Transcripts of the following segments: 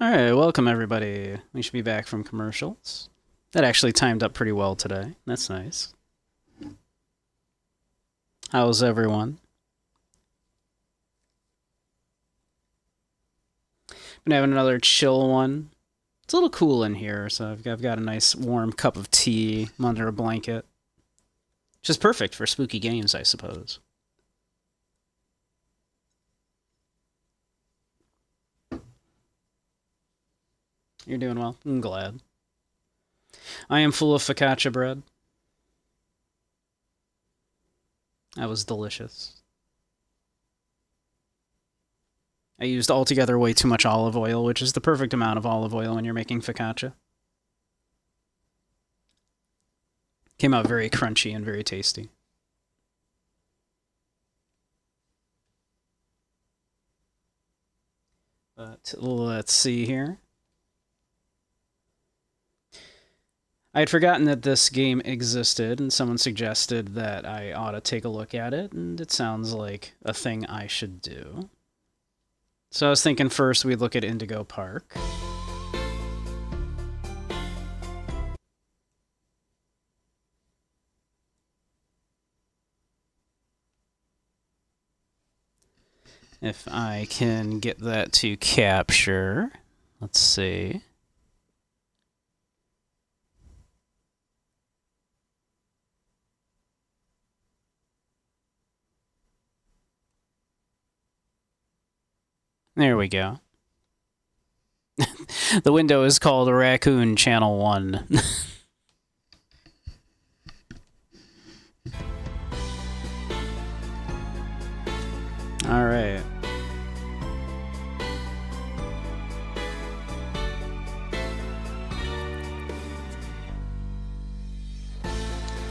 Alright, welcome everybody. We should be back from commercials. That actually timed up pretty well today. That's nice. How's everyone? Been having another chill one. It's a little cool in here, so I've got a nice warm cup of tea. I'm under a blanket. Which is perfect for spooky games, I suppose. You're doing well. I'm glad. I am full of focaccia bread. That was delicious. I used altogether way too much olive oil, which is the perfect amount of olive oil when you're making focaccia. Came out very crunchy and very tasty. But let's see here. I had forgotten that this game existed, and someone suggested that I ought to take a look at it, and it sounds like a thing I should do. So I was thinking first we'd look at Indigo Park. If I can get that to capture. Let's see. There we go. The window is called Raccoon Channel 1. All right.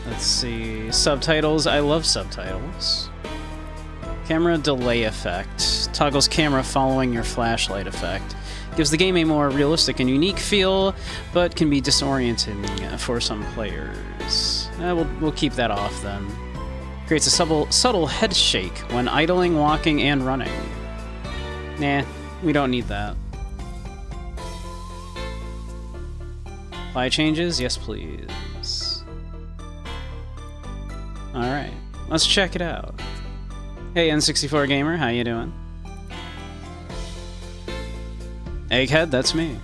Let's see. Subtitles. I love subtitles. Camera delay effect. Toggles camera following your flashlight effect. Gives the game a more realistic and unique feel, but can be disorienting for some players. We'll keep that off then. Creates a subtle head shake when idling, walking, and running. Nah, we don't need that. Apply changes? Yes, please. Alright, let's check it out. Hey, N64 Gamer, how you doing? Egghead, that's me.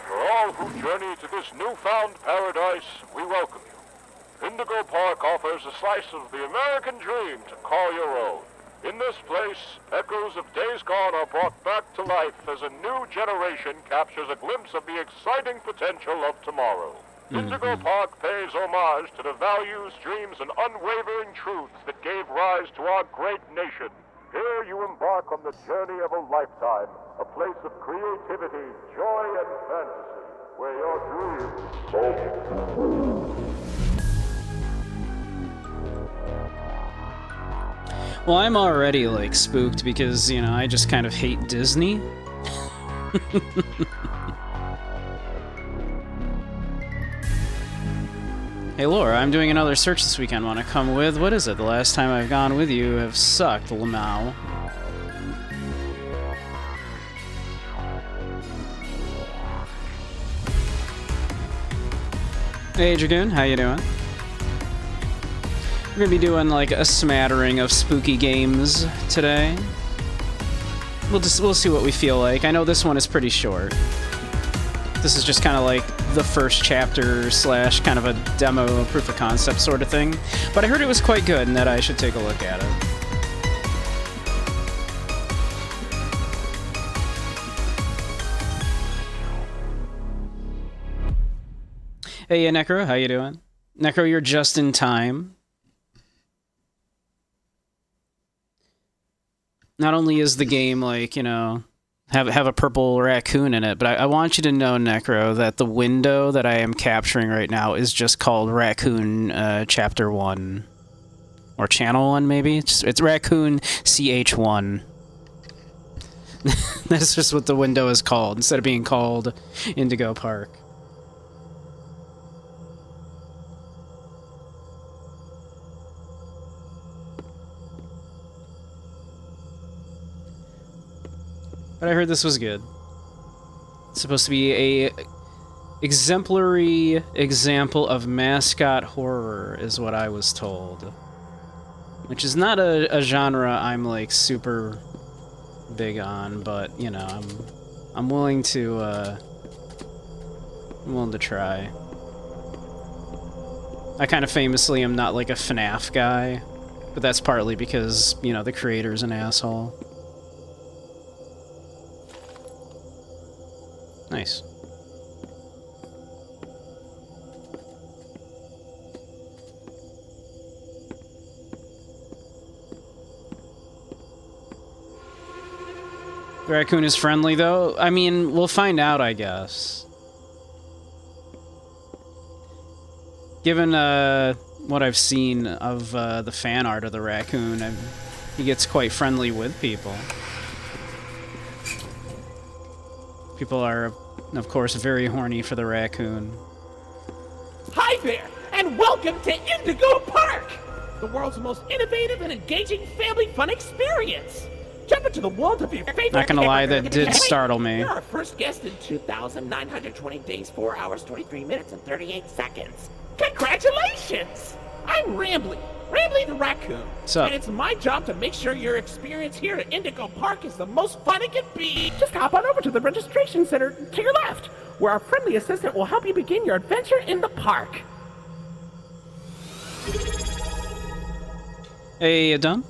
For all who journey to this newfound paradise, we welcome you. Indigo Park offers a slice of the American dream to call your own. In this place, echoes of days gone are brought back to life as a new generation captures a glimpse of the exciting potential of tomorrow. Indigo Park pays homage to the values, dreams, and unwavering truths that gave rise to our great nation. Here you embark on the journey of a lifetime, a place of creativity, joy, and fantasy, where your dreams will. Well, I'm already, like, spooked because, you know, I just kind of hate Disney. Hey, Laura, I'm doing another search this weekend. Want to come with? What is it? The last time I've gone with you have sucked, Lamau. Hey, Dragoon, how you doing? We're gonna be doing like a smattering of spooky games today. We'll see what we feel like. I know this one is pretty short. This is just kind of like the first chapter / kind of a demo, proof of concept sort of thing. But I heard it was quite good and that I should take a look at it. Hey, Necro, how you doing? Necro, you're just in time. Not only is the game, like, you know, have a purple raccoon in it, but I want you to know, Necro, that the window that I am capturing right now is just called Raccoon Chapter 1. Or Channel 1, maybe? It's Raccoon CH1. That's just what the window is called, instead of being called Indigo Park. But I heard this was good. It's supposed to be a exemplary example of mascot horror, is what I was told. Which is not a genre I'm, like, super big on, but, you know, I'm willing to, I'm willing to try. I kind of famously am not, like, a FNAF guy, but that's partly because, you know, the creator's an asshole. Nice. The raccoon is friendly, though? I mean, we'll find out, I guess. Given what I've seen of the fan art of the raccoon, he gets quite friendly with people. People are, of course, very horny for the raccoon. Hi there, and welcome to Indigo Park! The world's most innovative and engaging family fun experience! Jump into the world of your favorite... Not gonna lie, that did startle me. You're our first guest in 2,920 days, 4 hours, 23 minutes, and 38 seconds. Congratulations! I'm Rambly the raccoon. What's up? And it's my job to make sure your experience here at Indigo Park is the most fun it can be. Just hop on over to the registration center to your left, where our friendly assistant will help you begin your adventure in the park. Hey, Adam.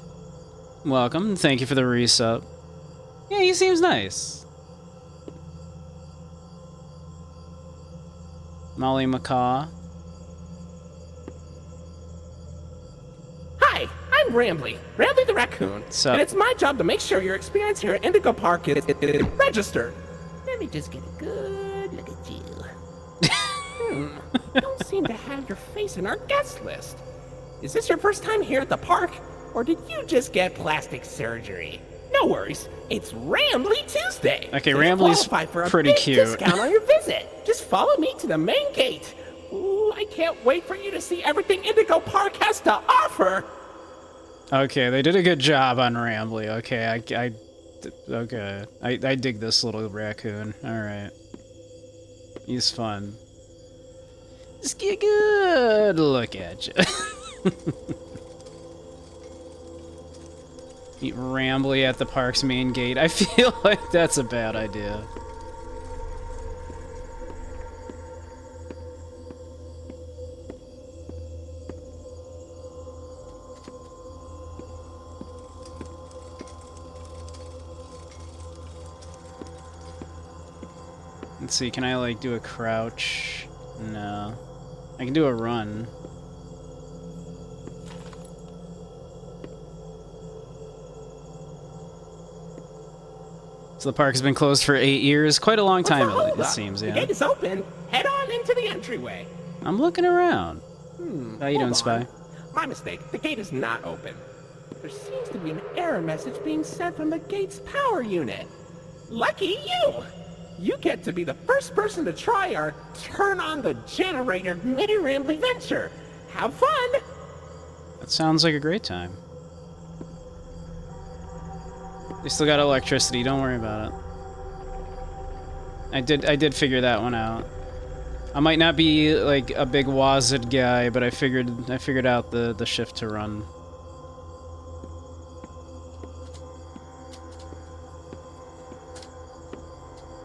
Welcome. Thank you for the resub. Yeah, he seems nice. Molly Macaw. Hi, I'm Rambly the raccoon. What's up? And it's my job to make sure your experience here at Indigo Park is registered. Let me just get a good look at you. You don't seem to have your face in our guest list. Is this your first time here at the park? Or did you just get plastic surgery? No worries, it's Rambly Tuesday. Okay, so Rambly's qualify for a pretty big cute. discount on your visit. Just follow me to the main gate. Ooh, I can't wait for you to see everything Indigo Park has to offer. Okay, they did a good job on Rambly. Okay, I dig this little raccoon. All right, he's fun. Just get a good look at you. Meet Rambly at the park's main gate. I feel like that's a bad idea. Let's see, can I, like, do a crouch? No. I can do a run. So the park has been closed for 8 years. Quite a long time, it seems, yeah. The gate is open. Head on into the entryway. I'm looking around. How you doing, Hold Spy? on. My mistake. The gate is not open. There seems to be an error message being sent from the gate's power unit. Lucky you! You get to be the first person to try our turn on the generator mini Rambly venture. Have fun! That sounds like a great time. They still got electricity, don't worry about it. I did figure that one out. I might not be like a big Wazid guy, but I figured out the shift to run.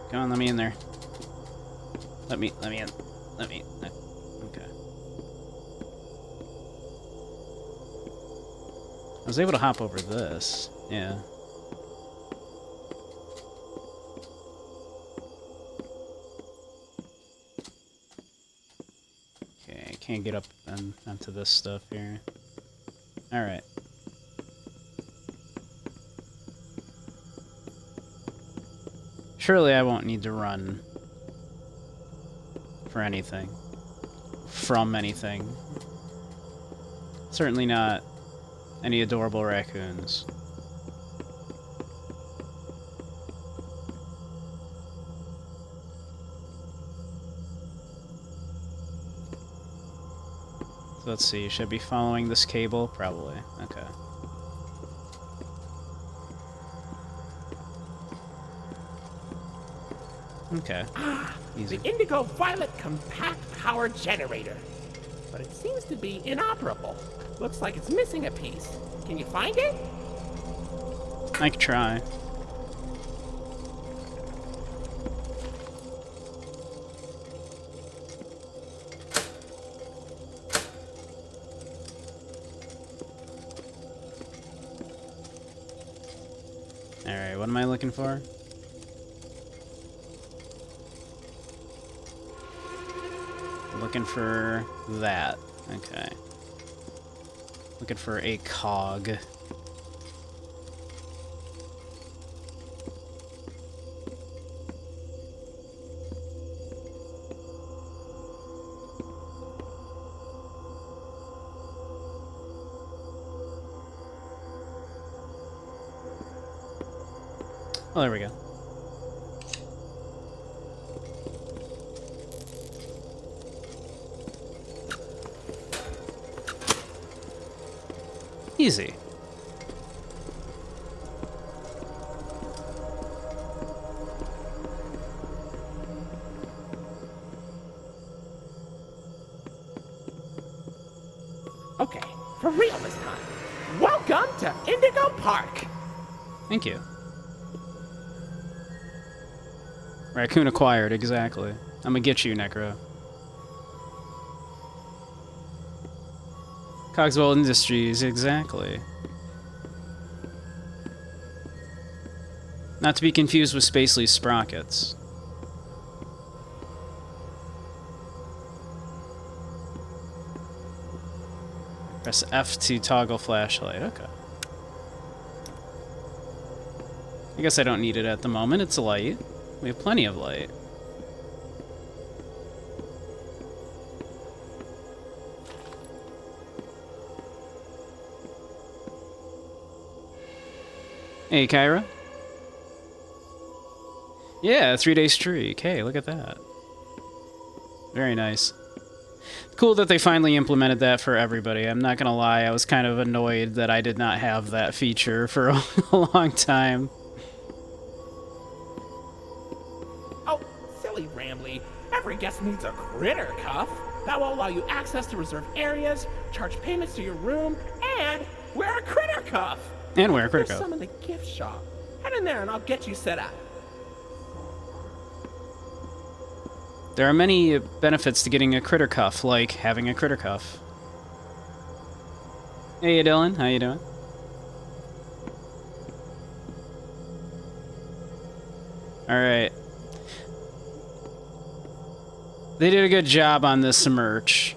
Come on, let me in there. Let me in. Okay. I was able to hop over this. Yeah. Okay, I can't get up onto this stuff here. Alright. Surely I won't need to run for anything. From anything. Certainly not any adorable raccoons. So let's see, should I be following this cable? Probably. Okay. Okay. Easy. The Indigo Violet Compact Power Generator. But it seems to be inoperable. Looks like it's missing a piece. Can you find it? I could try. Alright, what am I looking for? Looking for that. Okay. Looking for a cog. Oh, there we go. Easy. Okay, for real this time. Welcome to Indigo Park. Thank you. Raccoon acquired, exactly. I'm gonna get you, Necro. Cogswell Industries, exactly. Not to be confused with Spacely's Sprockets. Press F to toggle flashlight, okay. I guess I don't need it at the moment, it's light. We have plenty of light. Hey, Kyra. Yeah, 3-day streak. Hey, look at that. Very nice. Cool that they finally implemented that for everybody. I'm not gonna lie, I was kind of annoyed that I did not have that feature for a long time. Oh, silly Rambly. Every guest needs a critter cuff. That will allow you access to reserved areas, charge payments to your room, and wear a critter cuff. And wear a critter There's cuff. some in the gift shop. Head in there and I'll get you set up. There are many benefits to getting a critter cuff, like having a critter cuff. Hey, Dylan, how you doing? Alright. They did a good job on this merch.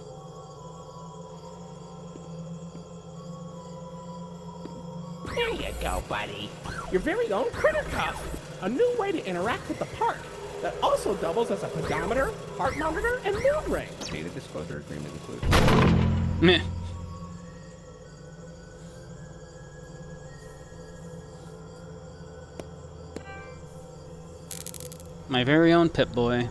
There you go, buddy. Your very own critter cuff. A new way to interact with the park that also doubles as a pedometer, heart monitor, and mood ring. Data disclosure agreement included. Meh. My very own Pip-Boy.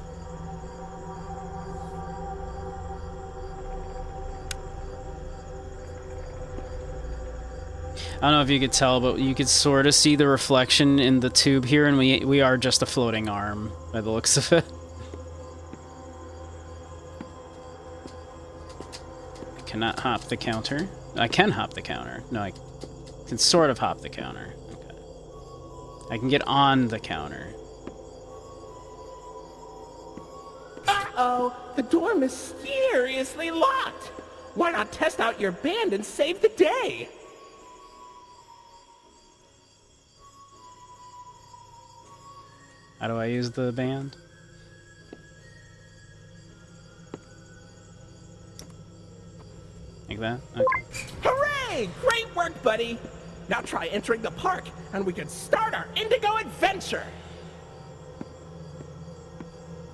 I don't know if you could tell, but you could sort of see the reflection in the tube here, and we are just a floating arm, by the looks of it. I cannot hop the counter. I can hop the counter. No, I can sort of hop the counter. Okay. I can get on the counter. Uh-oh, the door mysteriously locked. Why not test out your band and save the day? How do I use the band? Like that? Okay. Hooray! Great work, buddy! Now try entering the park, and we can start our Indigo adventure!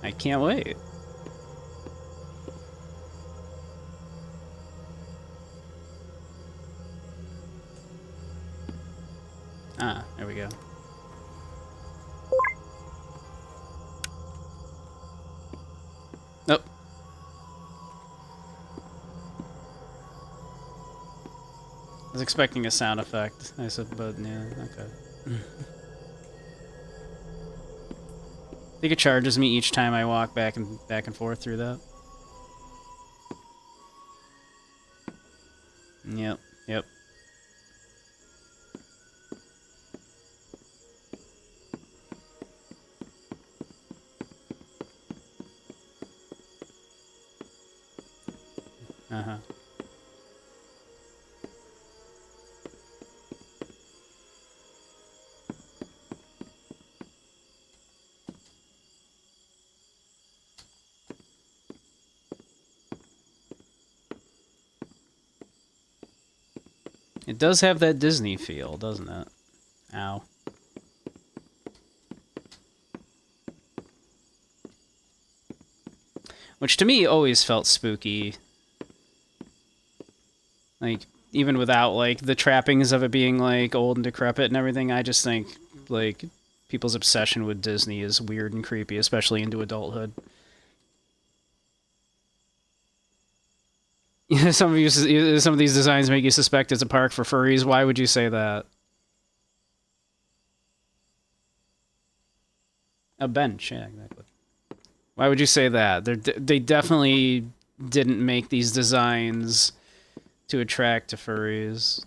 I can't wait. Ah, there we go. Nope. was expecting a sound effect. I said, but yeah, okay. I think it charges me each time I walk back and forth through that. Yep, yep. Uh-huh. It does have that Disney feel, doesn't it? Ow. Which to me always felt spooky. Like, even without, like, the trappings of it being, like, old and decrepit and everything, I just think, like, people's obsession with Disney is weird and creepy, especially into adulthood. Some of these designs make you suspect it's a park for furries. Why would you say that? A bench, yeah, exactly. Why would you say that? They definitely didn't make these designs to attract to furries.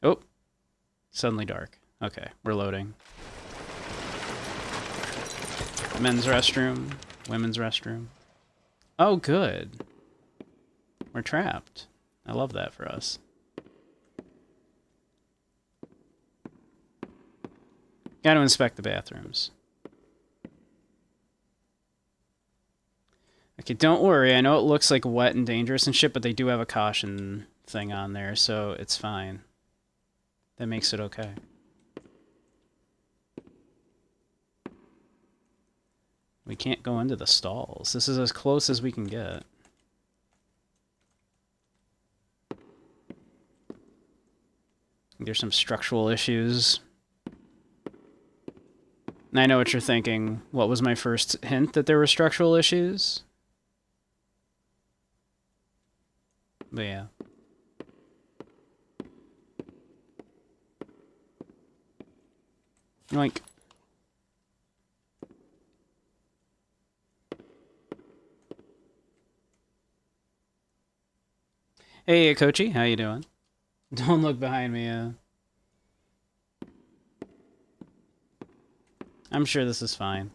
Oh, suddenly dark. Okay, we're loading. Men's restroom, women's restroom. Oh, good. We're trapped. I love that for us. Gotta inspect the bathrooms. Okay, don't worry. I know it looks like wet and dangerous and shit, but they do have a caution thing on there, so it's fine. That makes it okay. We can't go into the stalls. This is as close as we can get. There's some structural issues. And I know what you're thinking. What was my first hint that there were structural issues? But yeah. Yoink. Hey, Kochi, how you doing? Don't look behind me, I'm sure this is fine.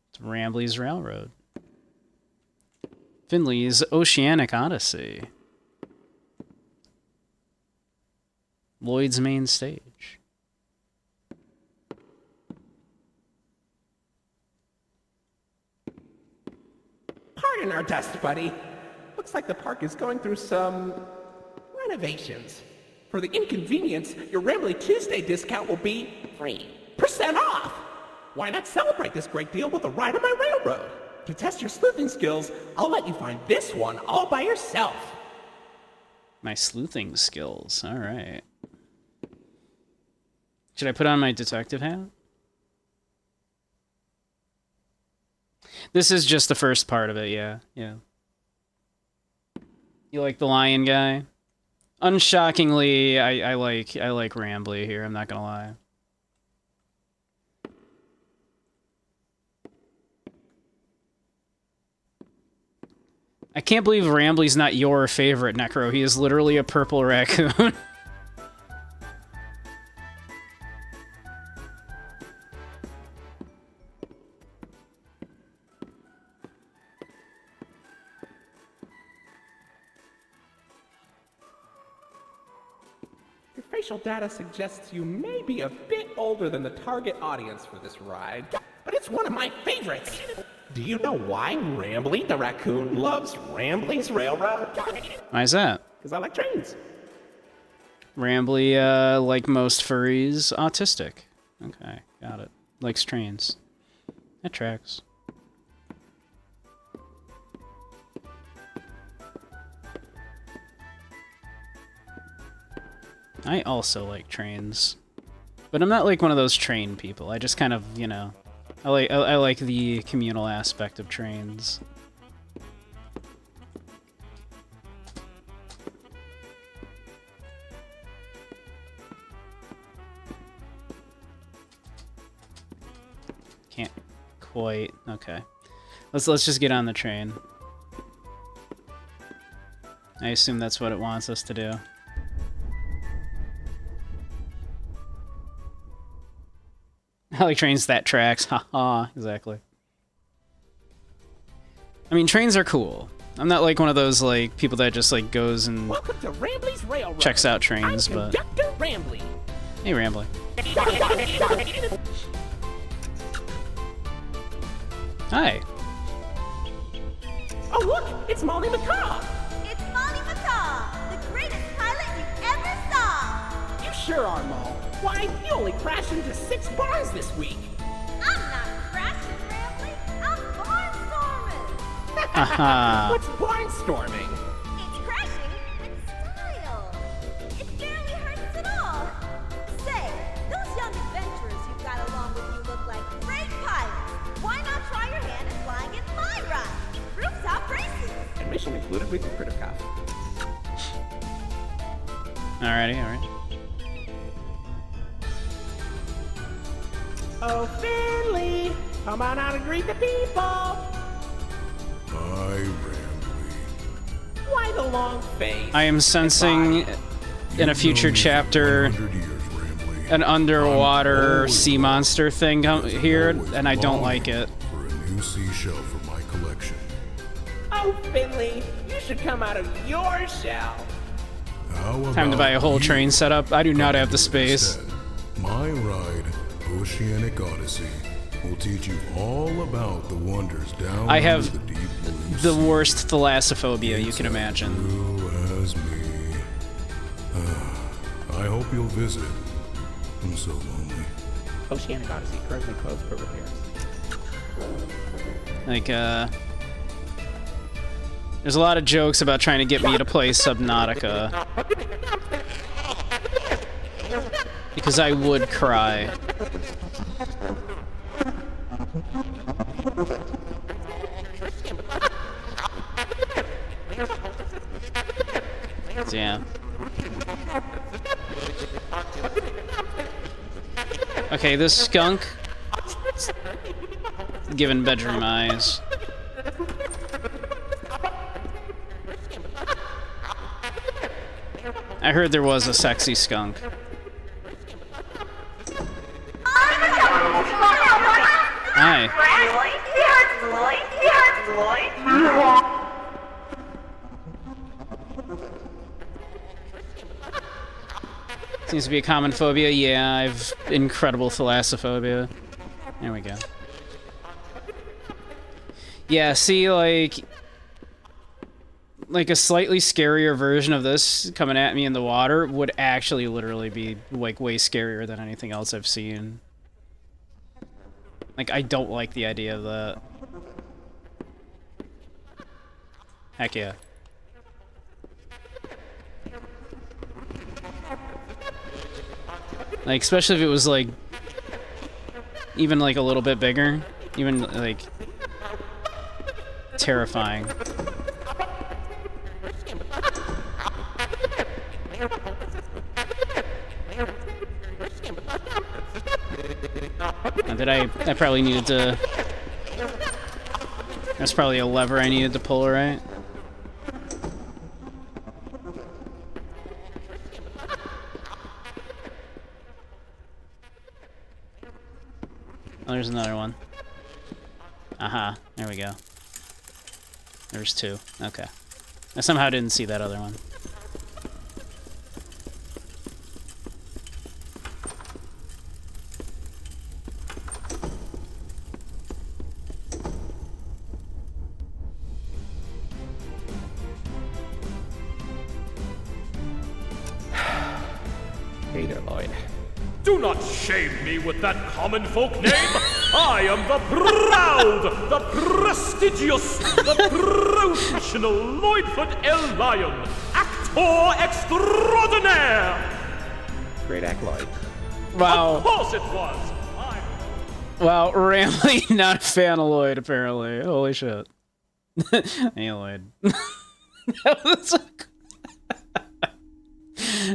It's Rambley's Railroad. Finley's Oceanic Odyssey. Lloyd's main stage. Pardon our dust, buddy. Looks like the park is going through some renovations. For the inconvenience, your Rambly Tuesday discount will be 3% off. Why not celebrate this great deal with a ride on my railroad? To test your sleuthing skills, I'll let you find this one all by yourself. My sleuthing skills. All right. Should I put on my detective hat? This is just the first part of it, yeah. Yeah. You like the lion guy? Unshockingly, I like Rambley here, I'm not gonna lie. I can't believe Rambley's not your favorite, Necro. He is literally a purple raccoon. Your facial data suggests you may be a bit older than the target audience for this ride, but it's one of my favorites. Do you know why Rambly the raccoon loves Rambley's Railroad? Why is that? Because I like trains. Rambly, like most furries, autistic. Okay, got it. Likes trains. That tracks. I also like trains. But I'm not like one of those train people. I just kind of, you know, I like the communal aspect of trains. Can't quite. Okay. Let's just get on the train. I assume that's what it wants us to do. I like trains that tracks. Haha, exactly. I mean, trains are cool. I'm not like one of those like people that just like goes and Welcome to Rambley's Railroad. checks out trains, I'm but Conductor Rambley. hey, Rambley. Hi. Oh look, it's Molly McCaw. It's Molly McCaw, the greatest pilot you ever saw. You sure are, Molly. Why, you only crashed into 6 bars this week. I'm not crashing, Rambley. I'm barnstorming. Haha. What's barnstorming? It's crashing with style. It barely hurts at all. Say, those young adventurers you've got along with you look like great pilots. Why not try your hand at flying in my ride? Rooftop races. Admission included with your critter cuff. Alrighty, alright. Oh, Finley, come on out and greet the people. Hi, Rambley. Why the long face? I am sensing in a future chapter 100 years, Rambley. an underwater always sea monster thing here, and I don't like it. For a new seashell for my collection. Oh, Finley, you should come out of your shell. How Time to buy a about whole you train setup. I do not have the come space. instead? My ride, Oceanic Odyssey, will teach you all about the wonders down I under have the deep blue The sea. worst thalassophobia you can imagine. Blue as me. I hope you'll visit. I'm so lonely. Oceanic Odyssey currently closed for repairs. Like, there's a lot of jokes about trying to get me to play Subnautica. Because I would cry. Yeah. Okay, this skunk giving bedroom eyes. I heard there was a sexy skunk. Hi. Seems to be a common phobia. Yeah, I've incredible thalassophobia. There we go. Yeah, see, like a slightly scarier version of this coming at me in the water would actually literally be like way scarier than anything else I've seen. Like, I don't like the idea of that. Heck yeah. Like, especially if it was like even like a little bit bigger, even like terrifying. Now, I probably needed to. That's probably a lever I needed to pull, right? Oh, there's another one. Aha, there we go. There's two. Okay. I somehow didn't see that other one. Hey there, Lloyd. Do not shame me with that common folk name. I am the proud, the prestigious, the professional Lloydford L. Lion, actor extraordinaire. Great act, Lloyd. Wow. Of course it was. Wow, Ramley, not a fan of Lloyd, apparently. Holy shit. Hey, Lloyd. That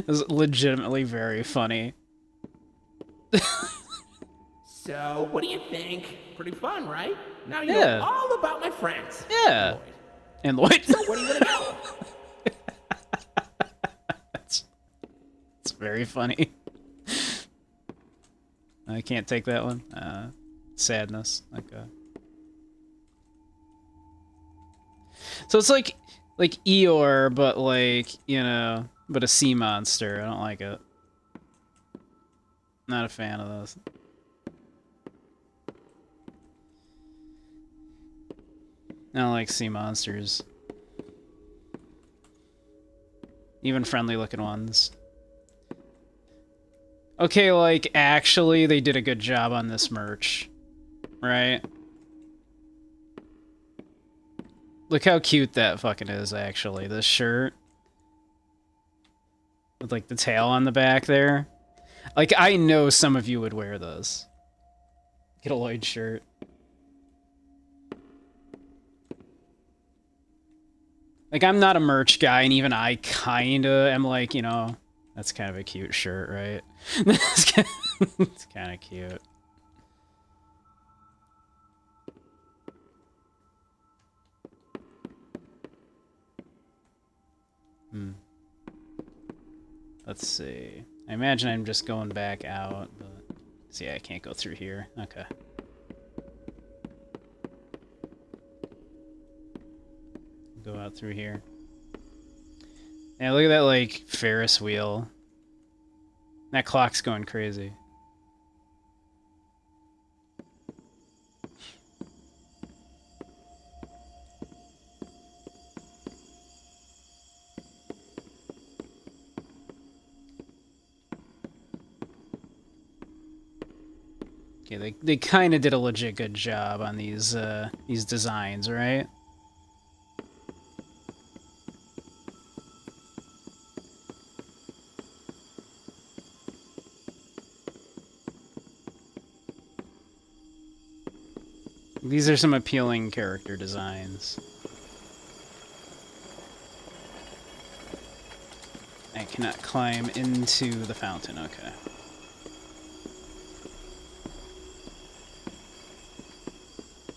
was legitimately very funny. So, what do you think? Pretty fun, right? Now you Yeah. know all about my friends. Yeah. Lloyd. And Lloyd. So, where do you want to go? It's very funny. I can't take that one. Sadness. Okay. So it's like Eeyore, but like, you know, but a sea monster. I don't like it. Not a fan of those. I don't like sea monsters. Even friendly looking ones. Okay, like, actually, they did a good job on this merch. Right? Look how cute that fucking is, actually. This shirt. With, like, the tail on the back there. Like, I know some of you would wear this. Get a Lloyd shirt. Like, I'm not a merch guy, and even I kinda am like, you know, that's kind of a cute shirt, right? It's kind of cute. Let's see. I imagine I'm just going back out, but... See, I can't go through here. Okay. Go out through here. Yeah, look at that, like, Ferris wheel. That clock's going crazy. Okay, they kind of did a legit good job on these designs, right? These are some appealing character designs. I cannot climb into the fountain, okay.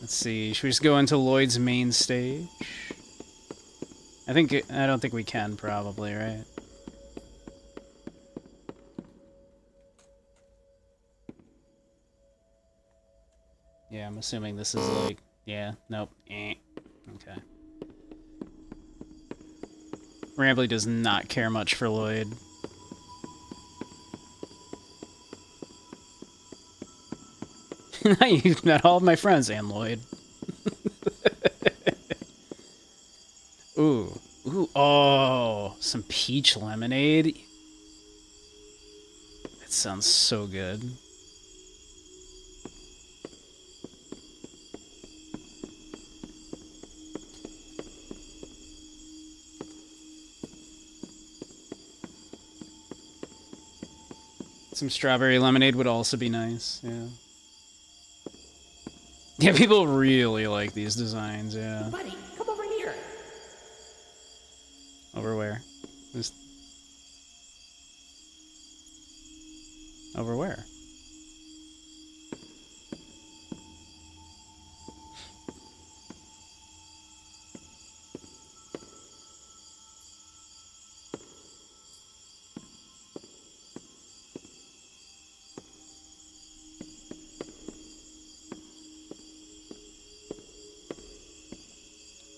Let's see, should we just go into Lloyd's main stage? I don't think we can, probably, right? Yeah, I'm assuming this is like... Yeah, nope. Okay. Rambley does not care much for Lloyd. You've met all of my friends, and Lloyd. Ooh. Ooh. Oh, some peach lemonade. That sounds so good. Some strawberry lemonade would also be nice, yeah. Yeah, people really like these designs, yeah. Buddy, come over here. Over where? Over where?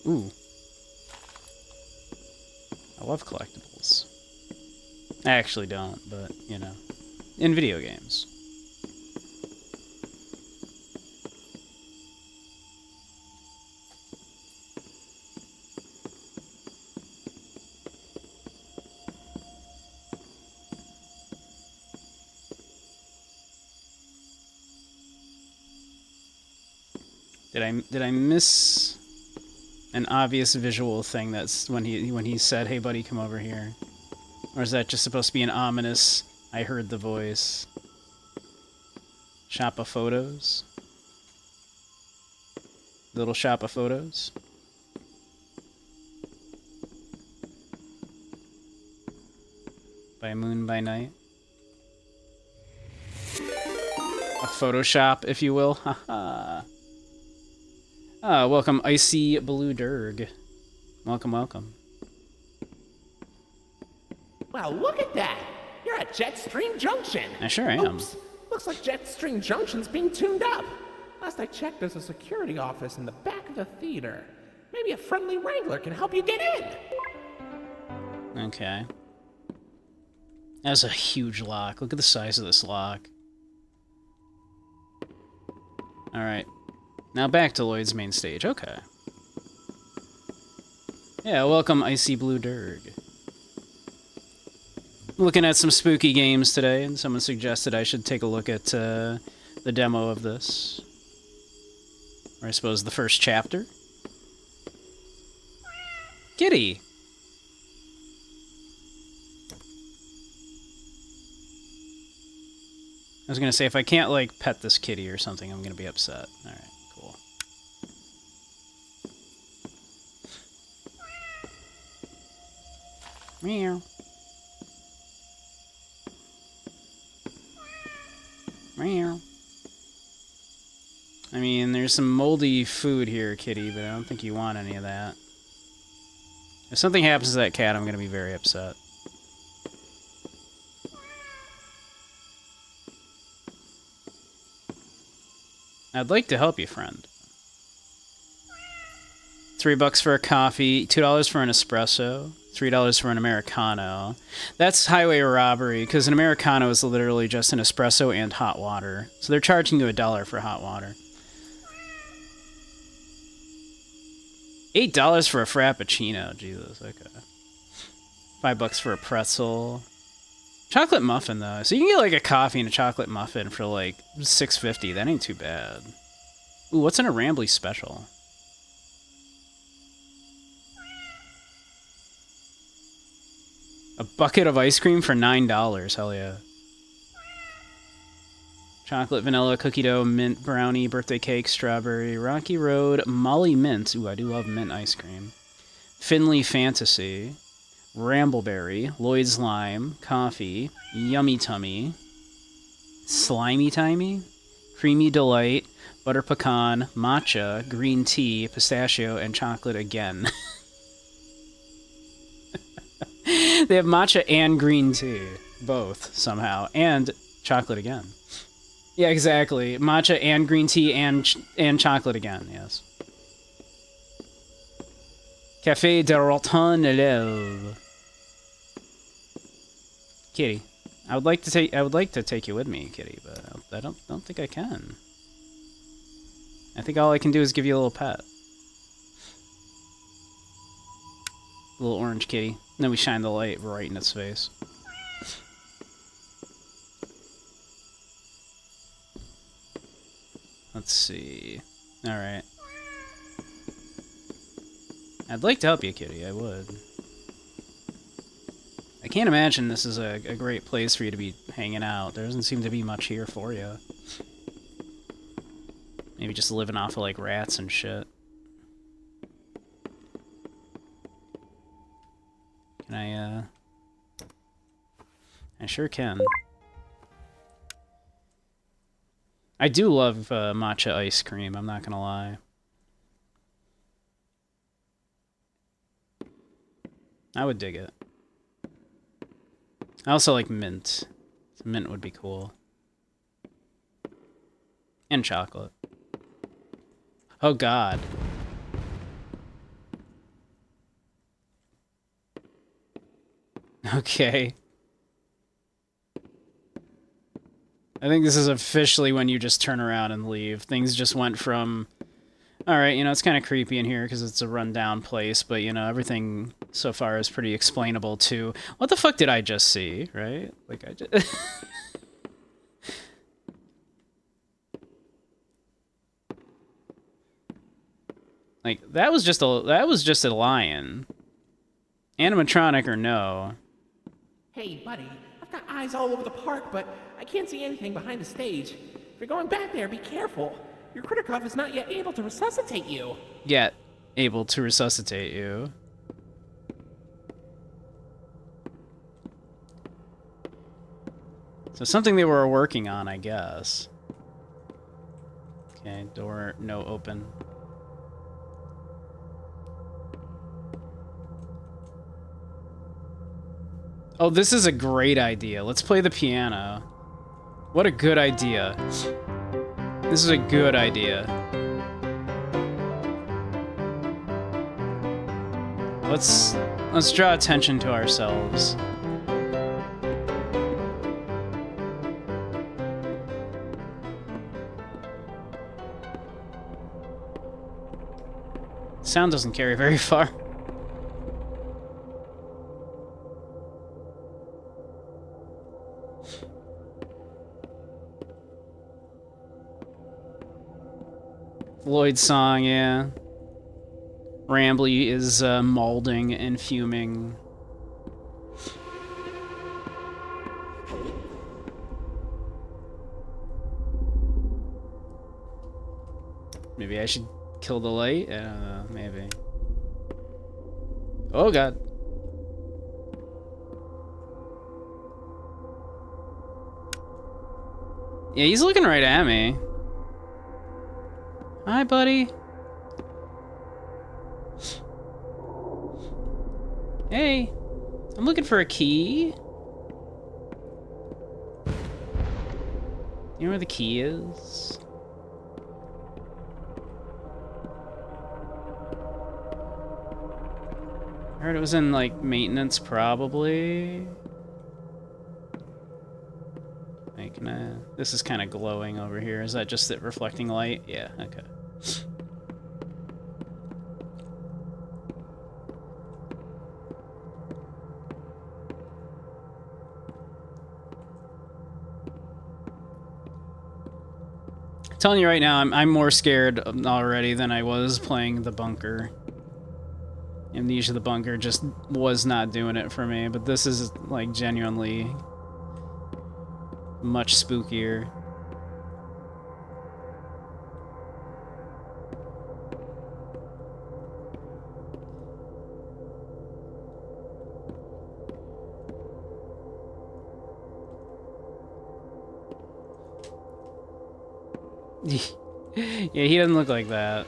Ooh. I love collectibles. I actually don't, but, you know. In video games. Did I miss an obvious visual thing that's when he said, "Hey buddy, come over here"? Or is that just supposed to be an ominous, I heard the voice? Shop of photos. Little shop of photos. By moon by night. A Photoshop, if you will. Haha. Ah, welcome, Icy Blue Durg. Welcome, welcome. Well, look at that! You're at Jetstream Junction! I sure am. Oops. Looks like Jetstream Junction's being tuned up. Last I checked, there's a security office in the back of the theater. Maybe a friendly wrangler can help you get in! Okay. That's a huge lock. Look at the size of this lock. Alright. Now back to Lloyd's main stage. Okay. Yeah, welcome, Icy Blue Durg. Looking at some spooky games today, and someone suggested I should take a look at the demo of this. Or I suppose the first chapter. Kitty! I was gonna say, if I can't, like, pet this kitty or something, I'm gonna be upset. Alright, cool. Meow. Meow. I mean, there's some moldy food here, kitty, but I don't think you want any of that. If something happens to that cat, I'm gonna be very upset. I'd like to help you, friend. $3 for a coffee, $2 for an espresso, $3 for an Americano. That's highway robbery, because an Americano is literally just an espresso and hot water. So they're charging you $1 for hot water. $8 for a Frappuccino. Jesus, okay. $5 for a pretzel. Chocolate muffin, though. So you can get, like, a coffee and a chocolate muffin for, like, $6.50. That ain't too bad. Ooh, what's in a Rambly special? A bucket of ice cream for $9. Hell yeah. Chocolate, vanilla, cookie dough, mint brownie, birthday cake, strawberry, Rocky Road, Molly Mint. Ooh, I do love mint ice cream. Finley Fantasy. Rambleberry, Lloyd's Lime, Coffee, Yummy Tummy, Slimy Timey, Creamy Delight, Butter Pecan, Matcha, Green Tea, Pistachio, and Chocolate again. They have matcha and green tea. Both, somehow. And chocolate again. Yeah, exactly. Matcha and green tea and chocolate again, yes. Café de Rotten. Kitty, I would like to take you with me, Kitty, but I don't think I can. I think all I can do is give you a little pet. A little orange kitty. And then we shine the light right in its face. Let's see. Alright. I'd like to help you, Kitty, I would. I can't imagine this is a great place for you to be hanging out. There doesn't seem to be much here for you. Maybe just living off of, like, rats and shit. Can I sure can. I do love matcha ice cream, I'm not gonna lie. I would dig it. I also like mint. Mint would be cool. And chocolate. Oh god. Okay. I think this is officially when you just turn around and leave. Things just went from... Alright, you know, it's kind of creepy in here because it's a rundown place, but, you know, everything so far is pretty explainable too. What the fuck did I just see, right? Like, I just... like, that was just a lion. Animatronic or no. Hey, buddy, I've got eyes all over the park, but I can't see anything behind the stage. If you're going back there, be careful. Your Kritikov is not yet able to resuscitate you. Yet able to resuscitate you. So something they were working on, I guess. Okay, door no open. Oh, this is a great idea. Let's play the piano. What a good idea. This is a good idea. Let's draw attention to ourselves. Sound doesn't carry very far. Lloyd's song, yeah. Rambly is maulding and fuming. Maybe I should kill the light? I don't know, maybe. Oh god. Yeah, he's looking right at me. Hi, buddy. Hey, I'm looking for a key. You know where the key is? I heard it was in, like, maintenance, probably. Like, nah. This is kind of glowing over here. Is that just it reflecting light? Yeah, okay. I'm telling you right now, I'm more scared already than I was playing the bunker. Amnesia the bunker just was not doing it for me, but this is, like, genuinely much spookier. Yeah, he doesn't look like that.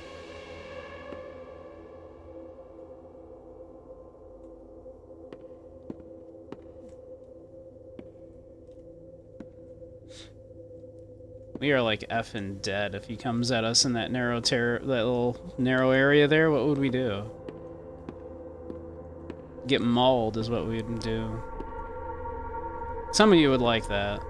We are like effing dead if he comes at us in that that little narrow area there. What would we do? Get mauled is what we'd do. Some of you would like that.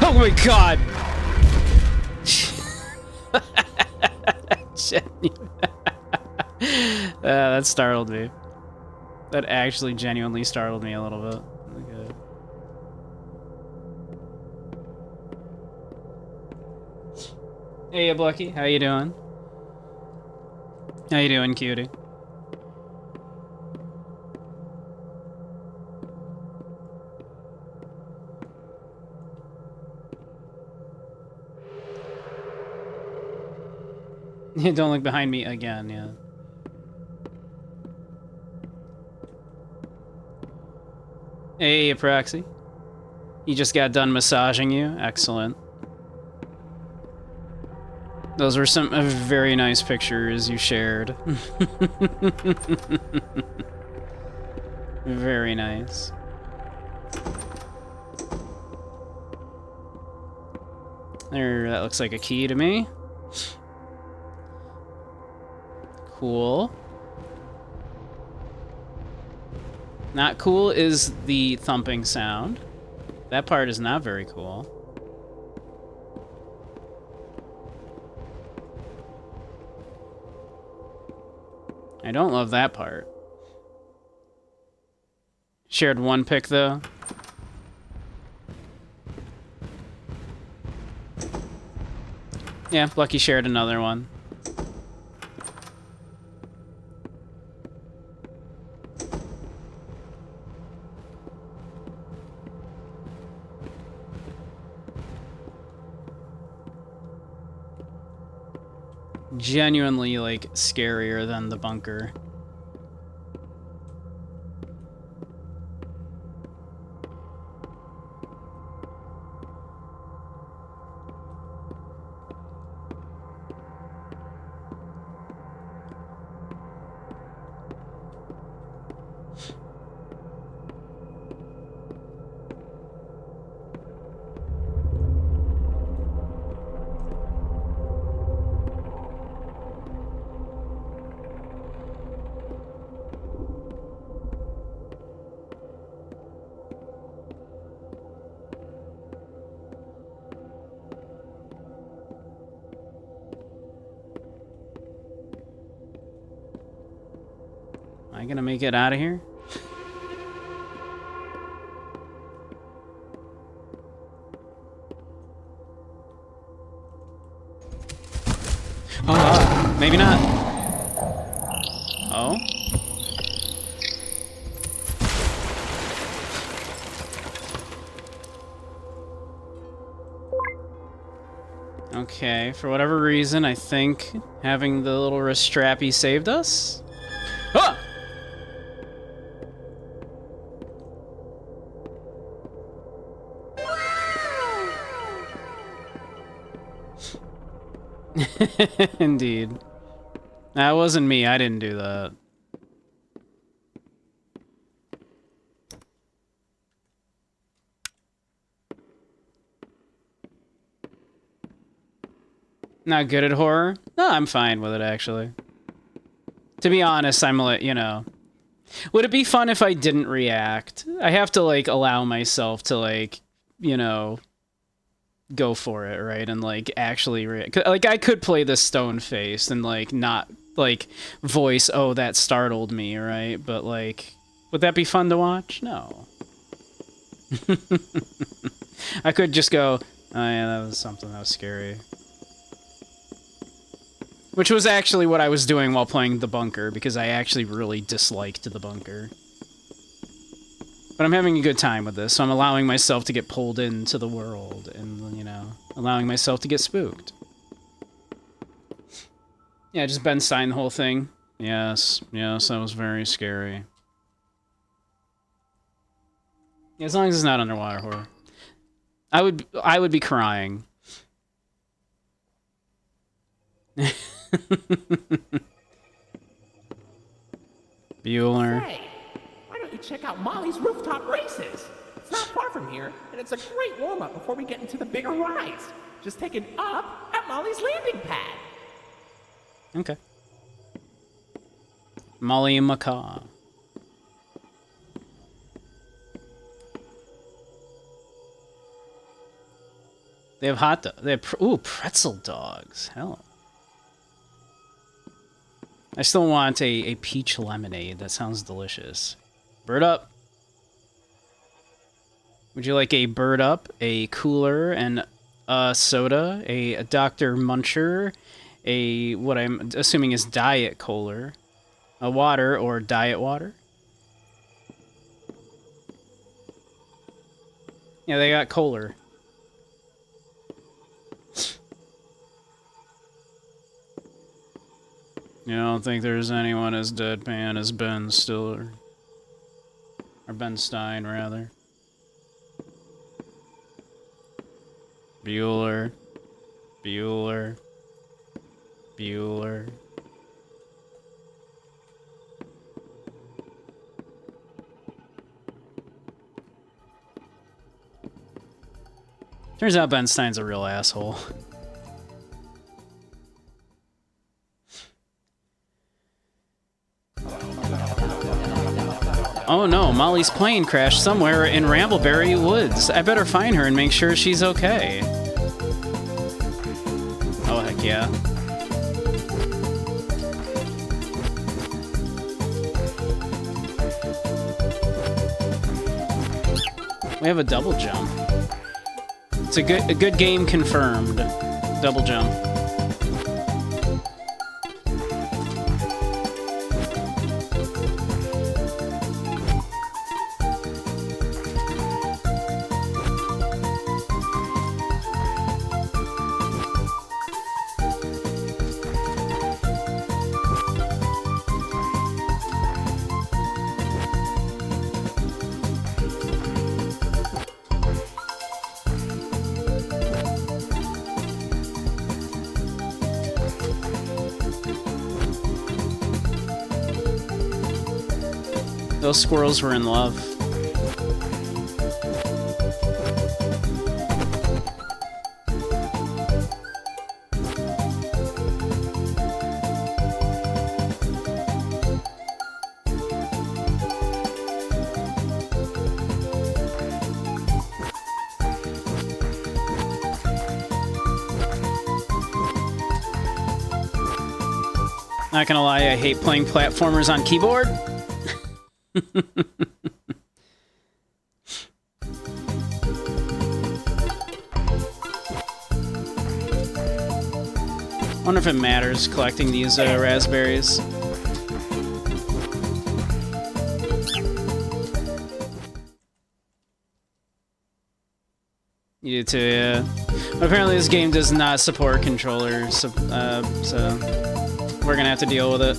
Oh my god! That startled me. That actually genuinely startled me a little bit. Okay. Hey, Blucky, how you doing? How you doing, cutie? Don't look behind me again, yeah. Hey, Apraxi. He just got done massaging you. Excellent. Those were some very nice pictures you shared. Very nice. There, that looks like a key to me. Cool. Not cool is the thumping sound. That part is not very cool. I don't love that part. Shared one pic, though. Yeah, Lucky shared another one. genuinely, like, scarier than the bunker. Am I gonna make it out of here? Oh, maybe not. Oh? Okay, for whatever reason, I think having the little wrist strappy saved us. Ah! Indeed. That wasn't me, I didn't do that. Not good at horror? No, I'm fine with it, actually. To be honest, I'm like, you know... Would it be fun if I didn't react? I have to, like, allow myself to, like, you know... go for it, right? And, like, actually like, I could play this stone-faced and, like, not, like, voice, oh, that startled me, right? But, like, would that be fun to watch? No. I could just go, oh, yeah, that was something that was scary. Which was actually what I was doing while playing the bunker, because I actually really disliked the bunker. But I'm having a good time with this, so I'm allowing myself to get pulled into the world, and, you know, allowing myself to get spooked. Yeah, just Ben Stein the whole thing. Yes, yes, that was very scary. Yeah, as long as it's not underwater horror. I would be crying. Bueller. Hey, why don't you check out Molly's rooftop races? It's not far from here, and it's a great warm-up before we get into the bigger rides. Just take it up at Molly's landing pad. Okay. Molly and Macaw. They have hot dogs. They have pretzel dogs. Hell. I still want a peach lemonade. That sounds delicious. Bird up. Would you like a bird up, a cooler, and a soda, a Dr. Muncher, a what I'm assuming is diet cola, a water or diet water? Yeah, they got cola. You don't think there's anyone as deadpan as Ben Stiller? Or Ben Stein, rather. Bueller. Bueller. Bueller. Turns out Ben Stein's a real asshole. Oh no, Molly's plane crashed somewhere in Rambleberry Woods. I better find her and make sure she's okay. Oh, heck yeah. We have a double jump. It's a good game confirmed. Double jump. Those squirrels were in love. Not gonna lie, I hate playing platformers on keyboard. Wonder if it matters collecting these raspberries. You do too, yeah. But apparently this game does not support controllers, so we're gonna have to deal with it.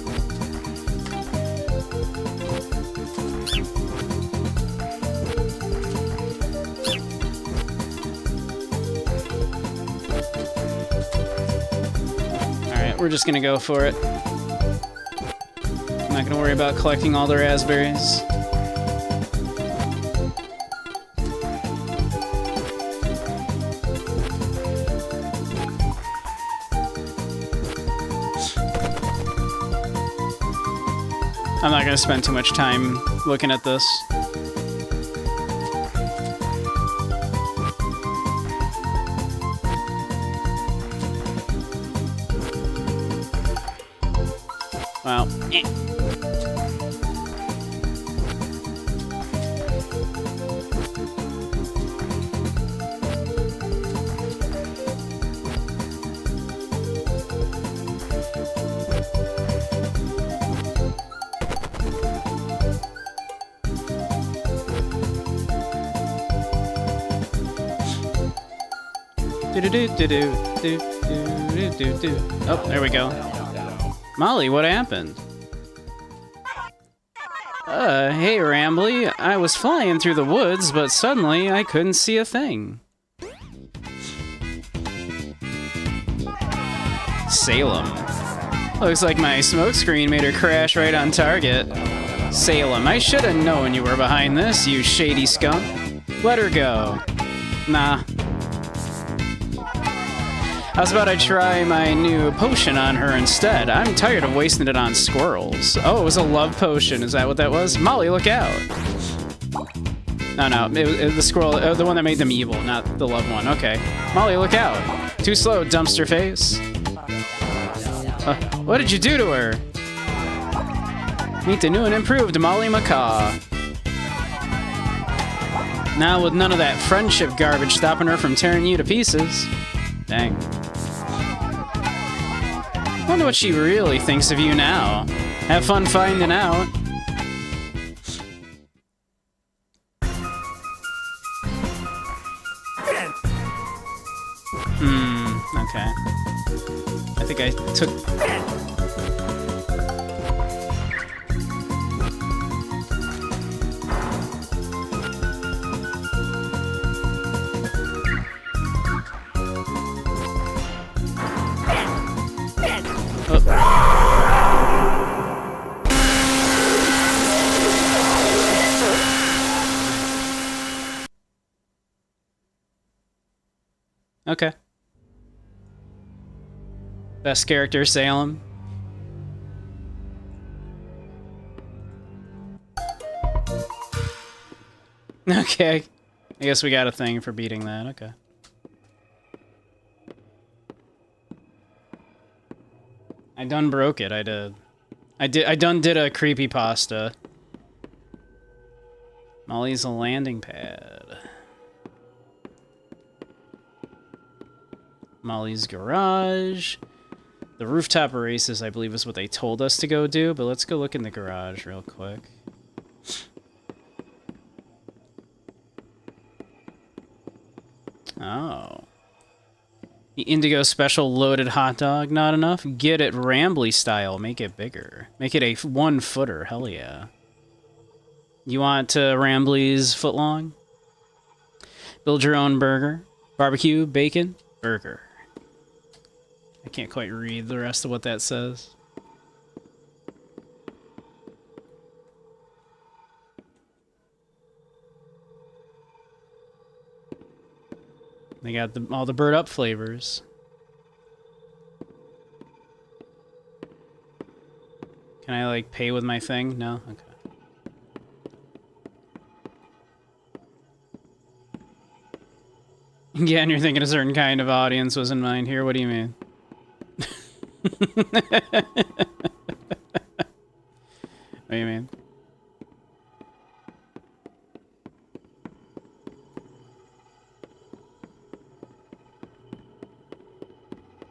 Alright, we're just gonna go for it. I'm not gonna worry about collecting all the raspberries. I'm not gonna spend too much time looking at this. Wow. Oh, there we go. Molly, what happened? Hey, Rambly. I was flying through the woods, but suddenly I couldn't see a thing. Salem. Looks like my smokescreen made her crash right on target. Salem, I should have known you were behind this, you shady skunk. Let her go. Nah. I was about to try my new potion on her instead. I'm tired of wasting it on squirrels. Oh, it was a love potion. Is that what that was? Molly, look out. No, it the squirrel, the one that made them evil, not the love one. Okay. Molly, look out. Too slow, dumpster face. What did you do to her? Meet the new and improved Molly Macaw. Now with none of that friendship garbage stopping her from tearing you to pieces. Dang. Wonder what she really thinks of you now. Have fun finding out. Okay. I think I took... Okay. Best character, Salem. Okay. I guess we got a thing for beating that. Okay. I done broke it. I did. I done did a creepypasta. Molly's a landing pad. Molly's garage. The rooftop races, I believe, is what they told us to go do, but let's go look in the garage real quick. Oh. The Indigo Special Loaded Hot Dog, not enough? Get it Rambly style, make it bigger. Make it a 1-footer, hell yeah. You want Rambly's footlong? Build your own burger. Barbecue, bacon, burger. I can't quite read the rest of what that says. They got all the bird up flavors. Can I, like, pay with my thing? No? Okay. Yeah, and you're thinking a certain kind of audience was in mind here. What do you mean? What do you mean?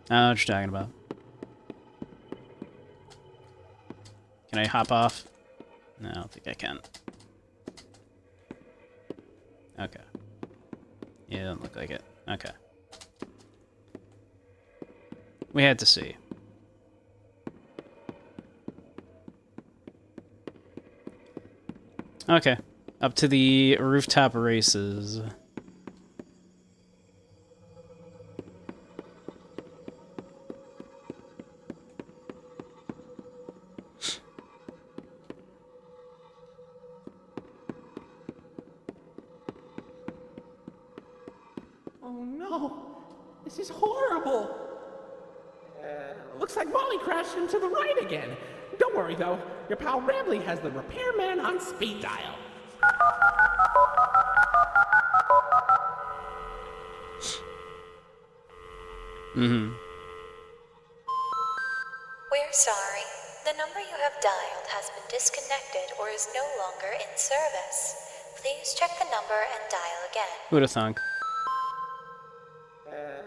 I don't know what you're talking about. Can I hop off? No, I don't think I can. Okay. Yeah, it doesn't look like it. Okay. We had to see. Okay. Up to the rooftop races. Oh no, this is horrible. Looks like Molly crashed into the ride again. Don't worry though, your pal Rambley has the repairman on speed dial. Mm-hmm. We're sorry. The number you have dialed has been disconnected or is no longer in service. Please check the number and dial again. Who'd have thunk?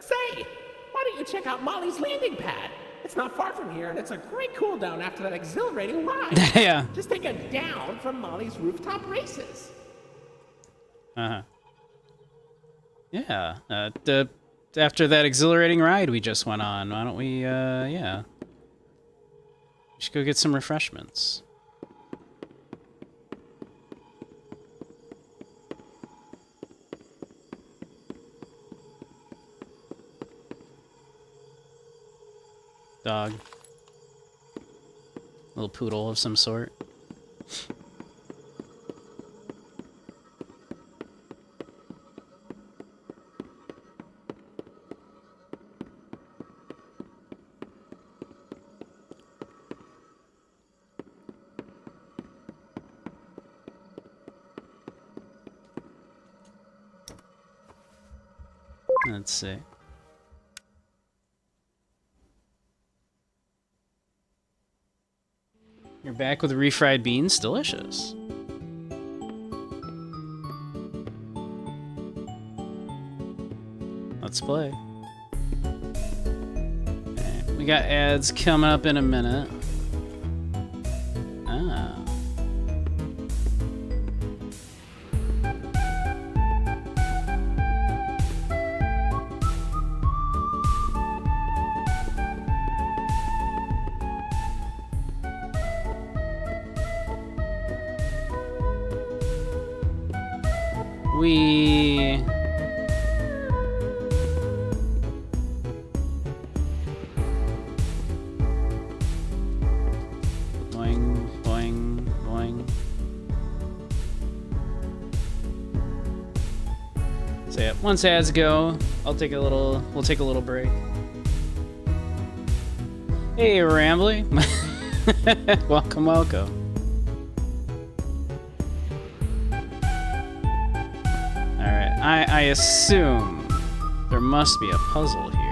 Say, why don't you check out Molly's landing pad? It's not far from here, and it's a great cool down after that exhilarating ride. Yeah. Just take a down from Molly's rooftop races. Uh-huh. Yeah. After that exhilarating ride we just went on, why don't we, yeah. We should go get some refreshments. Dog. Little poodle of some sort. Let's see. You're back with refried beans? Delicious. Let's play. Okay, we got ads coming up in a minute. Ah. We... Boing, boing, boing. So yeah, once ads go, we'll take a little break. Hey, Rambley. Welcome, welcome. I assume there must be a puzzle here.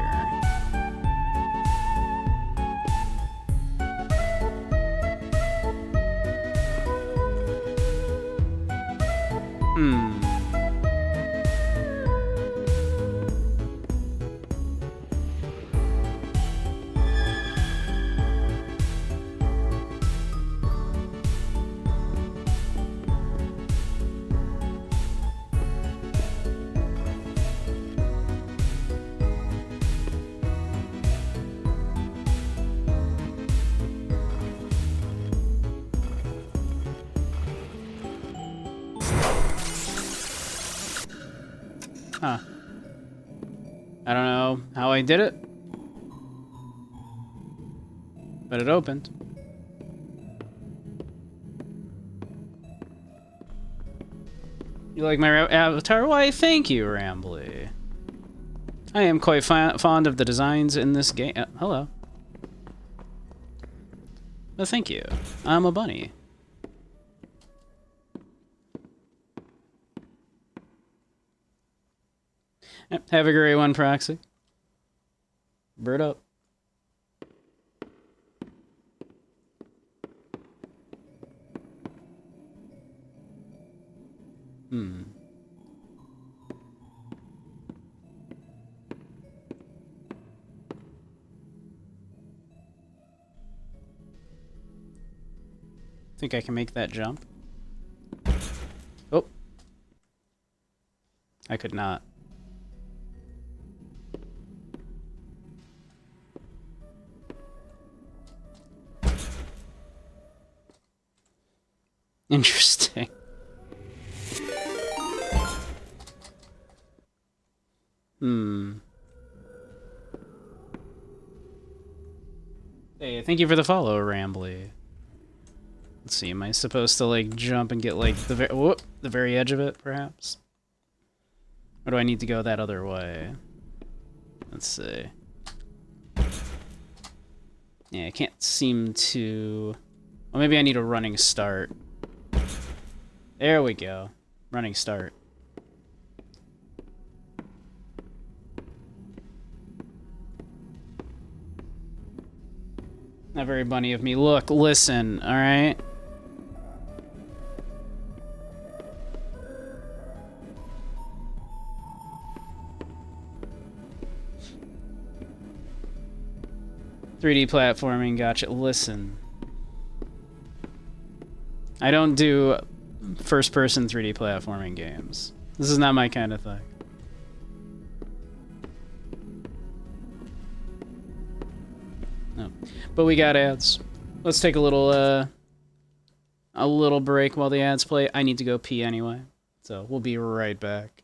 Huh. I don't know how I did it, but it opened. You like my avatar? Why, thank you, Rambley. I am quite fond of the designs in this game. Hello. Well, thank you. I'm a bunny. Yep, have a great one, Proxy. Bird up. Think I can make that jump? Oh. I could not. Interesting. Hey, thank you for the follow, Rambly. Let's see, am I supposed to, like, jump and get, like, the very edge of it, perhaps? Or do I need to go that other way? Let's see. Yeah, I can't seem to... Well, maybe I need a running start. There we go. Running start. Not very bunny of me. Look, listen, alright? .3D platforming, gotcha. Listen. I don't do first-person 3D platforming games. This is not my kind of thing. No. But we got ads. Let's take a little break while the ads play. I need to go pee anyway. So we'll be right back.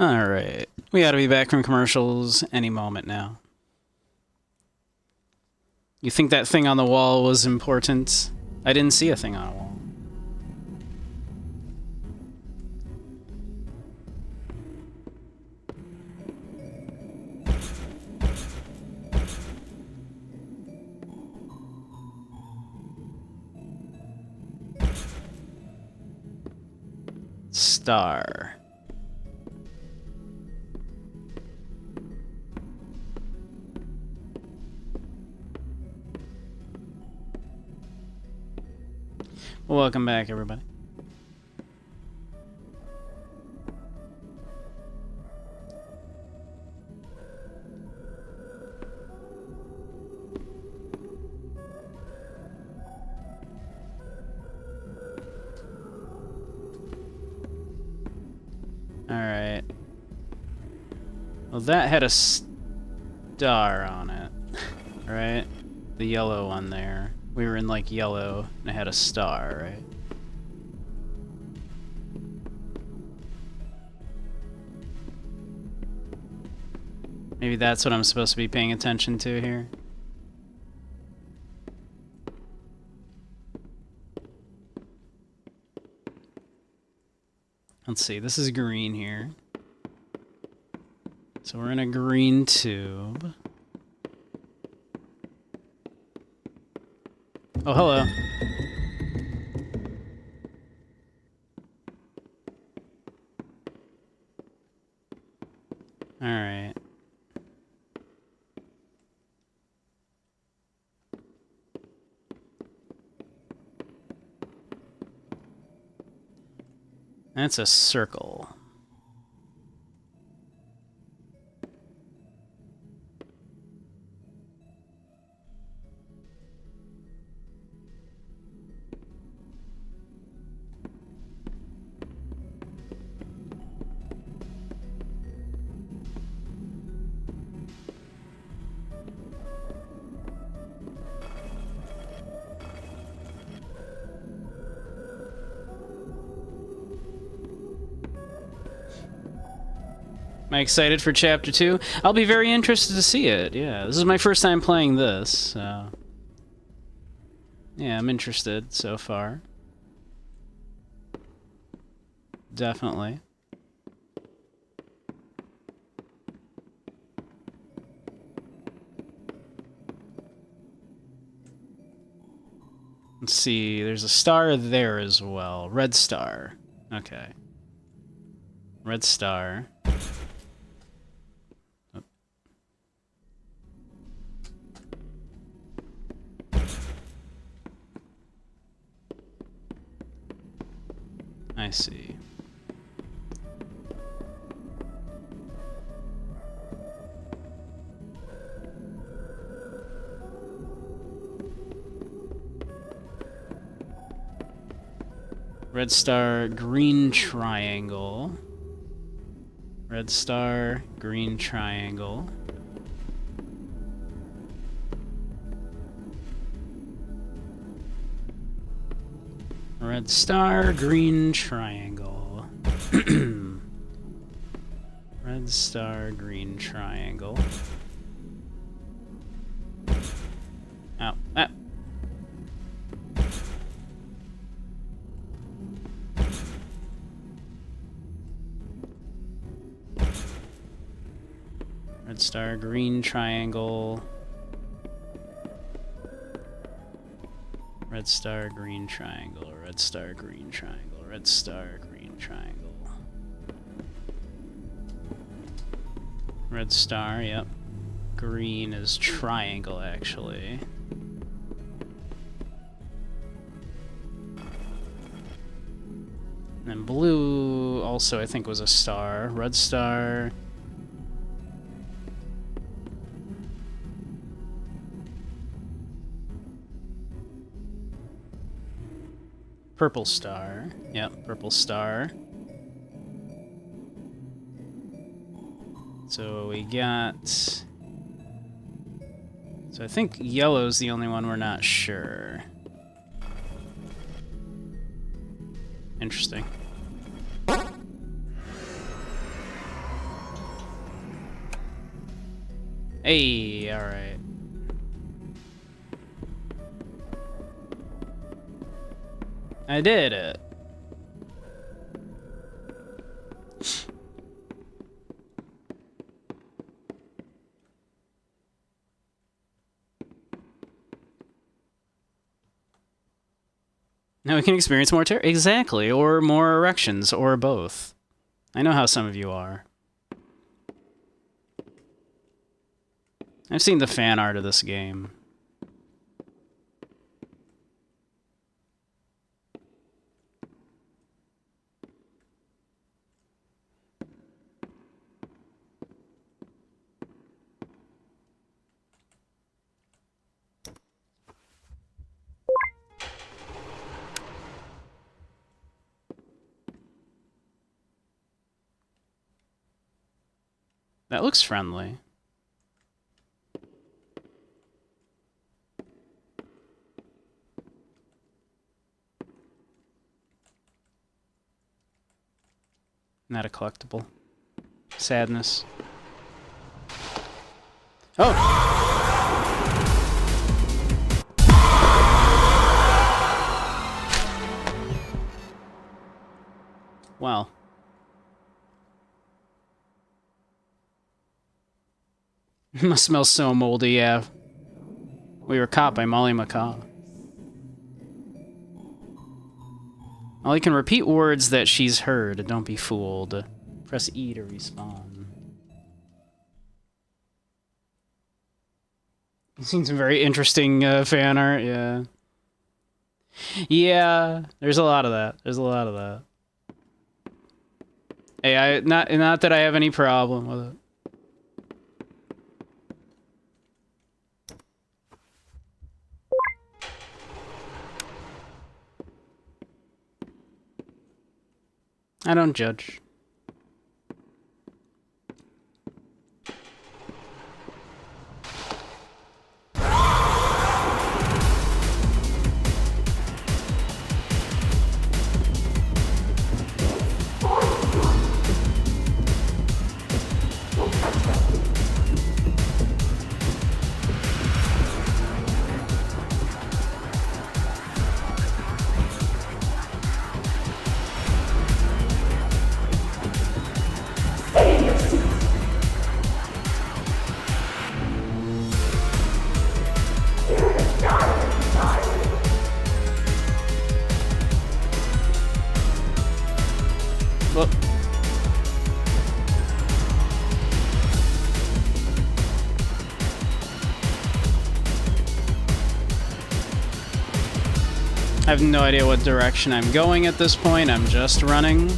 Alright. We gotta be back from commercials any moment now. You think that thing on the wall was important? I didn't see a thing on a wall. Star. Welcome back, everybody. Alright. Well, that had a star on it, right? The yellow one there. We were in, like, yellow, and it had a star, right? Maybe that's what I'm supposed to be paying attention to here. Let's see, this is green here. So we're in a green tube. Oh, hello. Alright. That's a circle. Am I excited for Chapter 2? I'll be very interested to see it, yeah. This is my first time playing this, so... yeah, I'm interested so far. Definitely. Let's see, there's a star there as well. Red star. Okay. Red star. I see. Red star, green triangle. Red star, green triangle. Red star, green triangle. Red star, green triangle. Ow. Ah. Red star, green triangle. Red star, green triangle. Red star, green triangle. Red star, green triangle. Red star, yep. Green is triangle, actually. And then blue also, I think, was a star. Red star. Purple star. Yep, purple star. So we got... so I think yellow's the only one we're not sure. Interesting. Hey, alright. I did it. Now we can experience more terror. Exactly, or more erections, or both. I know how some of you are. I've seen the fan art of this game. That looks friendly. Not a collectible. Sadness. Oh! Wow. Must smell so moldy, yeah. We Were Caught by Molly McCaw. Molly can repeat words that she's heard. Don't be fooled. Press E to respawn. You've seen some very interesting fan art, yeah. Yeah, there's a lot of that. There's a lot of that. Hey, not that I have any problem with it. I don't judge. Well, I have no idea what direction I'm going at this point. I'm just running.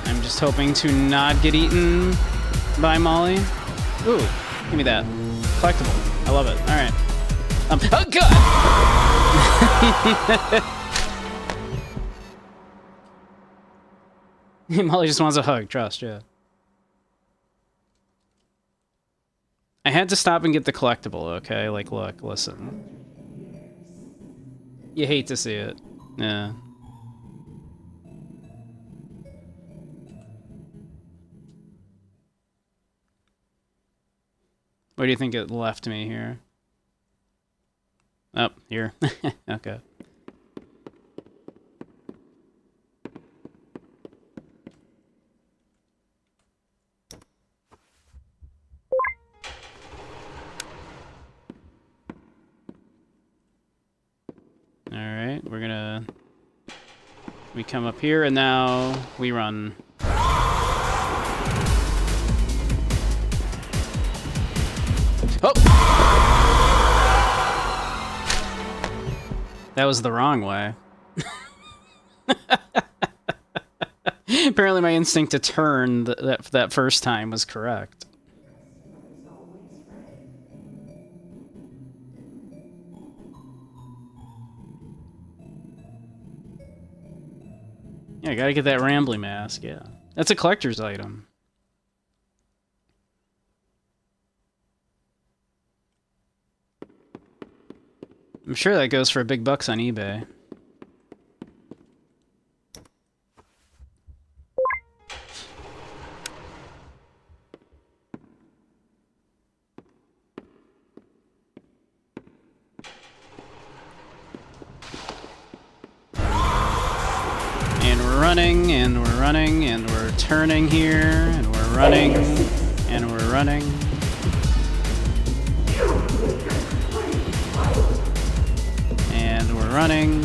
I'm just hoping to not get eaten by Molly. Ooh, give me that. Collectible. I love it. All right. Oh, God! Molly just wants a hug. Trust, yeah. I had to stop and get the collectible, okay? Like, look, listen. You hate to see it. Yeah. Where do you think it left me here? Oh, here. Okay. Alright, we come up here and now we run. Oh! That was the wrong way. Apparently my instinct to turn that first time was correct. Yeah, I gotta get that Rambly mask, yeah. That's a collector's item. I'm sure that goes for big bucks on eBay. And we're running, and we're running, and we're turning here, and we're running, and we're running. And we're running.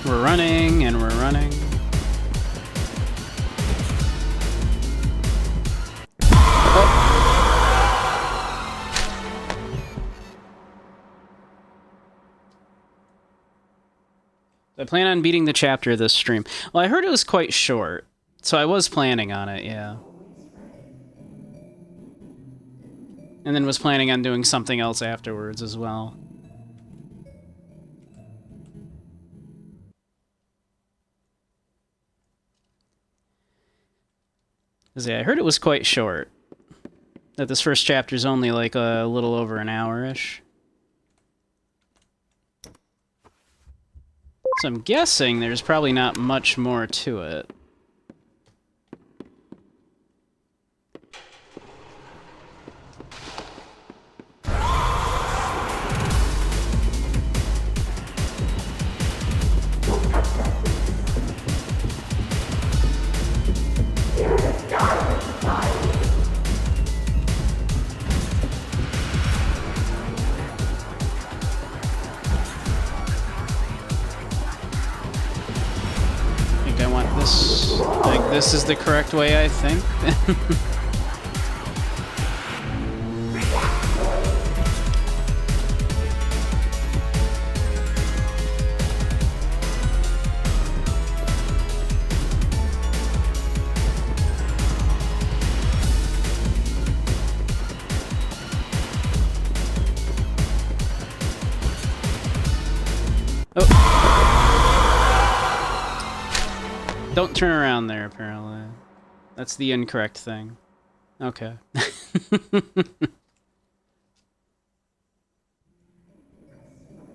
We're running and we're running. I plan on beating the chapter this stream. Well, I heard it was quite short, so I was planning on it, yeah. And then was planning on doing something else afterwards as well. Yeah, I heard it was quite short. That this first chapter's only like a little over an hour-ish. So I'm guessing there's probably not much more to it. This is the correct way, I think. Don't turn around there, apparently. That's the incorrect thing. Okay.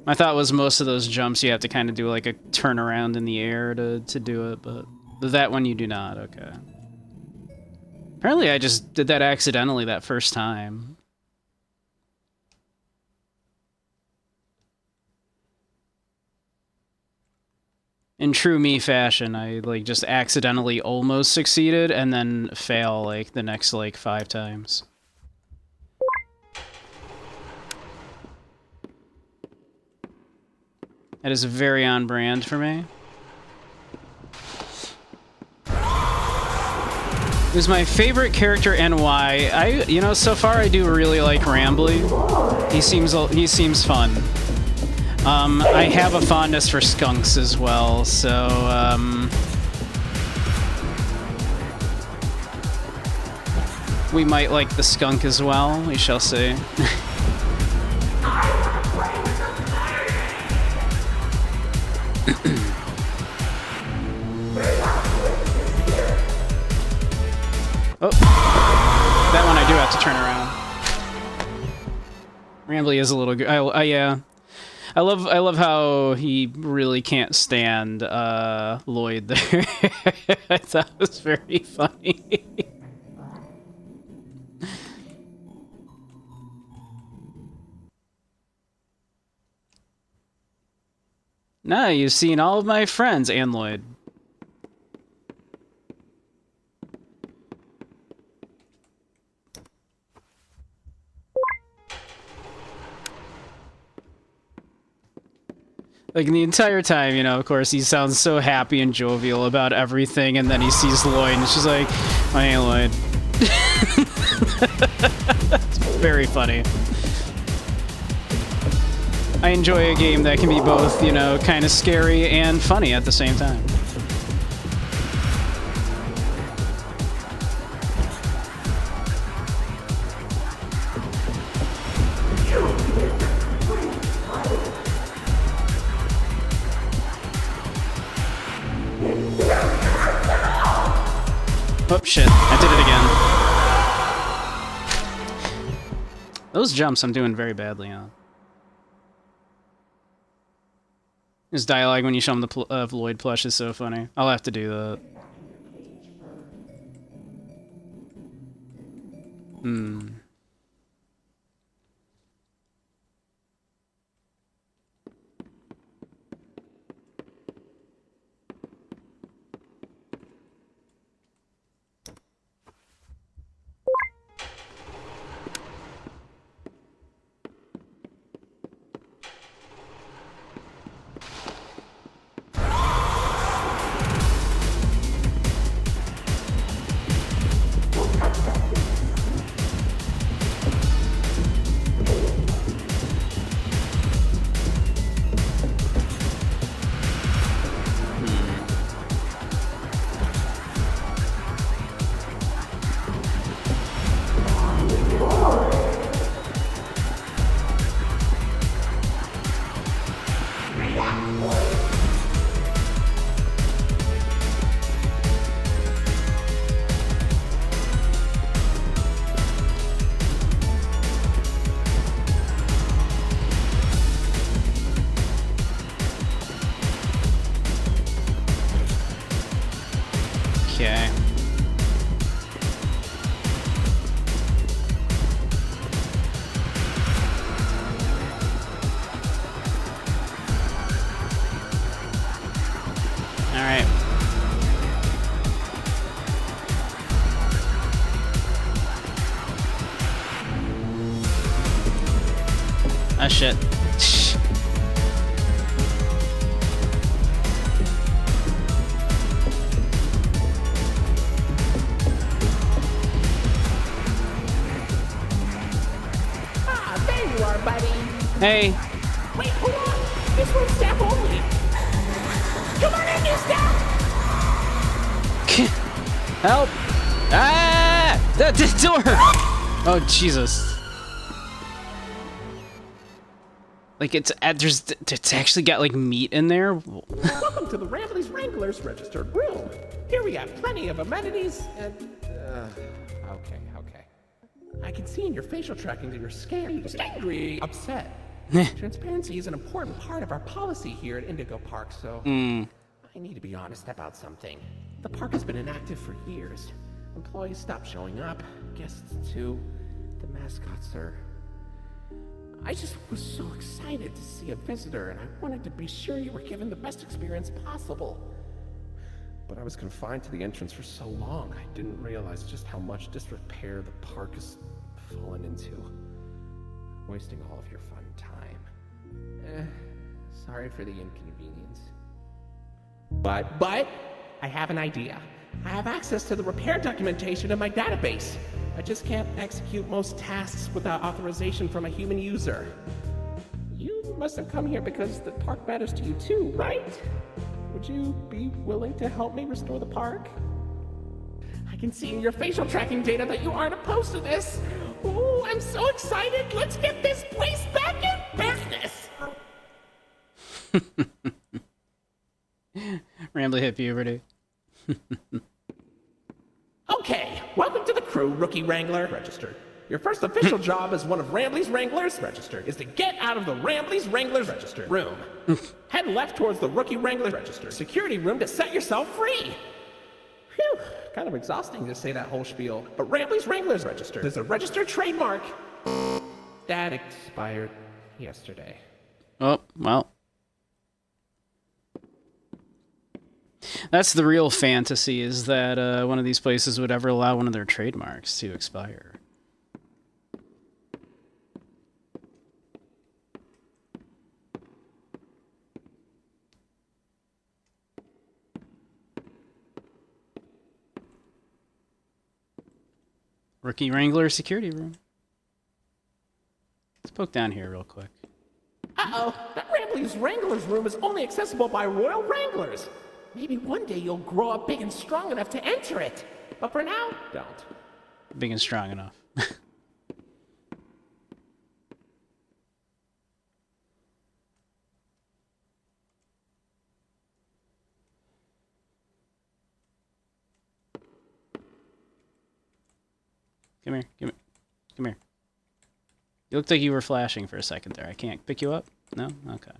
My thought was most of those jumps you have to kind of do like a turnaround in the air to do it, but that one you do not, okay. Apparently I just did that accidentally that first time. In true me fashion, I like just accidentally almost succeeded and then fail like the next like 5 times. That is very on brand for me. Who's my favorite character and why? You know, so far I do really like Rambly. He seems fun. I have a fondness for skunks as well, so, we might like the skunk as well, we shall see. Oh, that one I do have to turn around. Rambly is a little good. Yeah. I love how he really can't stand Lloyd there. I thought it was very funny. Nah, you've seen all of my friends and Lloyd. Like, the entire time, you know, of course, he sounds so happy and jovial about everything, and then he sees Lloyd, and she's like, oh, hey, Lloyd. It's very funny. I enjoy a game that can be both, you know, kind of scary and funny at the same time. Oh, shit. I did it again. Those jumps I'm doing very badly on. His dialogue when you show him the Lloyd plush is so funny. I'll have to do that. Okay. Alright. Ah, shit. Ah, there you are, buddy. Hey. Wait, hold on. This one's staff only. Come on in, new staff. Help! Ah! The door! Oh, Jesus. Like, it's actually got, like, meat in there? Welcome to the Rambley's Wranglers registered room. Here we have plenty of amenities and... okay. I can see in your facial tracking that you're scared, angry, upset. Transparency is an important part of our policy here at Indigo Park, so... I need to be honest about something. The park has been inactive for years. Employees stopped showing up, guests too. The mascots are... I just was so excited to see a visitor, and I wanted to be sure you were given the best experience possible. But I was confined to the entrance for so long, I didn't realize just how much disrepair the park has fallen into. Wasting all of your fun time. Sorry for the inconvenience. But, I have an idea. I have access to the repair documentation in my database. I just can't execute most tasks without authorization from a human user. You must have come here because the park matters to you too, right? Would you be willing to help me restore the park? I can see in your facial tracking data that you aren't opposed to this. Oh, I'm so excited. Let's get this place back in business. Rambly hit puberty. Okay, welcome to the crew, Rookie Wrangler. Registered. Your first official job as one of Rambley's Wranglers, registered, is to get out of the Rambley's Wranglers, registered, room. Head left towards the Rookie Wrangler, registered, security room to set yourself free. Phew, kind of exhausting to say that whole spiel, but Rambley's Wranglers, registered, is a registered trademark. That expired yesterday. Oh, well. That's the real fantasy, is that one of these places would ever allow one of their trademarks to expire. Rookie Wrangler security room. Let's poke down here real quick. Uh-oh, that Rambley's Wranglers room is only accessible by Royal Wranglers. Maybe one day you'll grow up big and strong enough to enter it. But for now, don't. Big and strong enough. Come here, come here. You looked like you were flashing for a second there. I can't pick you up? No? Okay.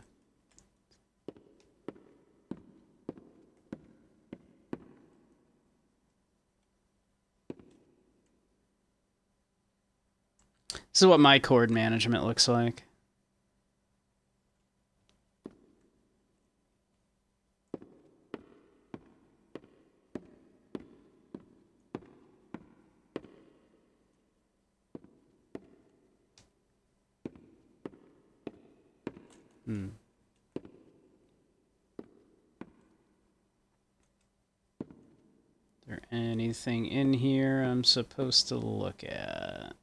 This is what my cord management looks like. Is there anything in here I'm supposed to look at?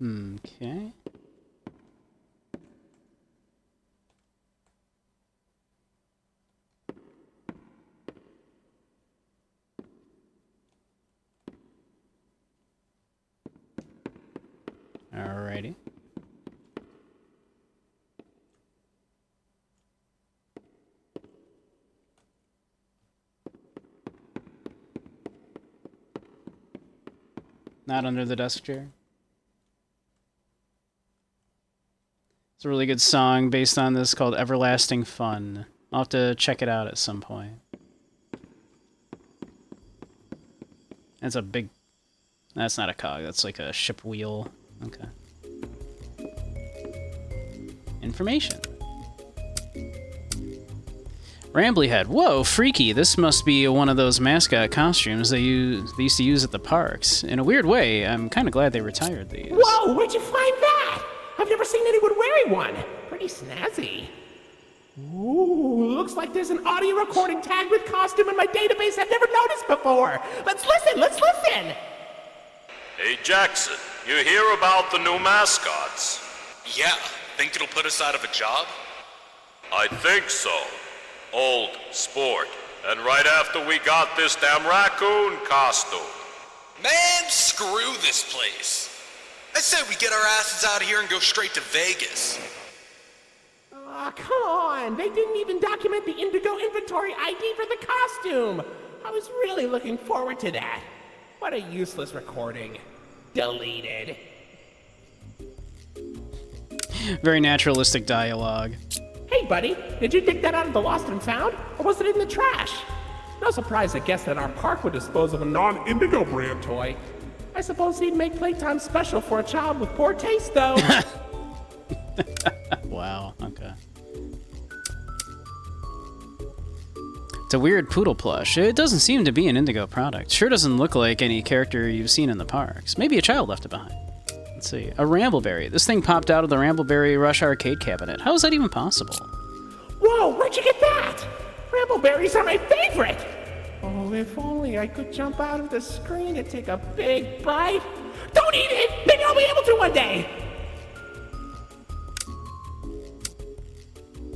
Okay. Alrighty. Not under the desk chair. It's a really good song based on this called Everlasting Fun. I'll have to check it out at some point. That's a big... That's not a cog, that's like a ship wheel. Okay. Information. Rambly Head. Whoa, freaky. This must be one of those mascot costumes they used to use at the parks. In a weird way, I'm kind of glad they retired these. Whoa, where'd you find that? I've never seen anyone wearing one. Pretty snazzy. Ooh, looks like there's an audio recording tagged with costume in my database I've never noticed before. Let's listen. Hey, Jackson, you hear about the new mascots? Yeah, think it'll put us out of a job? I think so. Old sport. And right after we got this damn raccoon costume. Man, screw this place. I say we get our asses out of here and go straight to Vegas. Aw, come on. They didn't even document the Indigo inventory ID for the costume. I was really looking forward to that. What a useless recording. Deleted. Very naturalistic dialogue. Hey, buddy, did you dig that out of the lost and found, or was it in the trash? No surprise, I guess, that our park would dispose of a non-Indigo brand toy. I suppose he'd make playtime special for a child with poor taste, though. Wow, okay. It's a weird poodle plush. It doesn't seem to be an Indigo product. Sure doesn't look like any character you've seen in the parks. Maybe a child left it behind. Let's see. A Rambleberry. This thing popped out of the Rambleberry Rush arcade cabinet. How is that even possible? Whoa, where'd you get that? Rambleberries are my favorite! Oh, if only I could jump out of the screen and take a big bite. Don't eat it! Maybe I'll be able to one day!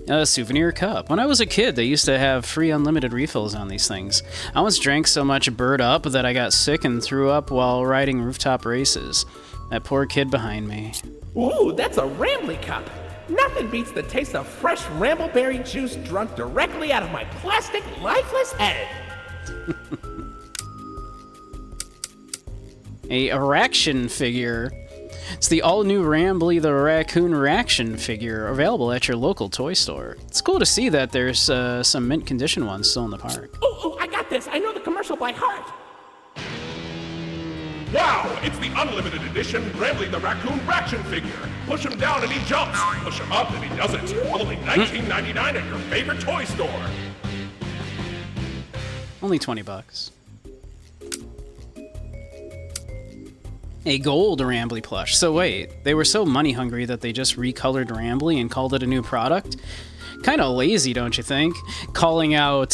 A souvenir cup. When I was a kid, they used to have free unlimited refills on these things. I once drank so much Bird Up that I got sick and threw up while riding rooftop races. That poor kid behind me. Ooh, that's a Rambly cup. Nothing beats the taste of fresh Rambleberry juice drunk directly out of my plastic, lifeless head. A Araction figure. It's the all-new Rambly the Raccoon Raction figure available at your local toy store. It's cool to see that there's some mint condition ones still in the park. Oh, I got this. I know the commercial by heart. Wow, it's the unlimited edition Rambly the Raccoon Raction figure. Push him down and he jumps. Push him up and he doesn't. Only $19.99 at your favorite toy store. Only $20. A gold Rambly plush. So wait, they were so money hungry that they just recolored Rambly and called it a new product? Kind of lazy, don't you think? Calling out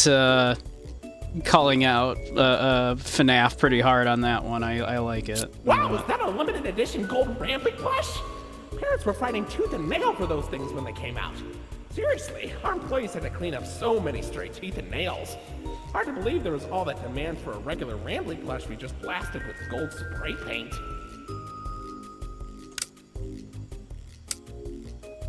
FNAF pretty hard on that one. I like it. Wow, was that a limited edition gold Rambly plush? Parents were fighting tooth and nail for those things when they came out. Seriously, our employees had to clean up so many stray teeth and nails. Hard to believe there was all that demand for a regular Rambly plush we just blasted with gold spray paint.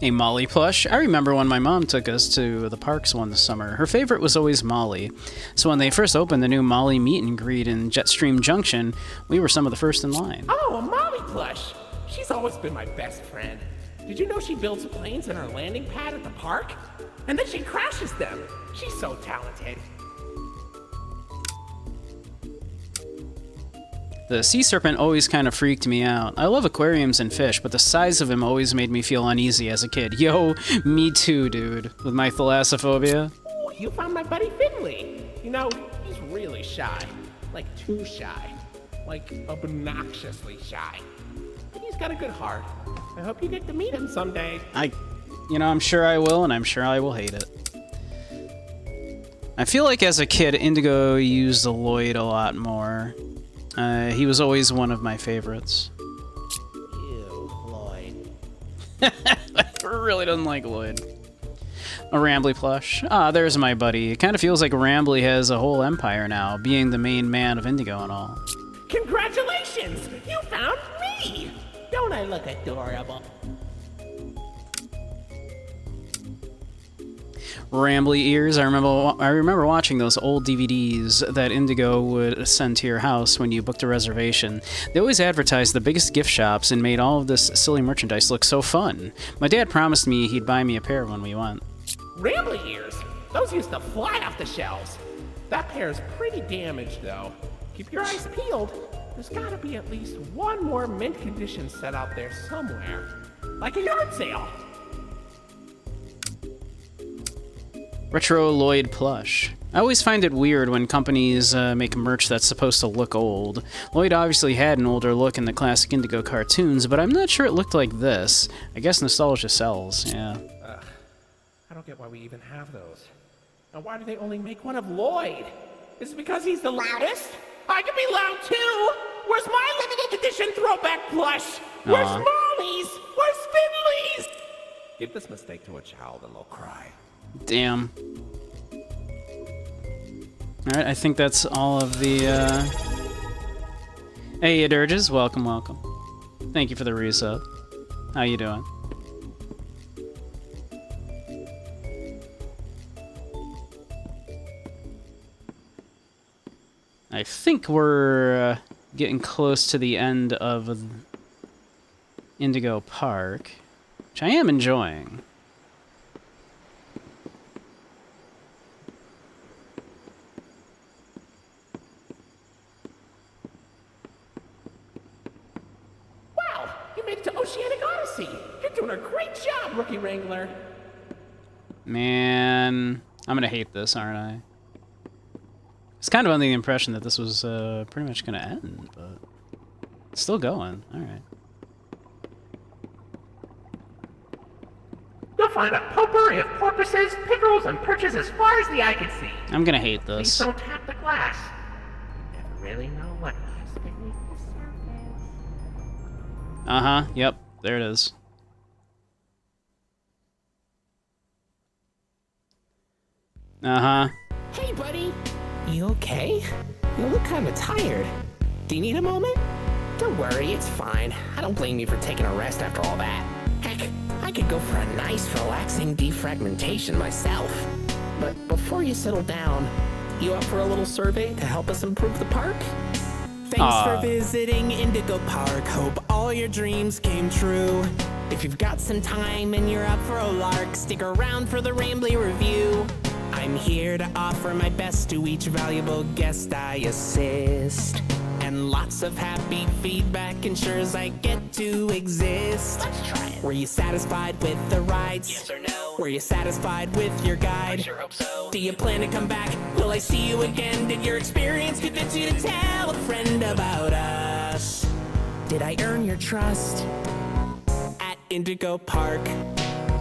A Molly plush. I remember when my mom took us to the parks one summer. Her favorite was always Molly. So when they first opened the new Molly meet and greet in Jetstream Junction, we were some of the first in line. Oh, a Molly plush! She's always been my best friend. Did you know she builds planes in her landing pad at the park? And then she crashes them. She's so talented. The sea serpent always kind of freaked me out. I love aquariums and fish, but the size of him always made me feel uneasy as a kid. Yo, me too, dude. With my thalassophobia. Ooh, you found my buddy Finley. You know, he's really shy. Like, too shy. Like, obnoxiously shy. But he's got a good heart. I hope you get to meet him someday. I'm sure I will, and I'm sure I will hate it. I feel like as a kid, Indigo used the Lloyd a lot more. He was always one of my favorites. Ew, Lloyd. I really don't like Lloyd. A Rambly plush. Ah, there's my buddy. It kind of feels like Rambly has a whole empire now, being the main man of Indigo and all. Congratulations! You found me! Don't I look adorable? Rambly ears. I remember watching those old DVDs that Indigo would send to your house when you booked a reservation. They always advertised the biggest gift shops and made all of this silly merchandise look so fun. My dad promised me he'd buy me a pair when we went. Rambly ears? Those used to fly off the shelves. That pair's pretty damaged, though. Keep your eyes peeled. There's gotta be at least one more mint condition set out there somewhere. Like a yard sale. Retro Lloyd plush. I always find it weird when companies make merch that's supposed to look old. Lloyd obviously had an older look in the classic Indigo cartoons, but I'm not sure it looked like this. I guess nostalgia sells, yeah. I don't get why we even have those. And why do they only make one of Lloyd? Is it because he's the loudest? I can be loud too! Where's my limited edition throwback plush? Where's Molly's? Where's Finley's? Give this mistake to a child and they'll cry. Damn. Alright, I think that's all of the, Hey, Dirges, welcome, welcome. Thank you for the resub. How you doing? I think we're getting close to the end of Indigo Park, which I am enjoying. Wow, you made it to Oceanic Odyssey. You're doing a great job, Rookie Wrangler. Man, I'm gonna hate this, aren't I? It's kind of under the impression that this was pretty much gonna end, but it's still going. All right. You'll find a potpourri of porpoises, pickerels, and perches as far as the eye can see. I'm gonna hate Please this. don't tap the glass. You never really know what lies beneath the surface. Uh-huh, yep, there it is. Uh-huh. Hey, buddy. You okay? You look kind of tired. Do you need a moment? Don't worry, it's fine. I don't blame you for taking a rest after all that. Heck, I could go for a nice, relaxing defragmentation myself. But before you settle down, you up for a little survey to help us improve the park? Thanks for visiting Indigo Park. Hope all your dreams came true. If you've got some time and you're up for a lark, stick around for the Rambly review. I'm here to offer my best to each valuable guest I assist. And lots of happy feedback ensures I get to exist. Let's try it. Were you satisfied with the rides? Yes or no? Were you satisfied with your guide? I sure hope so. Do you plan to come back? Will I see you again? Did your experience convince you to tell a friend about us? Did I earn your trust? At Indigo Park,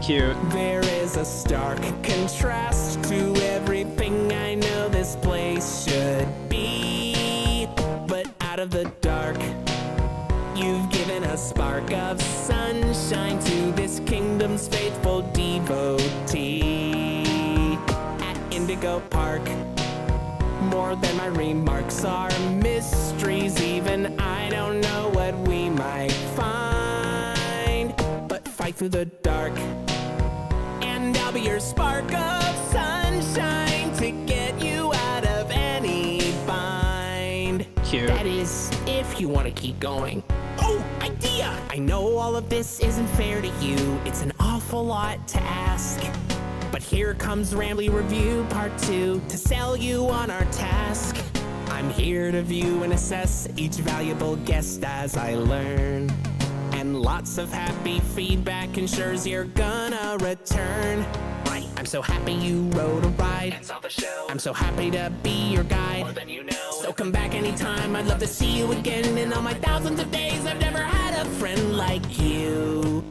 Cute. there is a stark contrast to everything I know this place should be. But out of the dark, you've given a spark of sunshine to this kingdom's faithful devotee. At Indigo Park, more than my remarks are mysteries. Even I don't know what we might find. But fight through the dark, and I'll be your spark of sunshine to get you out of any bind. Cute. That is, if you want to keep going. Oh, idea! I know all of this isn't fair to you. It's an awful lot to ask. But here comes Rambly Review Part 2 to sell you on our task. I'm here to view and assess each valuable guest as I learn. And lots of happy feedback ensures you're gonna return. Right, I'm so happy you rode a ride and saw the show. I'm so happy to be your guide. More than you know. So come back anytime, I'd love to see you again. In all my thousands of days, I've never had a friend like you.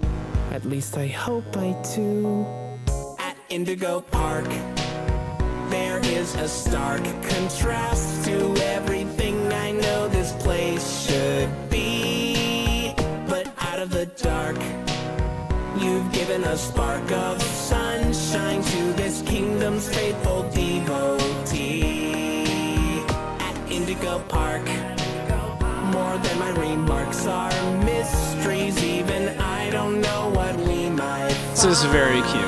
At least I hope I do. At Indigo Park, there is a stark contrast to everything I know this place should be. But out of the dark, you've given a spark of sunshine to this kingdom's faithful devotee. At Indigo Park, more than my remarks are mysteries. This is very cute.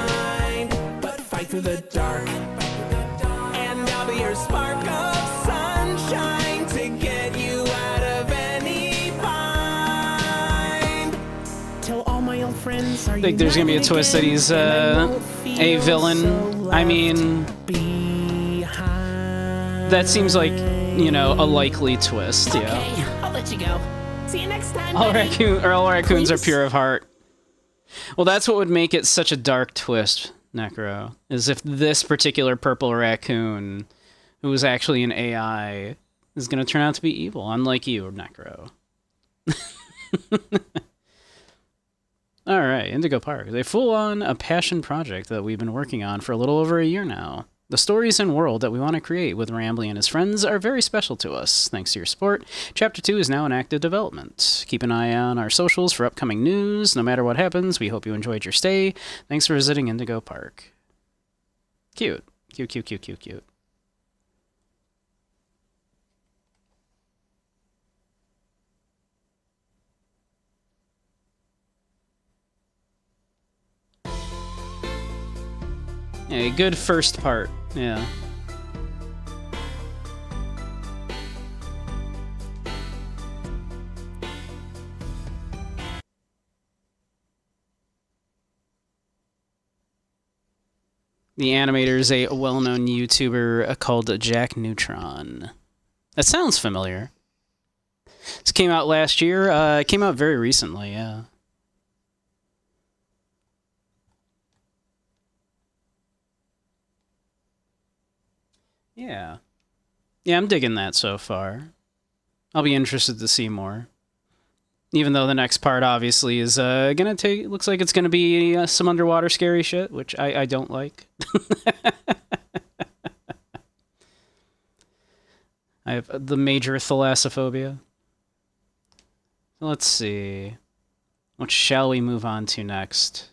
But fight through the dark. And I'll be your spark of sunshine to get you out of any bind. Till all my old friends are I think there's gonna be a twist that he's a villain. I mean, that seems like, you know, a likely twist, yeah. Okay, I'll let you go. See you next time. All raccoons are Please? pure of heart. Well, that's what would make it such a dark twist, Necro, is if this particular purple raccoon, who was actually an AI, is going to turn out to be evil, unlike you, Necro. All right, Indigo Park. They full-on a passion project that we've been working on for a little over a year now. The stories and world that we want to create with Rambly and his friends are very special to us. Thanks to your support, Chapter 2 is now in active development. Keep an eye on our socials for upcoming news. No matter what happens, we hope you enjoyed your stay. Thanks for visiting Indigo Park. Cute. Cute, cute, cute, cute, cute. Yeah, good first part. Yeah. The animator is a well-known YouTuber called Jack Neutron. That sounds familiar. This came out last year. It came out very recently, yeah. Yeah. Yeah, I'm digging that so far. I'll be interested to see more. Even though the next part obviously is gonna take... Looks like it's gonna be some underwater scary shit, which I don't like. I have the major thalassophobia. Let's see. What shall we move on to next?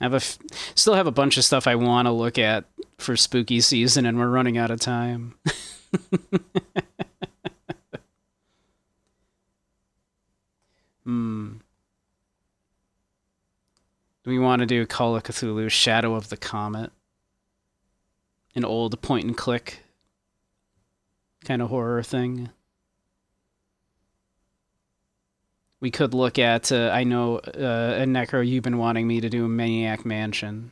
I still have a bunch of stuff I want to look at for spooky season, and we're running out of time. Do we want to do Call of Cthulhu, Shadow of the Comet? An old point-and-click kind of horror thing? We could look at, I know, Necro, you've been wanting me to do Maniac Mansion.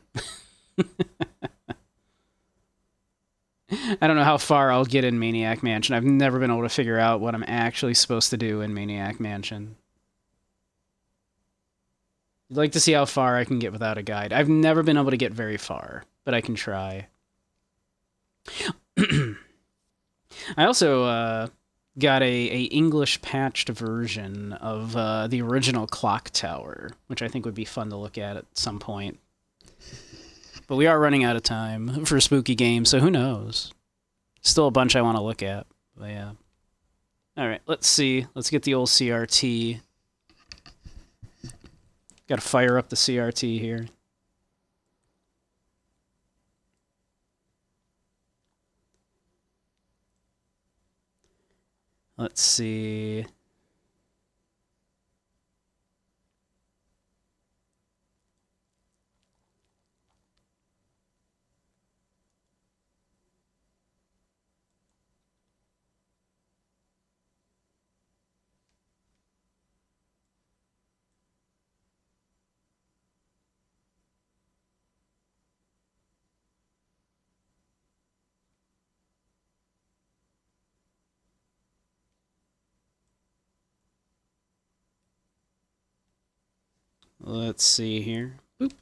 I don't know how far I'll get in Maniac Mansion. I've never been able to figure out what I'm actually supposed to do in Maniac Mansion. I'd like to see how far I can get without a guide. I've never been able to get very far, but I can try. I also got a English patched version of the original Clock Tower, which I think would be fun to look at some point. But we are running out of time for spooky games, so who knows? Still a bunch I want to look at. But yeah. All right, let's see. Let's get the old CRT. Got to fire up the CRT here. Let's see. Let's see here. Boop.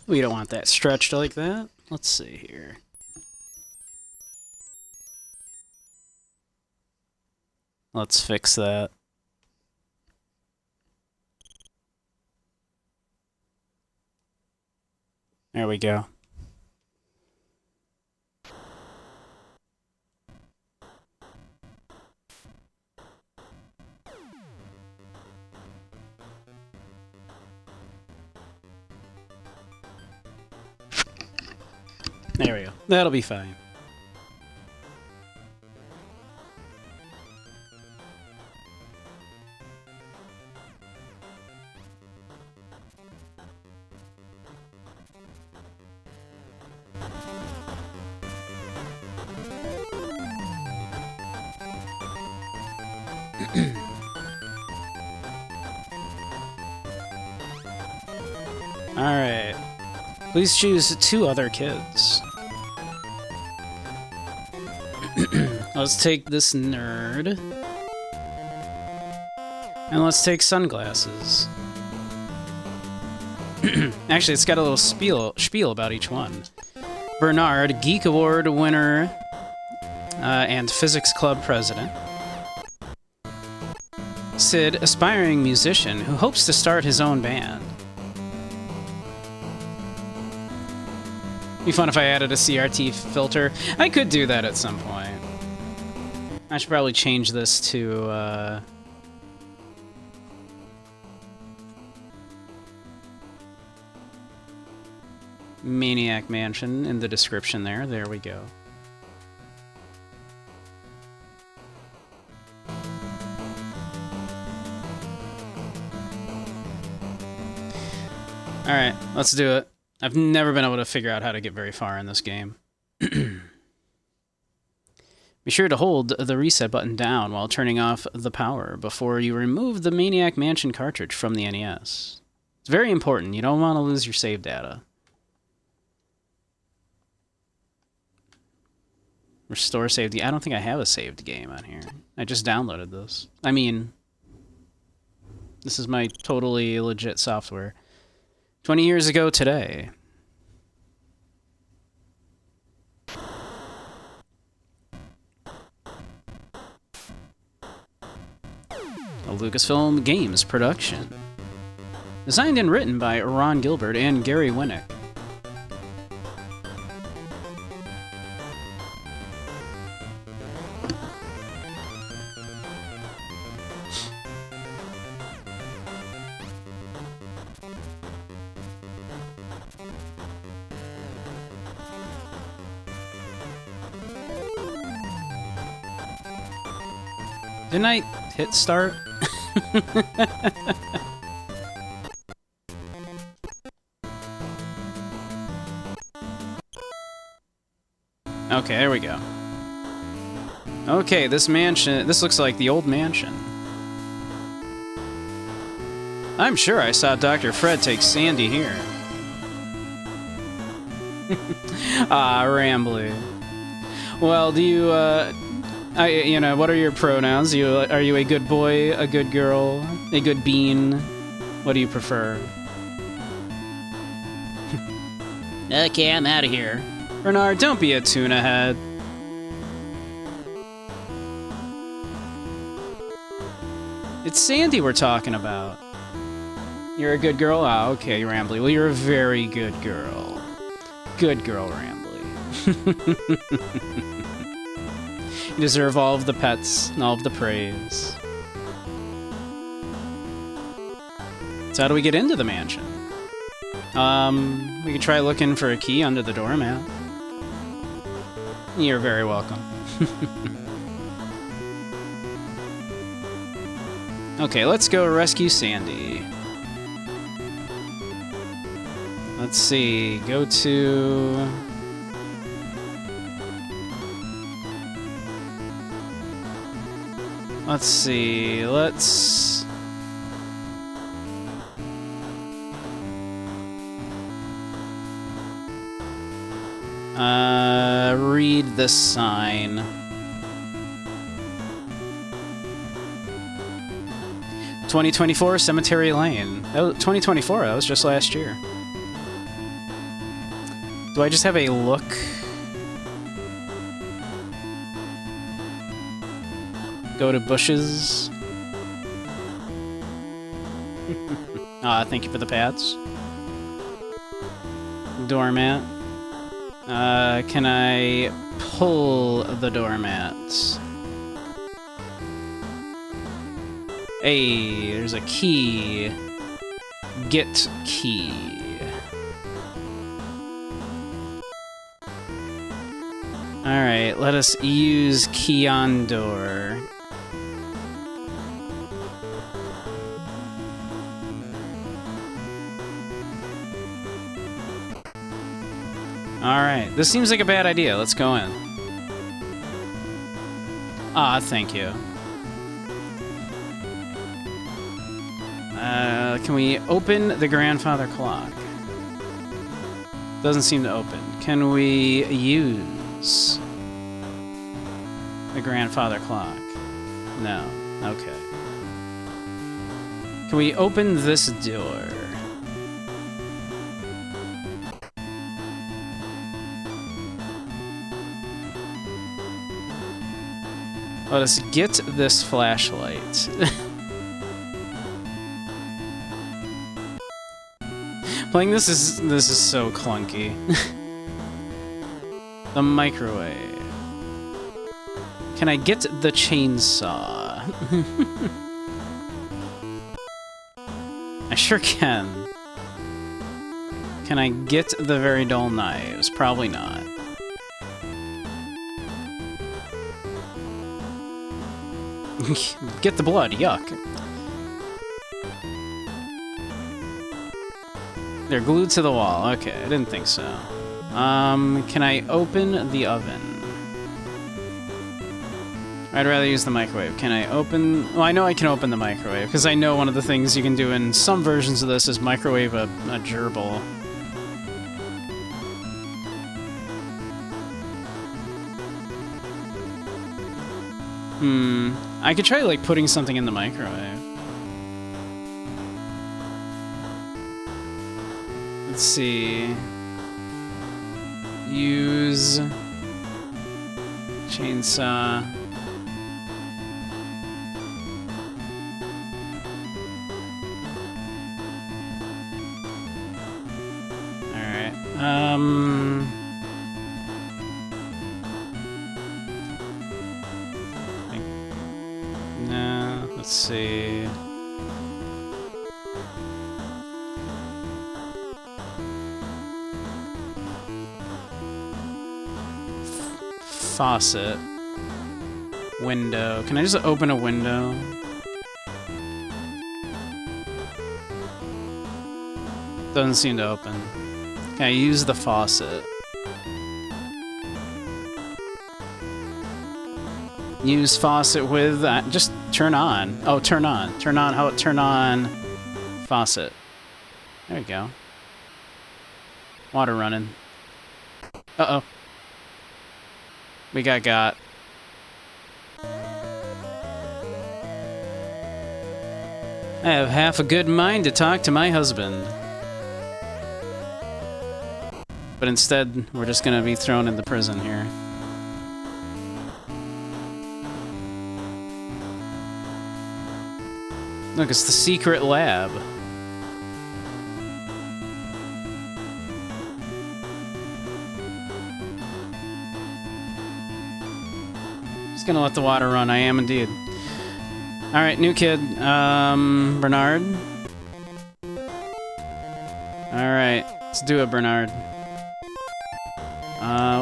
We don't want that stretched like that. Let's see here. Let's fix that. There we go. There we go. That'll be fine. Alright. Please choose 2 other kids. Let's take this nerd. And let's take sunglasses. Actually, it's got a little spiel about each one. Bernard, Geek Award winner and Physics Club president. Sid, aspiring musician who hopes to start his own band. Be fun if I added a CRT filter. I could do that at some point. I should probably change this to, Maniac Mansion in the description there. There we go. Alright, let's do it. I've never been able to figure out how to get very far in this game. Be sure to hold the reset button down while turning off the power before you remove the Maniac Mansion cartridge from the NES. It's very important. You don't want to lose your save data. Restore saved. I don't think I have a saved game on here. I just downloaded this. I mean, this is my totally legit software. 20 years ago today. A Lucasfilm Games production. Designed and written by Ron Gilbert and Gary Winnick. Didn't I hit start? Okay, there we go. Okay, this mansion, this looks like the old mansion. I'm sure I saw Dr. Fred take Sandy here. Ah, Rambly. Well, do you, you know, what are your pronouns? Are you a good boy, a good girl, a good bean? What do you prefer? Okay, I'm out of here. Bernard, don't be a tuna head. It's Sandy we're talking about. You're a good girl? Ah, okay, Rambly. Well, you're a very good girl. Good girl, Rambly. You deserve all of the pets and all of the praise. So how do we get into the mansion? We could try looking for a key under the doormat. You're very welcome. Okay, let's go rescue Sandy. Let's see, go to... Let's see, let's... read the sign. "2024 Cemetery Lane." That was 2024, that was just last year. Do I just have a look? Go to bushes. Thank you for the pads. Doormat. Can I pull the doormat? Hey, there's a key. Get key. Alright, let us use key on door. Alright, this seems like a bad idea. Let's go in. Ah, thank you. Can we open the grandfather clock? Doesn't seem to open. Can we use the grandfather clock? No. Okay. Can we open this door? Let us get this flashlight. Playing this is so clunky. The microwave. Can I get the chainsaw? I sure can. Can I get the very dull knives? Probably not. Get the blood, yuck. They're glued to the wall. Okay, I didn't think so. Can I open the oven? I'd rather use the microwave. Can I open... Well, I know I can open the microwave, because I know one of the things you can do in some versions of this is microwave a gerbil. I could try, like, putting something in the microwave. Let's see... Use... Chainsaw... Alright, no, let's see... Faucet. Window. Can I just open a window? Doesn't seem to open. Can I use the faucet? Use faucet with... just turn on. Oh, turn on. Turn on. How about turn on faucet? There we go. Water running. Uh-oh. We got. I have half a good mind to talk to my husband. But instead, we're just gonna be thrown in the prison here. Look, it's the secret lab. Just gonna let the water run, I am indeed. Alright, new kid. Bernard? Alright, let's do it, Bernard.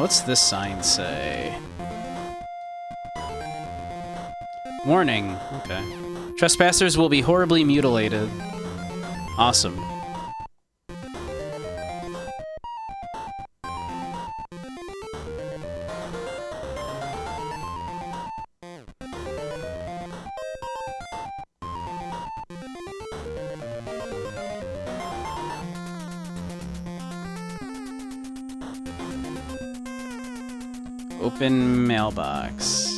What's this sign say? Warning. Okay. Trespassers will be horribly mutilated. Awesome. Open mailbox.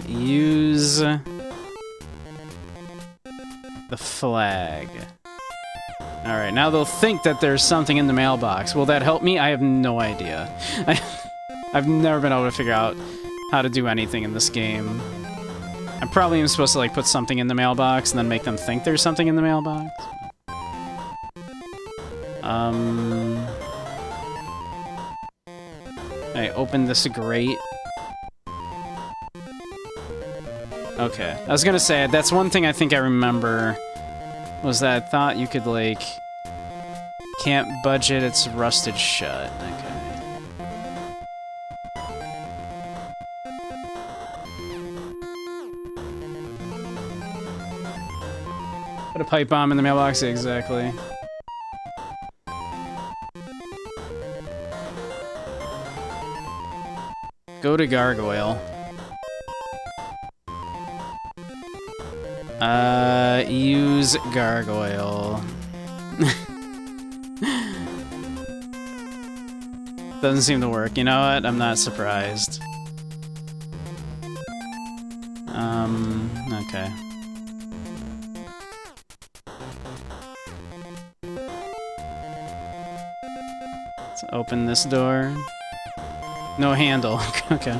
Use the flag. Alright, now they'll think that there's something in the mailbox. Will that help me? I have no idea. I've never been able to figure out how to do anything in this game. I probably am supposed to, like, put something in the mailbox and then make them think there's something in the mailbox. I open this grate. Okay. I was gonna say, that's one thing I think I remember Was that I thought you could, like... Can't budget, it's rusted shut. Okay. Put a pipe bomb in the mailbox, exactly. Go to Gargoyle. Use Gargoyle. Doesn't seem to work. You know what? I'm not surprised. Okay. Let's open this door. No handle. Okay.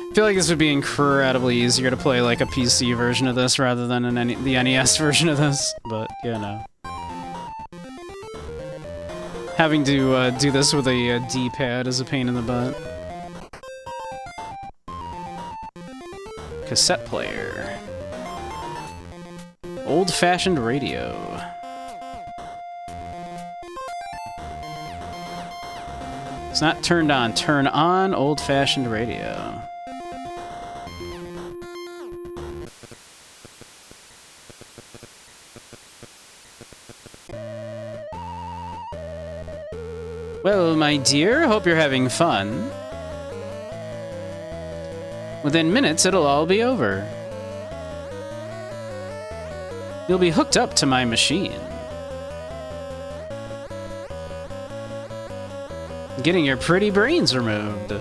I feel like this would be incredibly easier to play like a PC version of this rather than the NES version of this, but you know. Having to do this with a D-pad is a pain in the butt. Cassette player. Old-fashioned radio. It's not turned on. Turn on old-fashioned radio. Well, my dear, hope you're having fun. Within minutes, it'll all be over. You'll be hooked up to my machine. Getting your pretty brains removed.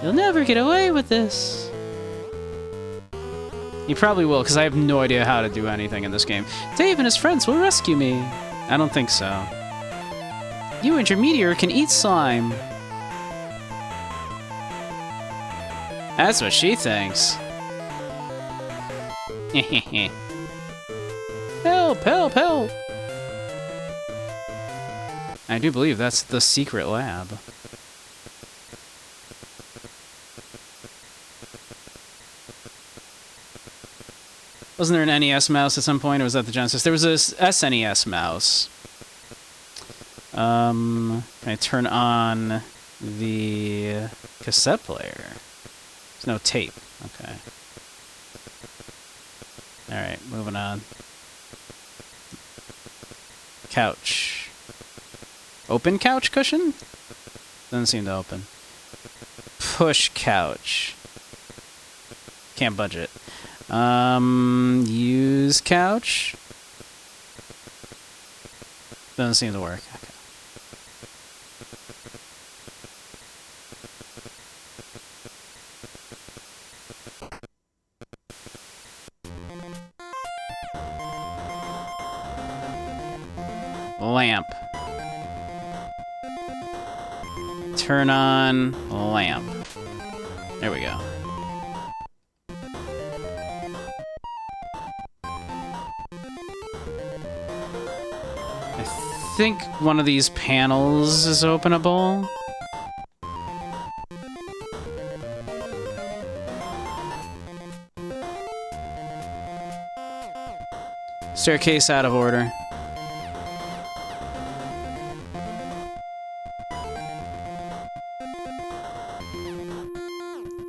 You'll never get away with this. You probably will, because I have no idea how to do anything in this game. Dave and his friends will rescue me. I don't think so. You and your meteor can eat slime. That's what she thinks. Help, help, help! I do believe that's the secret lab. Wasn't there an NES mouse at some point, or was that the Genesis? There was a SNES mouse. Can I turn on the cassette player? There's no tape. Okay. Alright, moving on. Couch. Open couch cushion? Doesn't seem to open. Push couch. Can't budget. Use couch? Doesn't seem to work. Okay. Lamp. Turn on lamp. There we go. I think one of these panels is openable. Staircase out of order.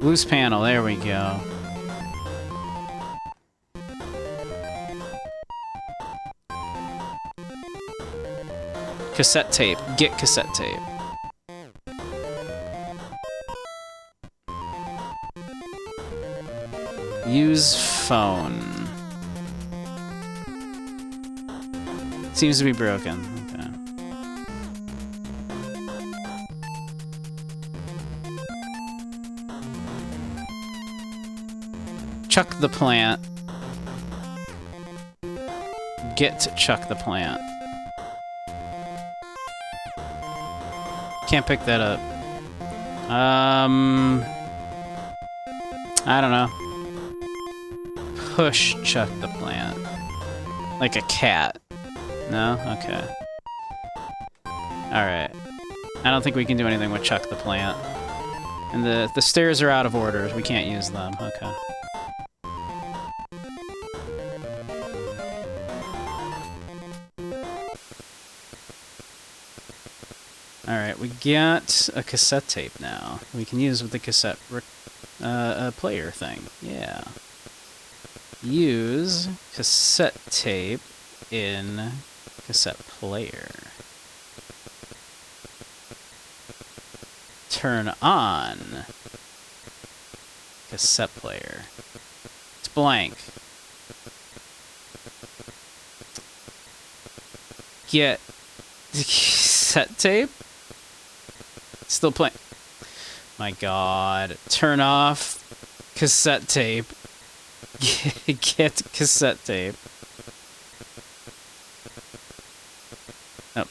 Loose panel, there we go. Cassette tape. Get cassette tape. Use phone. Seems to be broken. Okay. Chuck the plant. Get chuck the plant. Can't pick that up. I don't know. Push chuck the plant. Like a cat. No? Okay. Alright. I don't think we can do anything with chuck the plant. And the stairs are out of order. We can't use them. Okay. Alright, we got a cassette tape now. We can use with the cassette player thing. Yeah. Use cassette tape in cassette player. Turn on cassette player. It's blank. Get the cassette tape? Still playing. My god. Turn off cassette tape. Get cassette tape.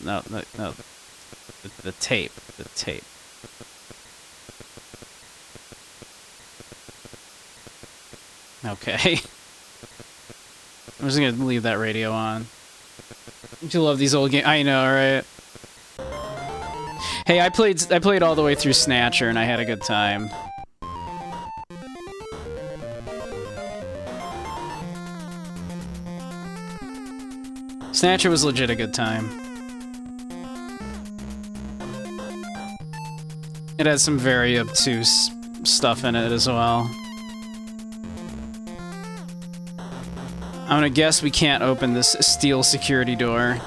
No. The tape. The tape. Okay. I'm just gonna leave that radio on. Don't you love these old games? I know, right? Hey, I played all the way through Snatcher and I had a good time. Snatcher was legit a good time. It has some very obtuse stuff in it as well. I'm gonna guess we can't open this steel security door.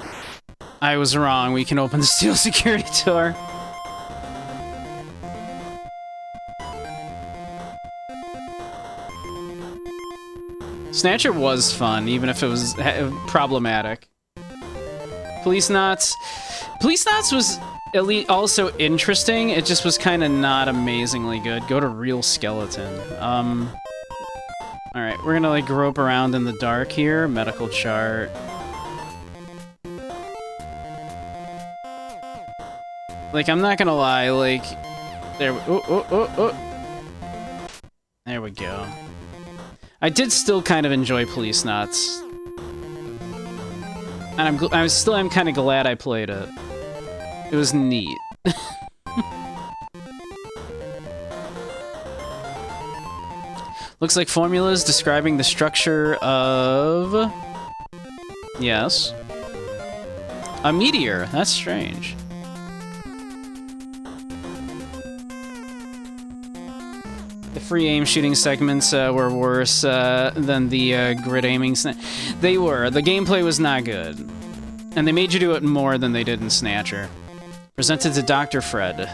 I was wrong, we can open the steel security door. Snatcher was fun, even if it was problematic. Police Knots was at least also interesting, it just was kind of not amazingly good. Go to Real Skeleton. Alright, we're gonna like grope around in the dark here. Medical chart. Like, I'm not gonna lie, like... There There we go. I did still kind of enjoy Police Knots. And I'm kind of glad I played it. It was neat. Looks like formulas describing the structure of... Yes. A meteor. That's strange. The free aim shooting segments were worse than the grid aiming. They were. The gameplay was not good. And they made you do it more than they did in Snatcher. Presented to Dr. Fred.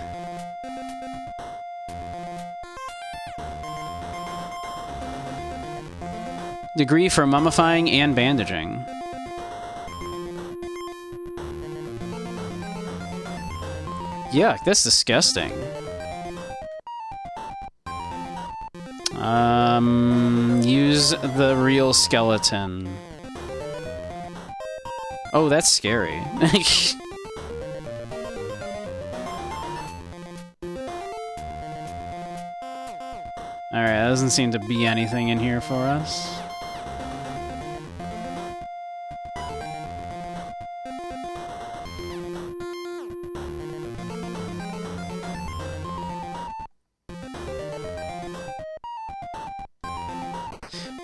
Degree for mummifying and bandaging. Yuck, that's disgusting. Use the real skeleton. Oh, that's scary. Alright, there doesn't seem to be anything in here for us.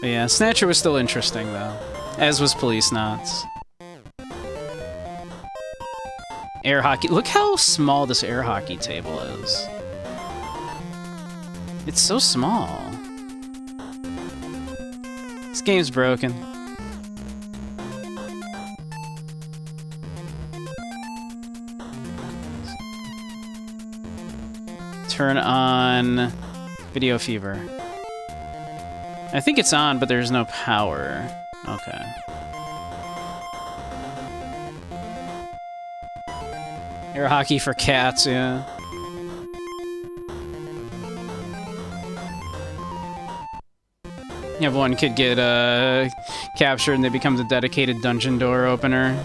But yeah, Snatcher was still interesting, though. As was Police Knots. Air hockey. Look how small this air hockey table is. It's so small. This game's broken. Turn on Video Fever. I think it's on, but there's no power. Okay. Air hockey for cats, yeah. You have one kid get captured and they become the dedicated dungeon door opener.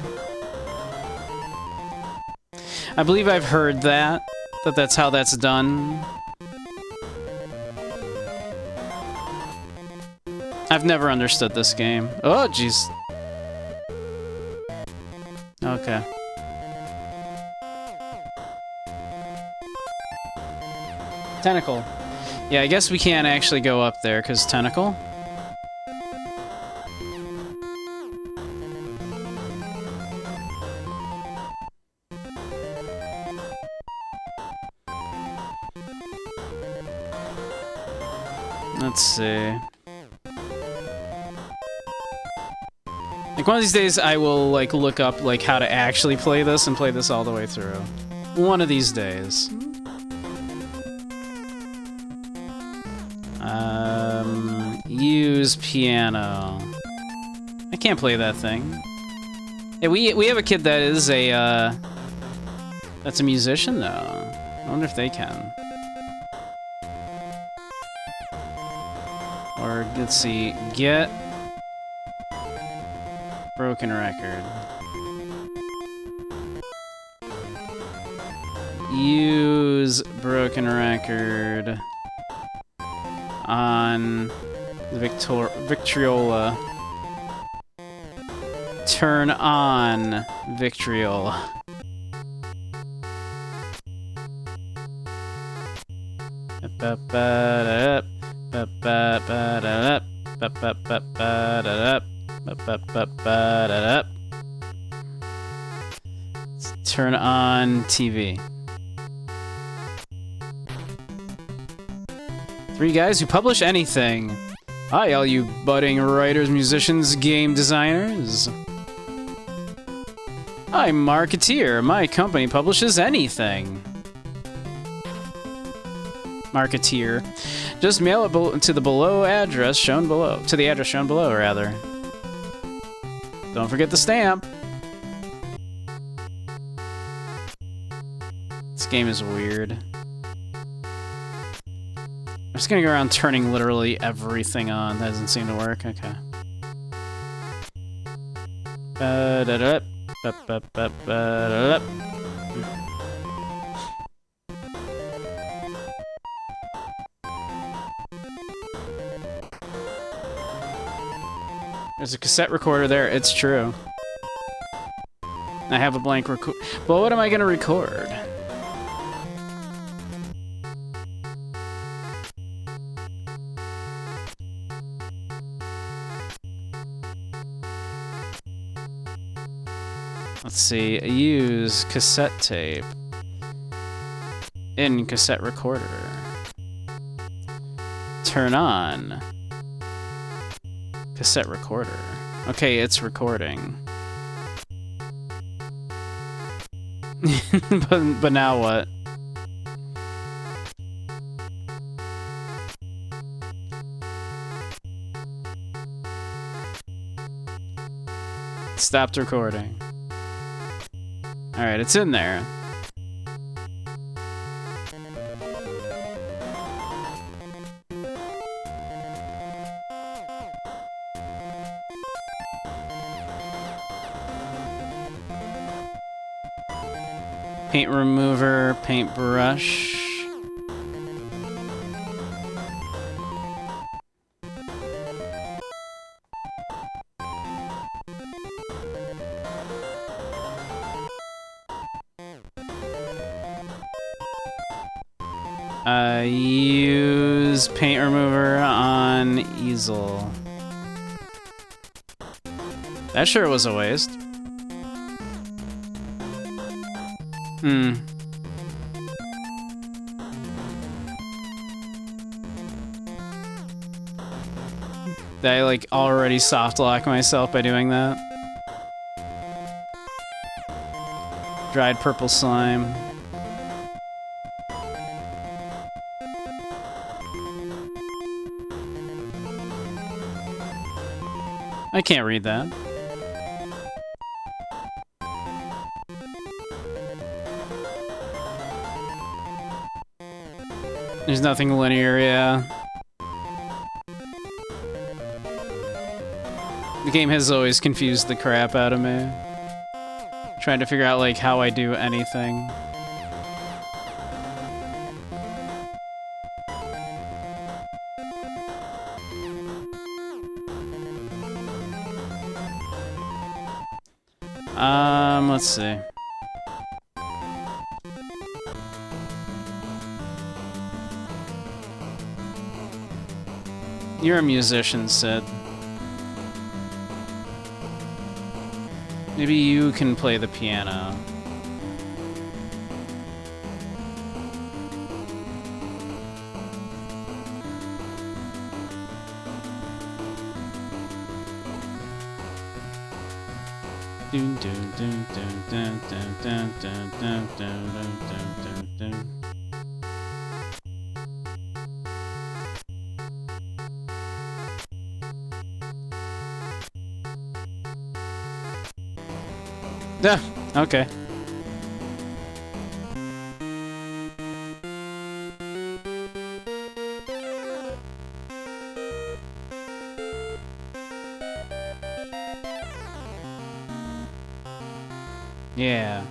I believe I've heard that's how that's done. I've never understood this game. Oh, jeez. Okay. Tentacle. Yeah, I guess we can't actually go up there, because tentacle. Let's see. Like, one of these days I will, like, look up, like, how to actually play this and play this all the way through. One of these days. Use piano. I can't play that thing. Yeah, we have a kid that is a, that's a musician, though. I wonder if they can. Or, let's see, get broken record. Use broken record on the Victriola. Turn on Victriola. Turn on TV. 3 guys who publish anything. Hi, all you budding writers, musicians, game designers. I'm Marketeer. My company publishes anything. Marketeer. Just mail it to the address shown below. To the address shown below, rather. Don't forget the stamp. This game is weird. I'm just gonna go around turning literally everything on. That doesn't seem to work. Okay. There's a cassette recorder there. It's true. I have a blank record. Well, what am I gonna record? Let's see, use cassette tape in cassette recorder. Turn on cassette recorder. Okay, it's recording. but now what? Stopped recording. Alright, it's in there. Paint remover, paintbrush. Use paint remover on easel. That sure was a waste. Did I, like, already soft lock myself by doing that? Dried purple slime. I can't read that. There's nothing linear, yeah. The game has always confused the crap out of me. Trying to figure out, like, how I do anything. Let's see. You're a musician, Sid. Maybe you can play the piano. Dun, dun, dun, dun, dun, dun, dun, dun, dun, dun, dun, dun, dun. Yeah, okay. Yeah.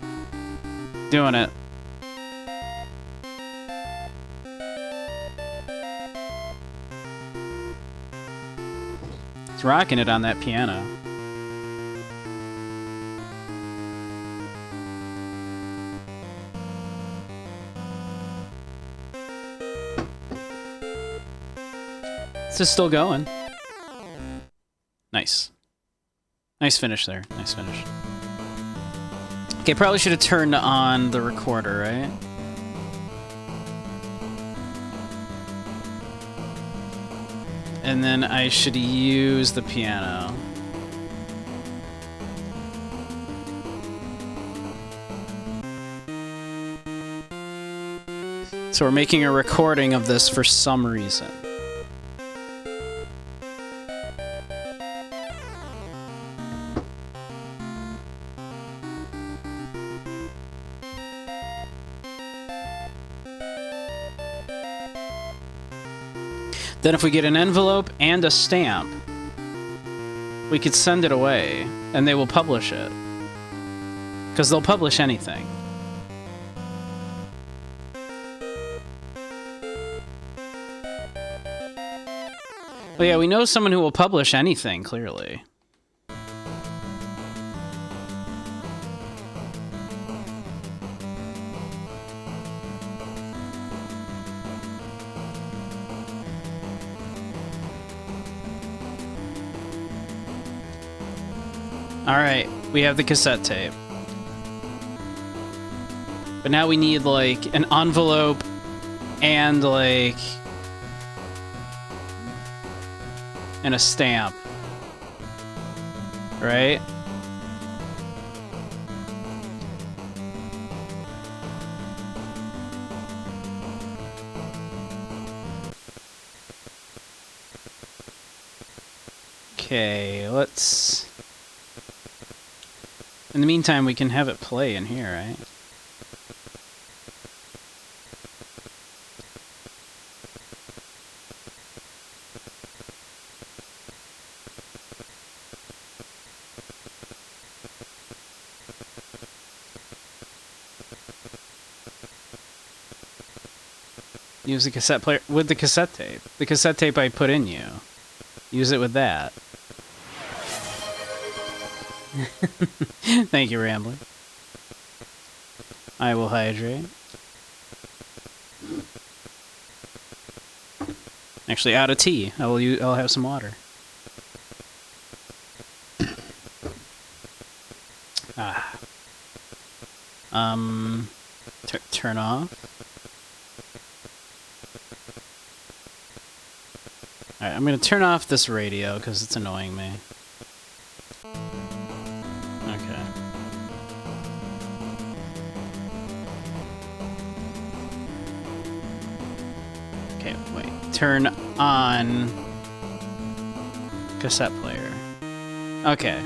Doing it. It's rocking it on that piano. This is still going. Nice. Nice finish there. Nice finish. Okay, probably should have turned on the recorder, right? And then I should use the piano. So we're making a recording of this for some reason. Then if we get an envelope and a stamp, we could send it away, and they will publish it. Because they'll publish anything. Well, yeah, we know someone who will publish anything, clearly. Alright, we have the cassette tape. But now we need, like, an envelope and, like... and a stamp. Right? Okay, let's... In the meantime, we can have it play in here, right? Use the cassette player with the cassette tape. The cassette tape I put in you. Use it with that. Thank you, Rambler. I will hydrate. Actually, out of tea. I'll have some water. Ah. Turn off. Alright, I'm gonna turn off this radio because it's annoying me. Okay. Okay, wait. Turn on cassette player. Okay.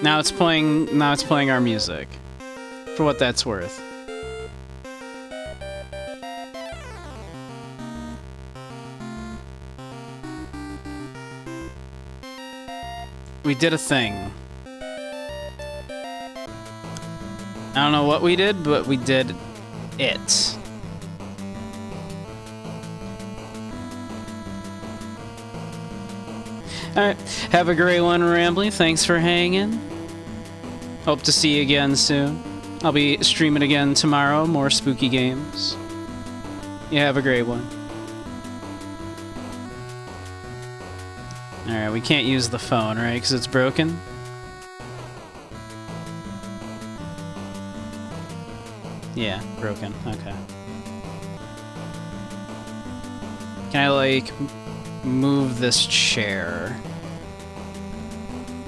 Now it's playing our music. For what that's worth. We did a thing. I don't know what we did, but we did it. Alright, have a great one, Rambly. Thanks for hanging. Hope to see you again soon. I'll be streaming again tomorrow, more spooky games. You have a great one. Alright, we can't use the phone, right? Because it's broken? Yeah, broken. Okay. Can I, like, move this chair?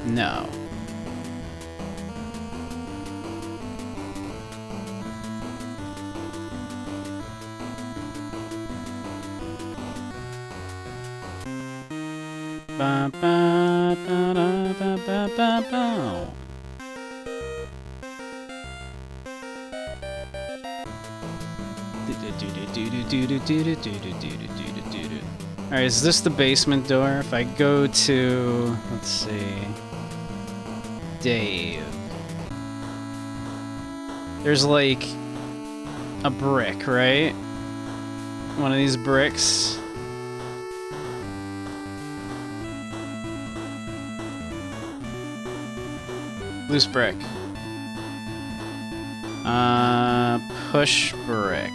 No. Ba, ba, da, da, ba, ba, ba, ba. Alright, is this the basement door? If I go to, let's see, Dave. There's like a brick, right? One of these bricks. Loose brick. Push brick.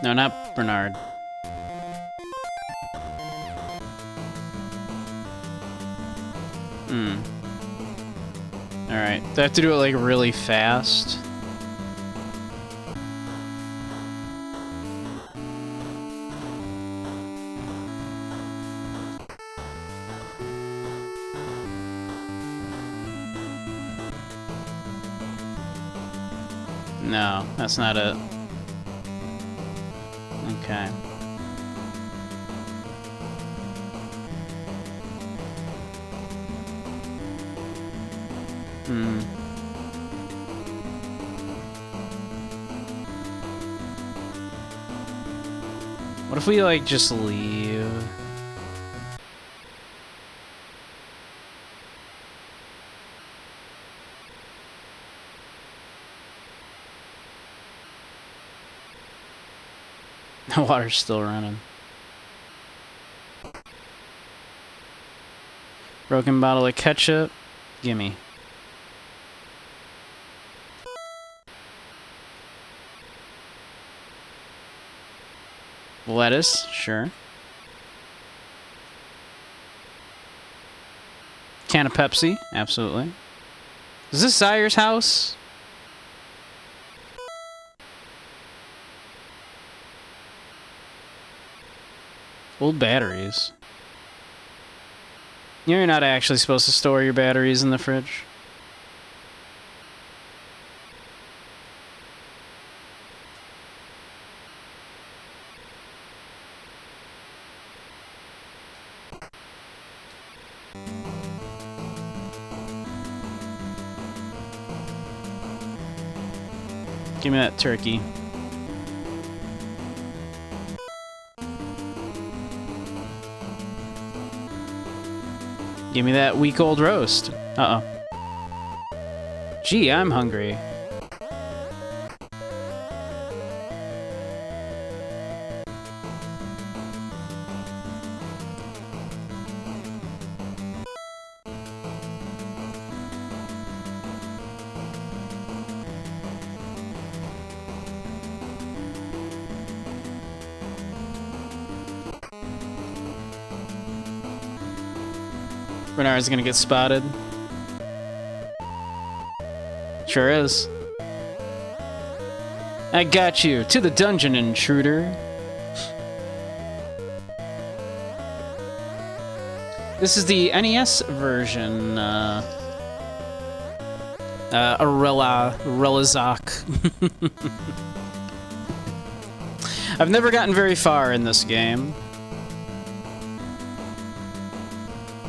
No, not Bernard. Alright. Do I have to do it like really fast? No, that's not it. Okay. What if we, like, just leave? The water's still running. Broken bottle of ketchup? Gimme. Lettuce? Sure. Can of Pepsi? Absolutely. Is this Sire's house? Old batteries. You're not actually supposed to store your batteries in the fridge. Give me that turkey. Give me that week-old roast. Uh-oh. Gee, I'm hungry. Bernard's gonna get spotted. Sure is. I got you. To the dungeon, intruder. This is the NES version. Arellazak. I've never gotten very far in this game.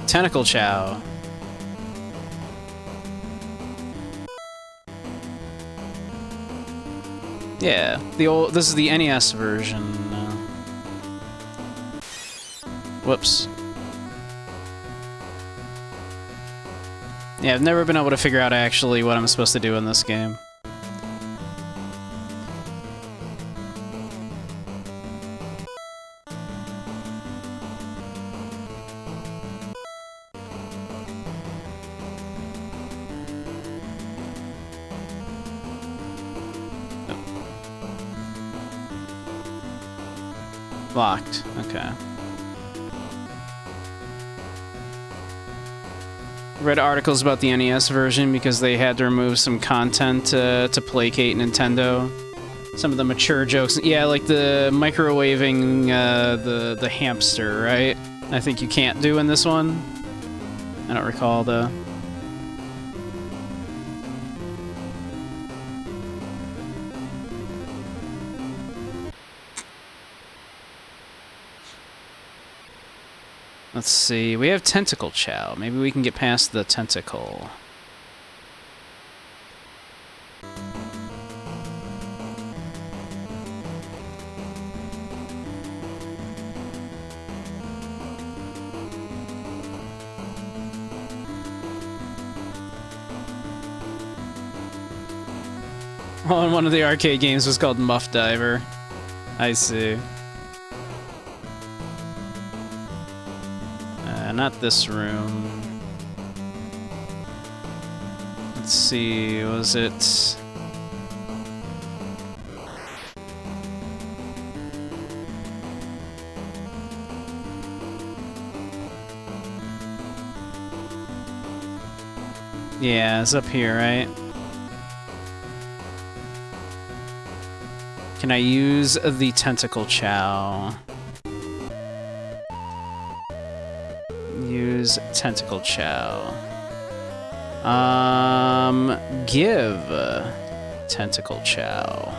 Tentacle Chow. Yeah, this is the NES version. Whoops. Yeah, I've never been able to figure out actually what I'm supposed to do in this game. Locked. Okay. Read articles about the NES version because they had to remove some content to placate Nintendo. Some of the mature jokes. Yeah, like the microwaving the hamster, right? I think you can't do in this one. I don't recall though. Let's see. We have tentacle chow. Maybe we can get past the tentacle. Oh, and one of the arcade games was called Muff Diver. I see. Not this room. Let's see, was it... Yeah, it's up here, right? Can I use the tentacle chow? Use tentacle chow. Give tentacle chow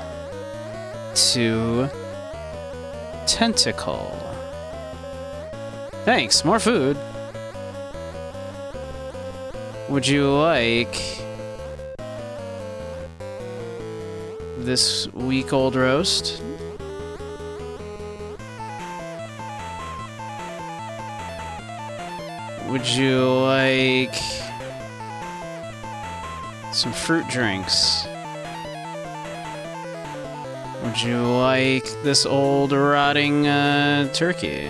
to tentacle. Thanks, more food. Would you like this week-old roast? Would you like some fruit drinks? Would you like this old rotting turkey?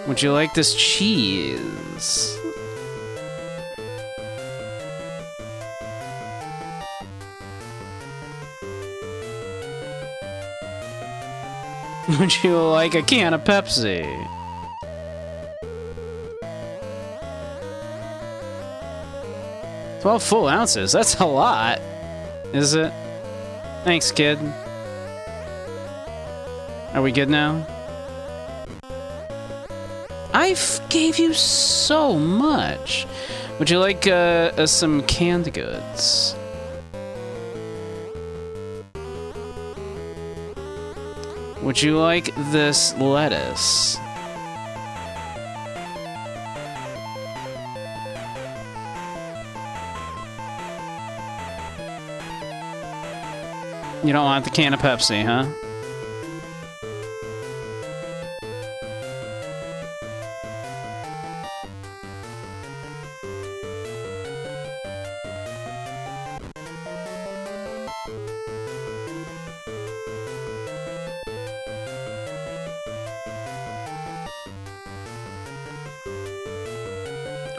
Would you like this cheese? Would you like a can of Pepsi? "12 full ounces? That's a lot. Is it? Thanks, kid. Are we good now? I gave you so much. Would you like some canned goods? Would you like this lettuce? You don't want the can of Pepsi, huh?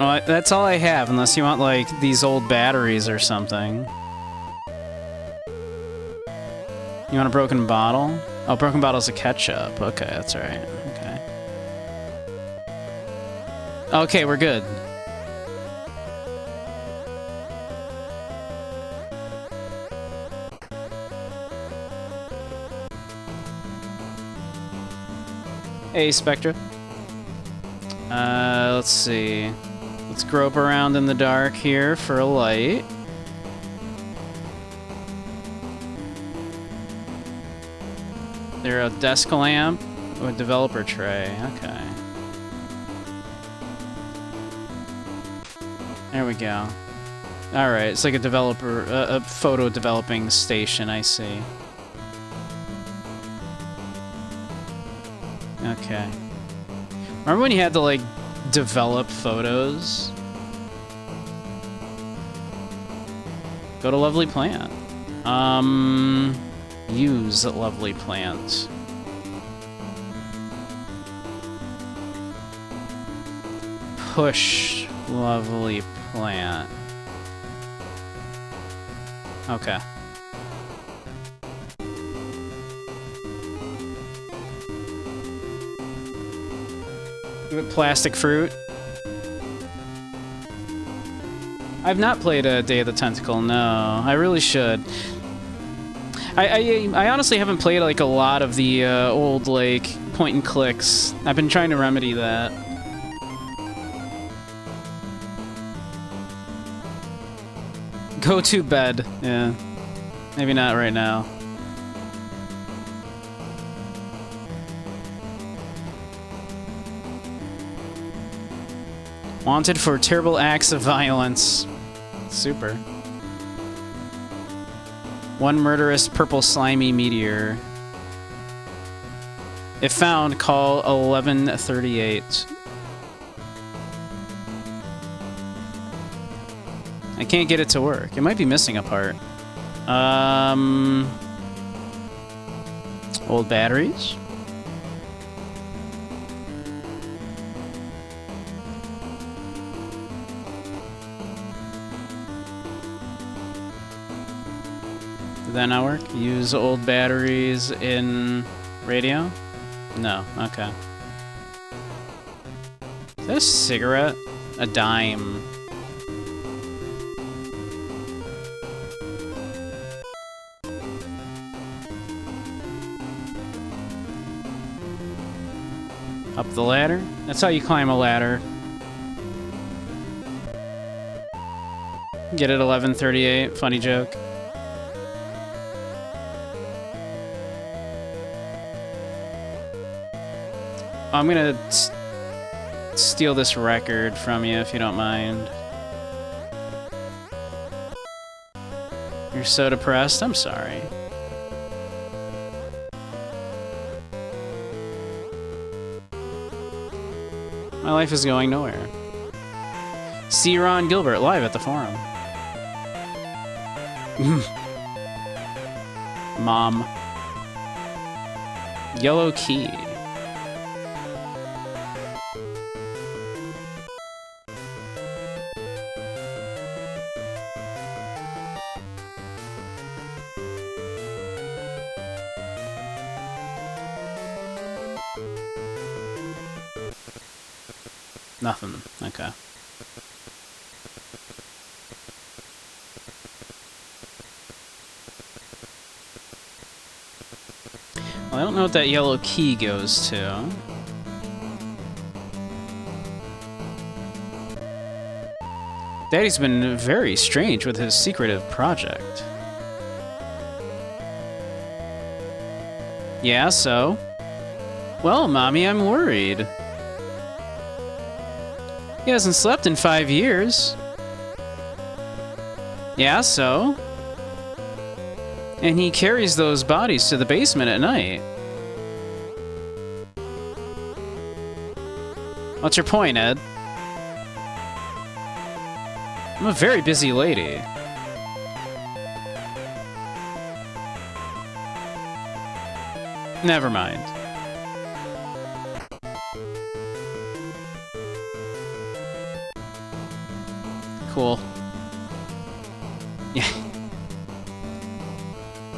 Well, that's all I have, unless you want, like, these old batteries or something. You want a broken bottle? Oh, broken bottle's of ketchup. Okay, that's alright. Okay. Okay, we're good. Hey, Spectra. Let's see. Let's grope around in the dark here for a light. There a desk lamp or a developer tray. Okay. There we go. Alright, it's like a developer, a photo developing station, I see. Okay. Remember when you had to, like, develop photos? Go to Lovely Plant. Use Lovely Plant. Push Lovely Plant. Okay. Give it plastic fruit. I've not played a Day of the Tentacle, no. I really should. I honestly haven't played like a lot of the old like point and clicks. I've been trying to remedy that. Go to bed. Yeah. Maybe not right now. Wanted for terrible acts of violence. Super. One murderous purple slimy meteor. If found, call 1138. I can't get it to work. It might be missing a part. Old batteries? Did that not work? Use old batteries in radio? No, okay. Is that a cigarette? A dime. Up the ladder? That's how you climb a ladder. Get it 1138, funny joke. I'm gonna steal this record from you if you don't mind. You're so depressed? I'm sorry. My life is going nowhere. See Ron Gilbert live at the forum. Mom. Yellow key. Nothing. Okay. Well, I don't know what that yellow key goes to. Daddy's been very strange with his secretive project. Yeah, so? Well, Mommy, I'm worried. He hasn't slept in 5 years. Yeah, so? And he carries those bodies to the basement at night. What's your point, Ed? I'm a very busy lady. Never mind. Cool. Yeah.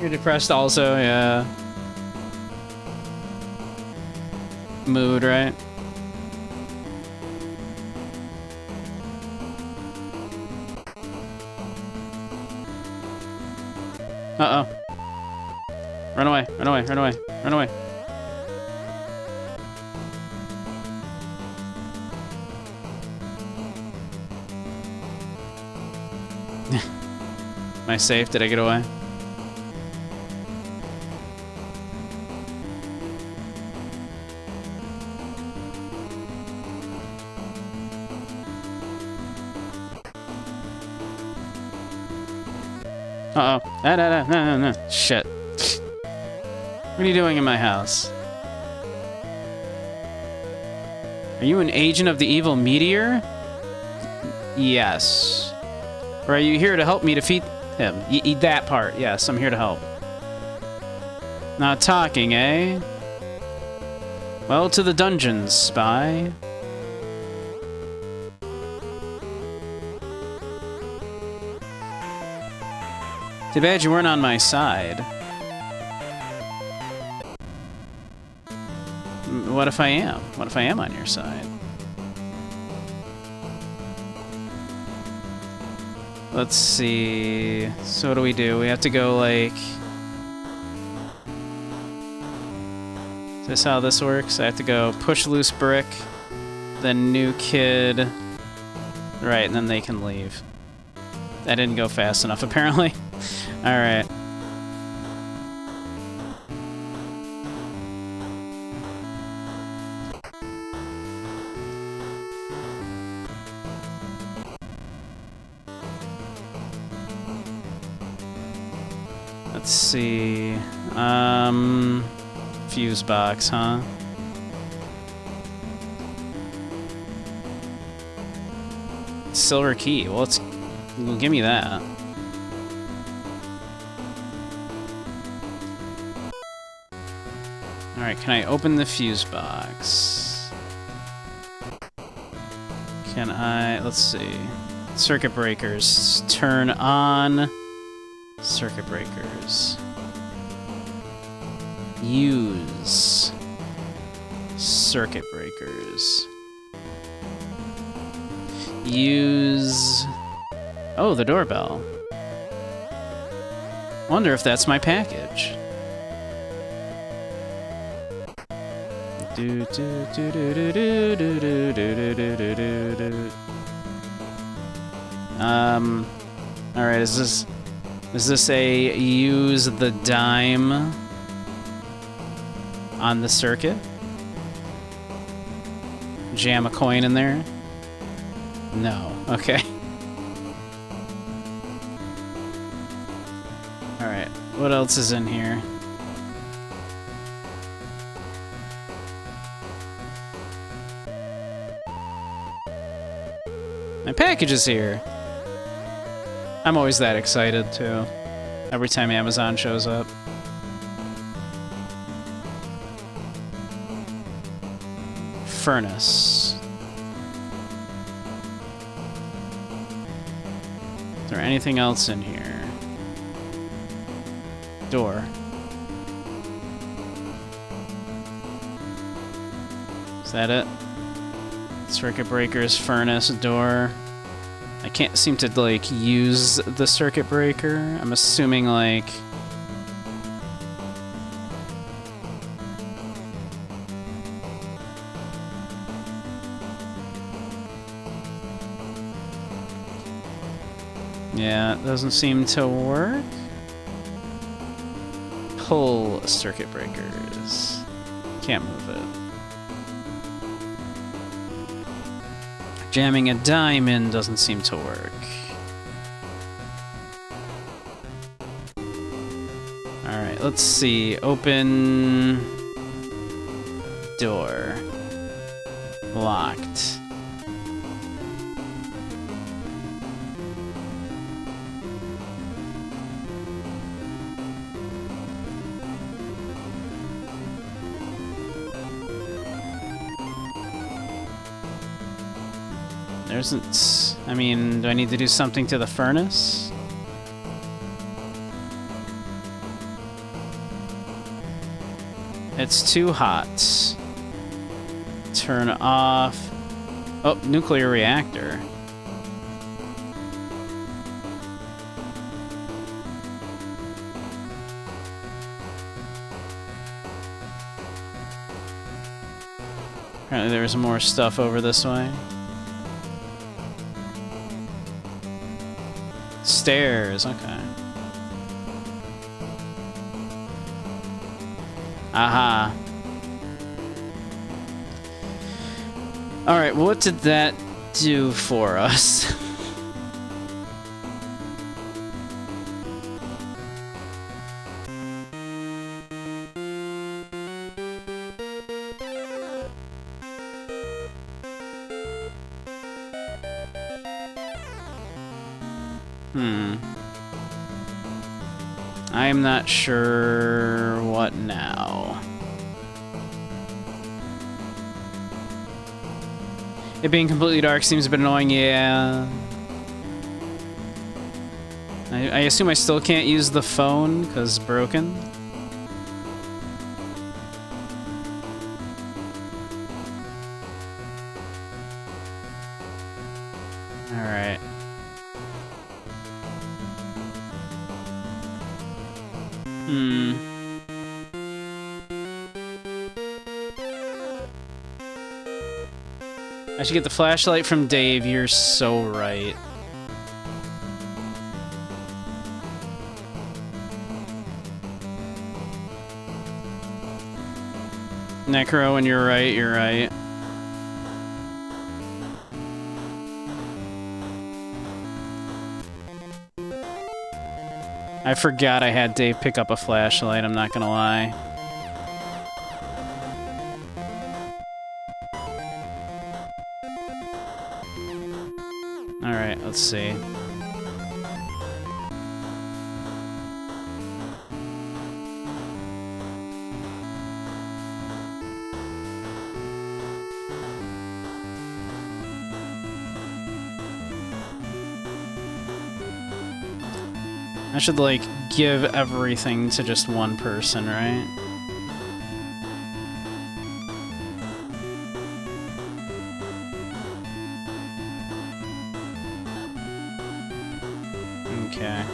You're depressed also, yeah. Mood, right? Uh-oh. Run away, run away, run away, run away. Am I safe? Did I get away? Uh-oh. No. Shit. What are you doing in my house? Are you an agent of the evil meteor? Yes. Or are you here to help me defeat him? Eat that part. Yes, I'm here to help. Not talking, eh? Well, to the dungeons, spy. Too bad you weren't on my side. What if I am? What if I am on your side? Let's see. So what do? We have to go like... Is this how this works? I have to go push loose brick, then new kid. Right, and then they can leave. That didn't go fast enough, apparently. Alright. Let's see. Fuse box, huh? Silver key. Well, give me that. Alright, can I open the fuse box? Can I... Let's see. Circuit breakers. Turn on... Circuit breakers. Use... Circuit breakers. Use... Oh, the doorbell. Wonder if that's my package. Alright, is this a use the dime on the circuit? Jam a coin in there? No. Okay. Alright, what else is in here? My package is here. I'm always that excited, too. Every time Amazon shows up. Furnace. Is there anything else in here? Door. Is that it? Circuit breakers, furnace, door. I can't seem to, like, use the circuit breaker. I'm assuming, like... Yeah, it doesn't seem to work. Pull circuit breakers. Can't move it. Jamming a dime in doesn't seem to work. Alright, let's see. Open... door. Locked. There isn't... I mean, do I need to do something to the furnace? It's too hot. Turn off... Oh, nuclear reactor. Apparently there's more stuff over this way. Stairs, okay. Aha. Alright, what did that do for us? I am not sure what now. It being completely dark seems a bit annoying, yeah. I assume I still can't use the phone because broken. Alright. I should get the flashlight from Dave, you're so right. Necro, and you're right, you're right. I forgot I had Dave pick up a flashlight, I'm not gonna lie. Alright, let's see. I should, like, give everything to just one person, right? Okay.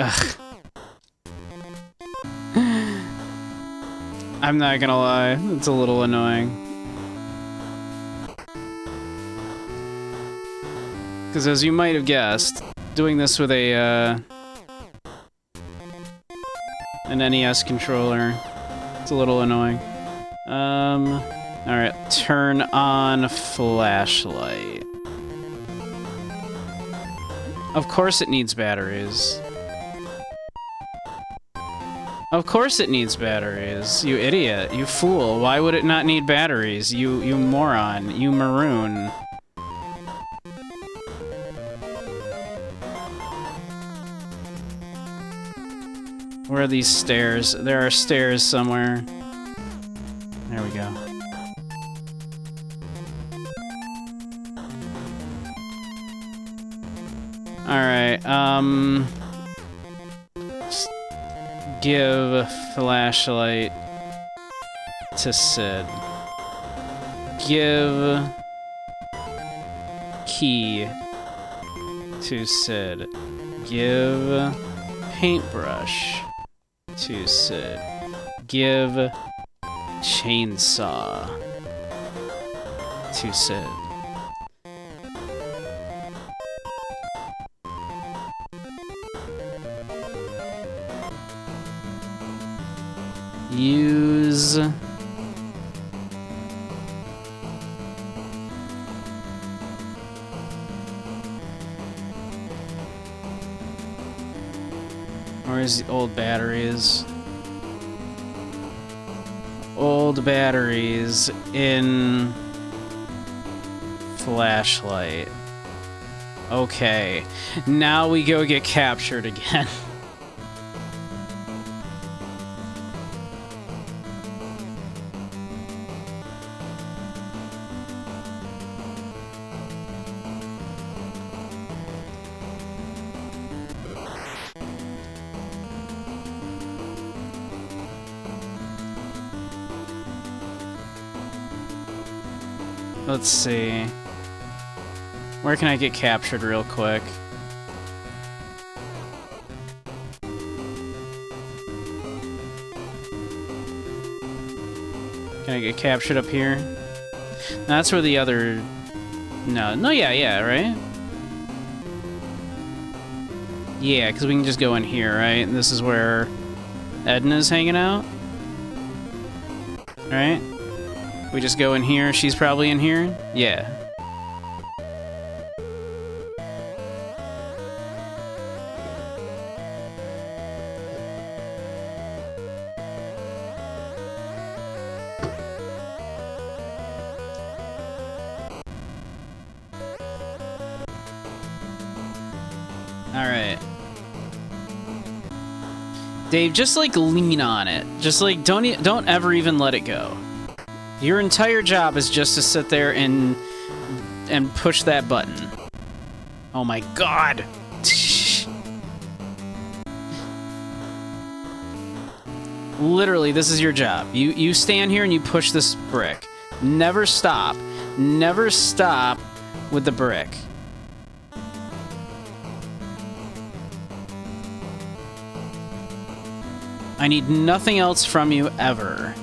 Ugh. I'm not gonna lie, it's a little annoying. Because as you might have guessed, doing this with a, an NES controller, it's a little annoying. Alright, turn on flashlight. Of course it needs batteries. Of course it needs batteries, you idiot, you fool. Why would it not need batteries? You moron, you maroon. Where are these stairs? There are stairs somewhere. There we go. Alright, give flashlight to Sid. Give key to Sid. Give paintbrush to Sid. Give chainsaw to Sid. Use where's the old batteries? Old batteries in flashlight. Okay, now we go get captured again. Let's see. Where can I get captured real quick? Can I get captured up here? That's where the other... No, yeah, right? Yeah, because we can just go in here, right? And this is where Edna's hanging out. Right? We just go in here, she's probably in here? Yeah. Alright. Dave, just like lean on it. Just like don't ever even let it go. Your entire job is just to sit there and push that button. Oh my god. Literally, this is your job. You stand here and you push this brick. Never stop. Never stop with the brick. I need nothing else from you ever.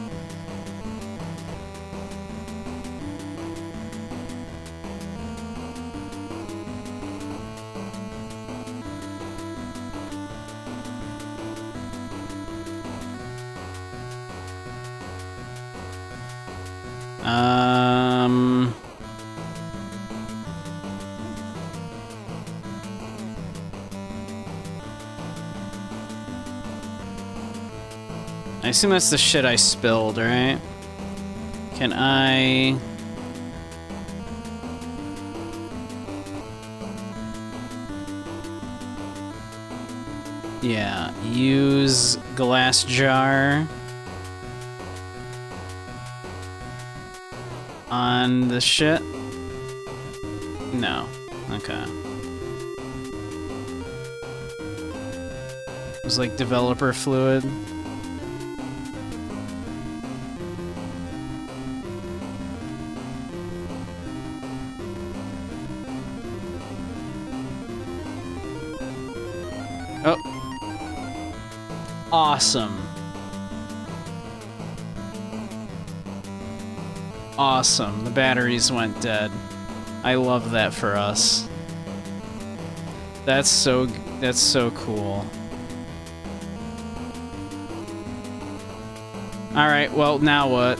I assume that's the shit I spilled, right? Can I... Yeah, use glass jar on the shit? No. Okay. It was like developer fluid. Oh. Awesome. Awesome. The batteries went dead. I love that for us. That's so cool. All right, well, now what?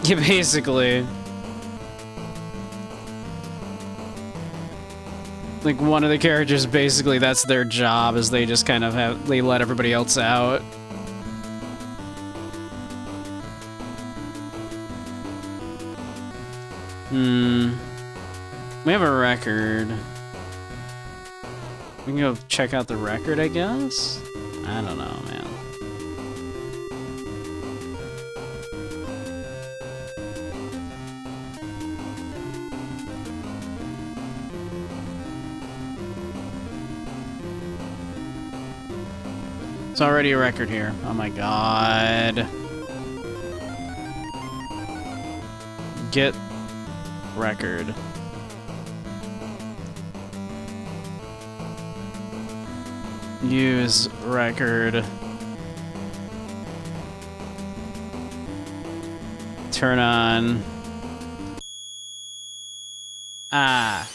Yeah, basically. Like, one of the characters, basically, that's their job, is they just kind of have, they let everybody else out. We have a record. We can go check out the record, I guess? I don't know, man. It's already a record here. Oh my god. Get record. Use record. Turn on. Ah.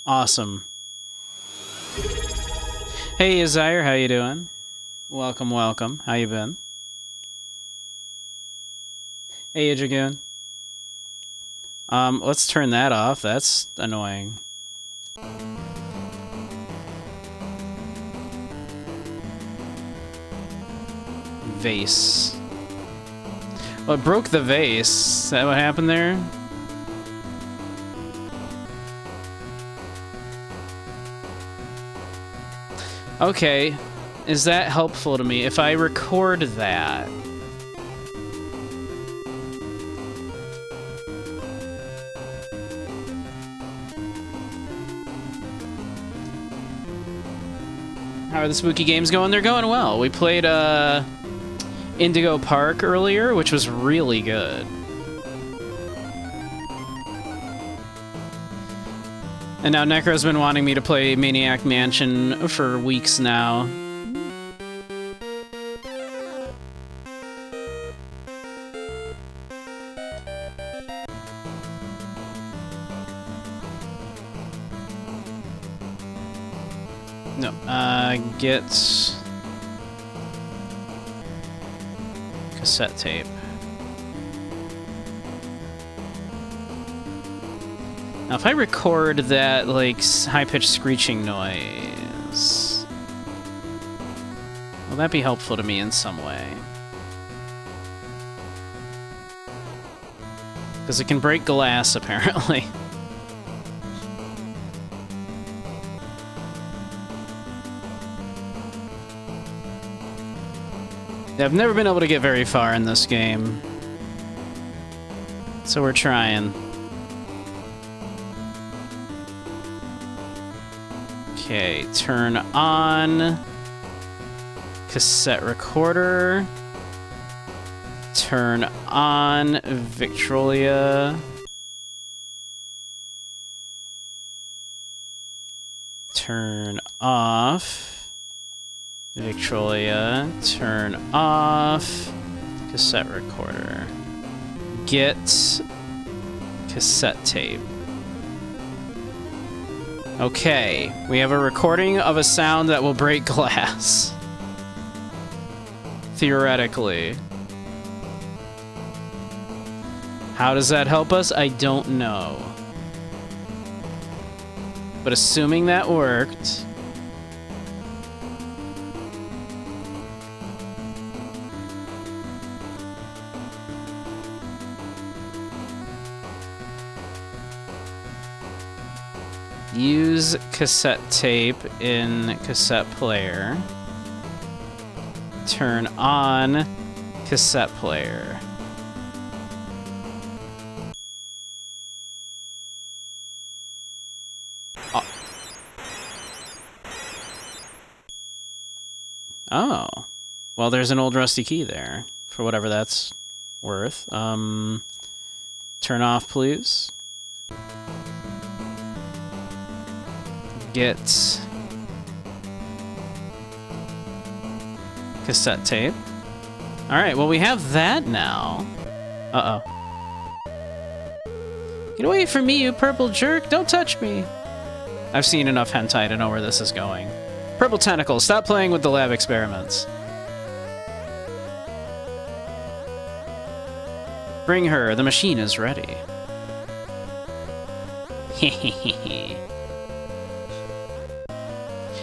Awesome. Hey, Azire, how you doing? Welcome, welcome. How you been? Hey, Dragoon. Let's turn that off. That's annoying. Vase. Well, it broke the vase. Is that what happened there? Okay. Is that helpful to me? If I record that... How are the spooky games going? They're going well. We played Indigo Park earlier, which was really good. And now Necro's been wanting me to play Maniac Mansion for weeks now. No, get cassette tape. Now, if I record that, like, high-pitched screeching noise, will that be helpful to me in some way? Because it can break glass, apparently. I've never been able to get very far in this game. So we're trying. Okay, turn on cassette recorder. Turn on Victrolia. Turn off Victrolia. Turn off cassette recorder. Get cassette tape. Okay, we have a recording of a sound that will break glass. Theoretically. How does that help us? I don't know. But assuming that worked... Use cassette tape in cassette player. Turn on cassette player. Oh. Well, there's an old rusty key there, for whatever that's worth. Turn off, please. Get cassette tape. Alright, well, we have that now. Uh-oh. Get away from me, you purple jerk! Don't touch me! I've seen enough hentai to know where this is going. Purple tentacle, stop playing with the lab experiments. Bring her, the machine is ready. Hehehe.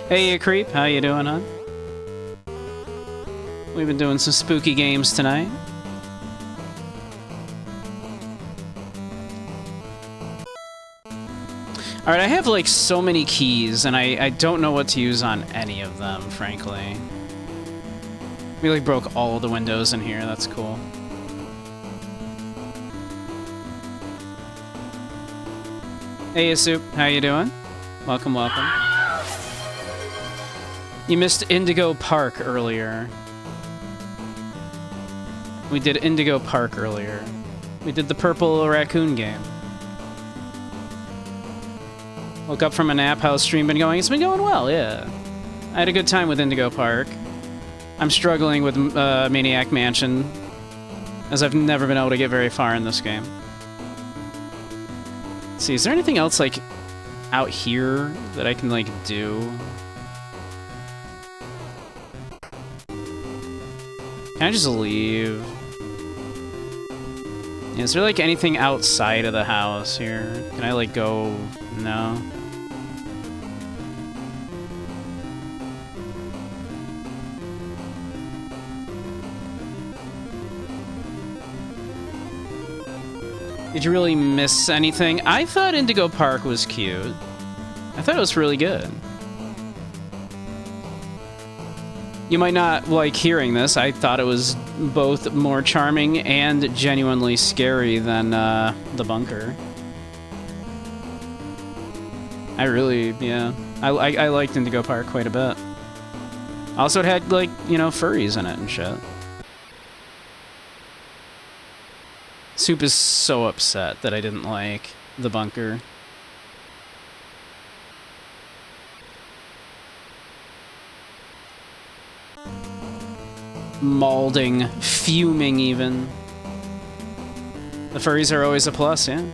Hey, you creep, how you doing, huh? We've been doing some spooky games tonight. Alright, I have like so many keys, and I don't know what to use on any of them, frankly. We like broke all of the windows in here, that's cool. Hey, Yasup, how you doing? Welcome, welcome. You missed Indigo Park earlier. We did Indigo Park earlier. We did the Purple Raccoon game. Woke up from a nap. How's stream been going? It's been going well, yeah. I had a good time with Indigo Park. I'm struggling with Maniac Mansion, as I've never been able to get very far in this game. Let's see, is there anything else, like, out here that I can, like, do? Can I just leave? Yeah, is there, like, anything outside of the house here? Can I, like, go... No? Did you really miss anything? I thought Indigo Park was cute. I thought it was really good. You might not like hearing this. I thought it was both more charming and genuinely scary than The Bunker. I really, yeah. I liked Indigo Park quite a bit. Also, it had, like, you know, furries in it and shit. Soup is so upset that I didn't like The Bunker. Malding, fuming even. The furries are always a plus, yeah.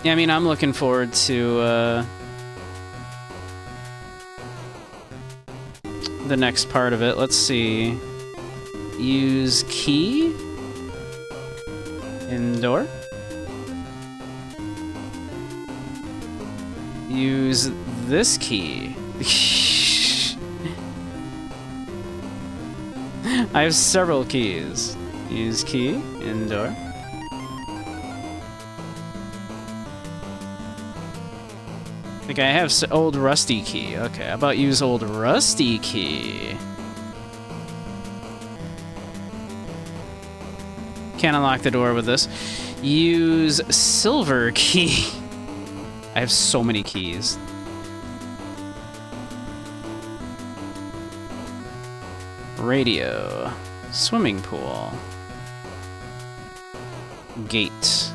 Yeah, I mean, I'm looking forward to the next part of it. Let's see. Use key. Indoor. Use this key. I have several keys. Use key. Indoor. I think I have old rusty key. Okay, how about use old rusty key? Can't unlock the door with this. Use silver key. I have so many keys. Radio. Swimming pool. Gate.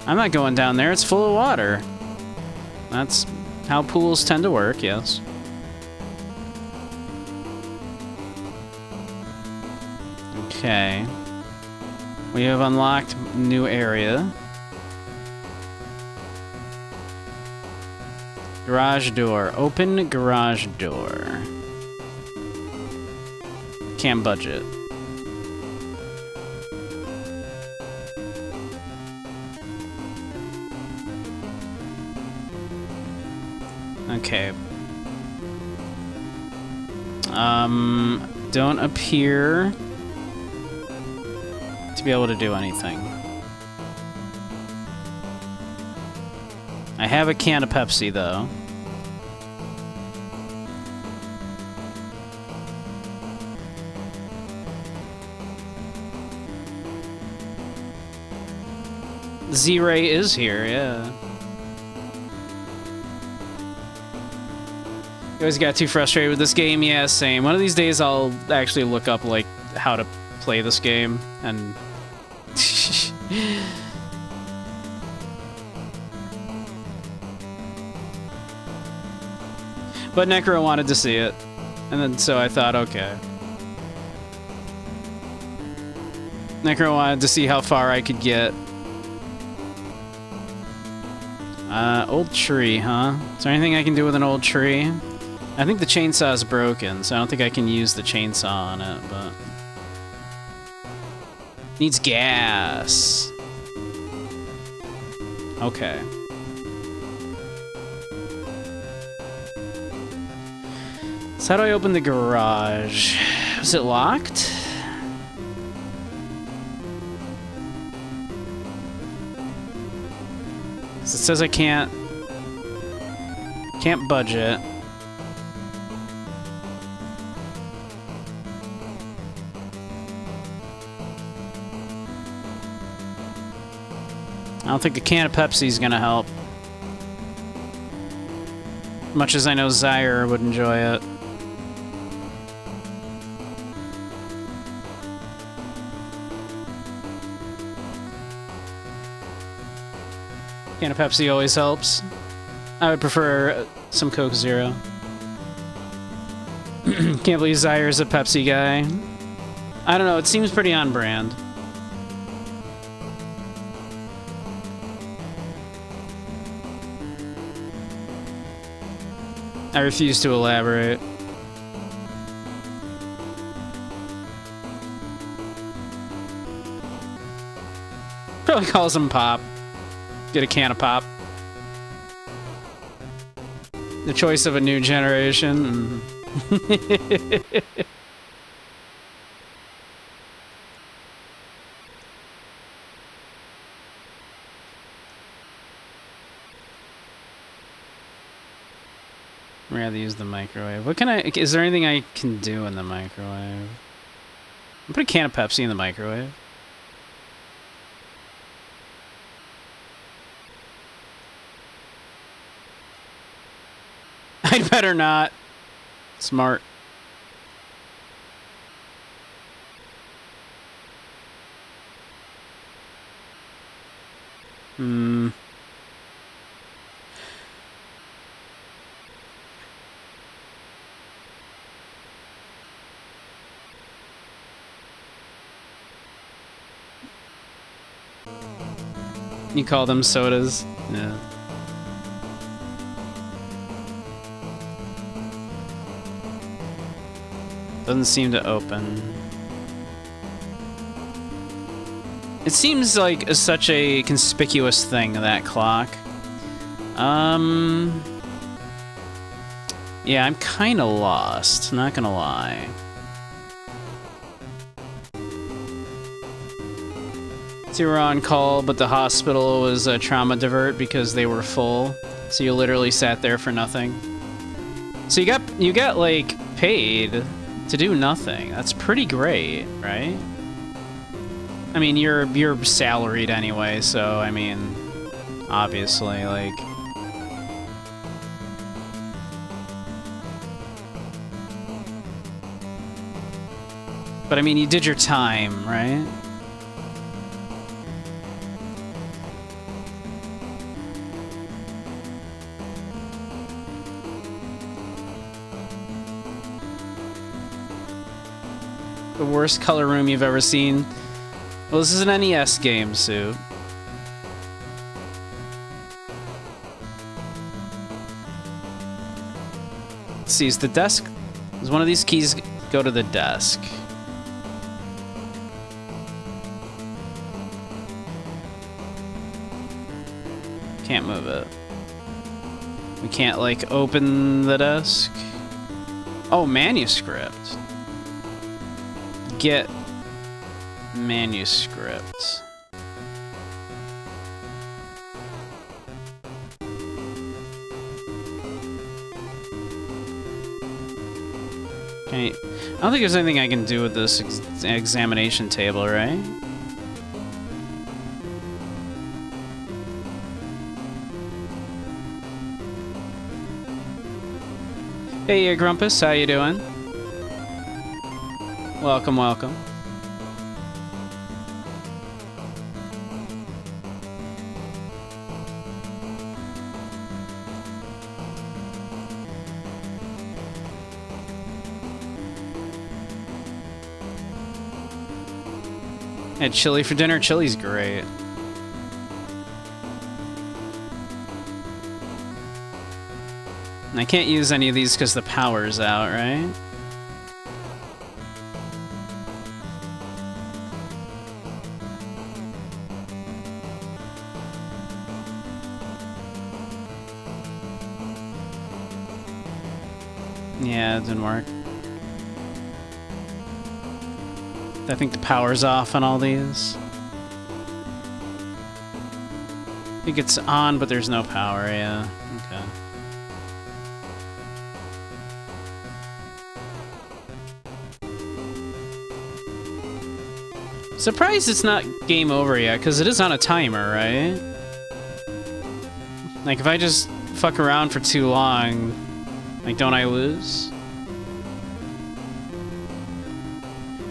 I'm not going down there. It's full of water. That's how pools tend to work, yes. Okay. We have unlocked new area. Garage door. Open garage door. Can't budget. Okay. Don't appear to be able to do anything. I have a can of Pepsi, though. Z-Ray is here, yeah. You always got too frustrated with this game? Yeah, same. One of these days I'll actually look up, like, how to play this game, and... But Necro wanted to see it, and then so I thought, okay. Necro wanted to see how far I could get. Old tree, huh? Is there anything I can do with an old tree? I think the chainsaw is broken, so I don't think I can use the chainsaw on it, but... Needs gas. Okay. So how do I open the garage? Is it locked? It says I can't budget. I don't think a can of Pepsi is gonna help. Much as I know Zaire would enjoy it. Can of Pepsi always helps. I would prefer some Coke Zero. Can't believe Zaire's a Pepsi guy. I don't know, it seems pretty on brand. I refuse to elaborate. Probably calls him Pop. Get a can of Pop. The choice of a new generation. I'd rather use the microwave. What can is there anything I can do in the microwave? I'll put a can of Pepsi in the microwave. I'd better not. Smart. You call them sodas? Yeah. Doesn't seem to open. It seems like such a conspicuous thing, that clock. Yeah, I'm kind of lost, not gonna lie. So you were on call, but the hospital was a trauma divert because they were full. So you literally sat there for nothing. So you got like paid to do nothing. That's pretty great, right? I mean, you're salaried anyway, so I mean, obviously, like. But I mean, you did your time, right? The worst color room you've ever seen? Well, this is an NES game, Sue. Let's see, is the desk... Does one of these keys go to the desk? Can't move it. We can't, like, open the desk? Oh, manuscript. Get manuscript. Okay. I don't think there's anything I can do with this examination table, right? Hey, Grumpus, how you doing? Welcome, welcome. Had chili for dinner. Chili's great. And I can't use any of these because the power's out, right? Yeah, it didn't work. I think the power's off on all these. I think it's on, but there's no power, yeah. Okay. Surprised it's not game over yet, because it is on a timer, right? Like, if I just fuck around for too long, like, don't I lose?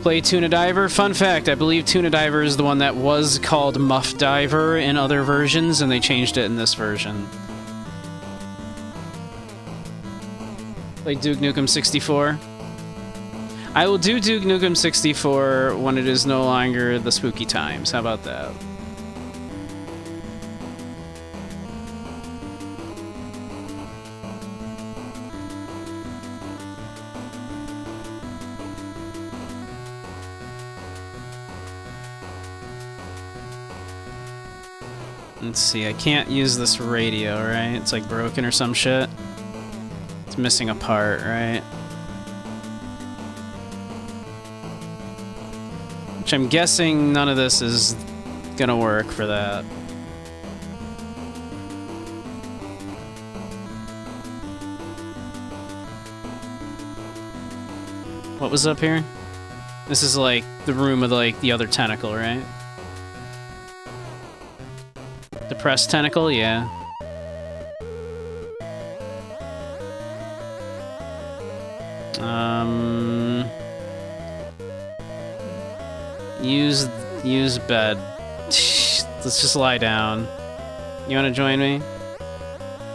Play Tuna Diver. Fun fact, I believe Tuna Diver is the one that was called Muff Diver in other versions, and they changed it in this version. Play Duke Nukem 64. I will do Duke Nukem 64 when it is no longer the spooky times. How about that? Let's see, I can't use this radio, right? It's like broken or some shit. It's missing a part, right? Which I'm guessing none of this is gonna work for that. What was up here? This is like the room with like the other tentacle, right? Depressed tentacle, yeah. Use bed. Let's just lie down. You wanna join me?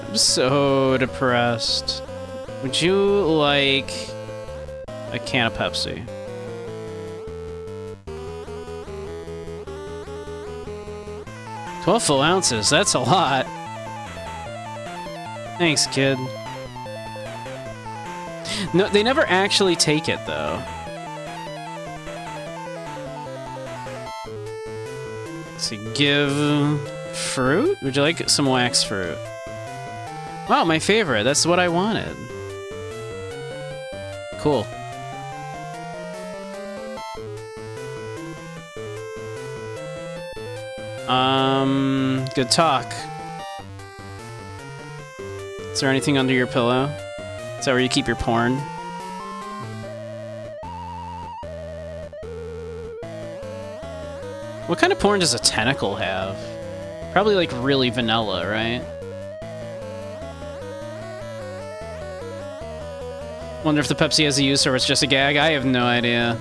I'm so depressed. Would you like a can of Pepsi? 12 full ounces, that's a lot. Thanks, kid. No, they never actually take it, though. Let's see, give fruit? Would you like some wax fruit? Wow, my favorite. That's what I wanted. Cool. Good talk. Is there anything under your pillow? Is that where you keep your porn? What kind of porn does a tentacle have? Probably like really vanilla, right? Wonder if the Pepsi has a use or it's just a gag. I have no idea.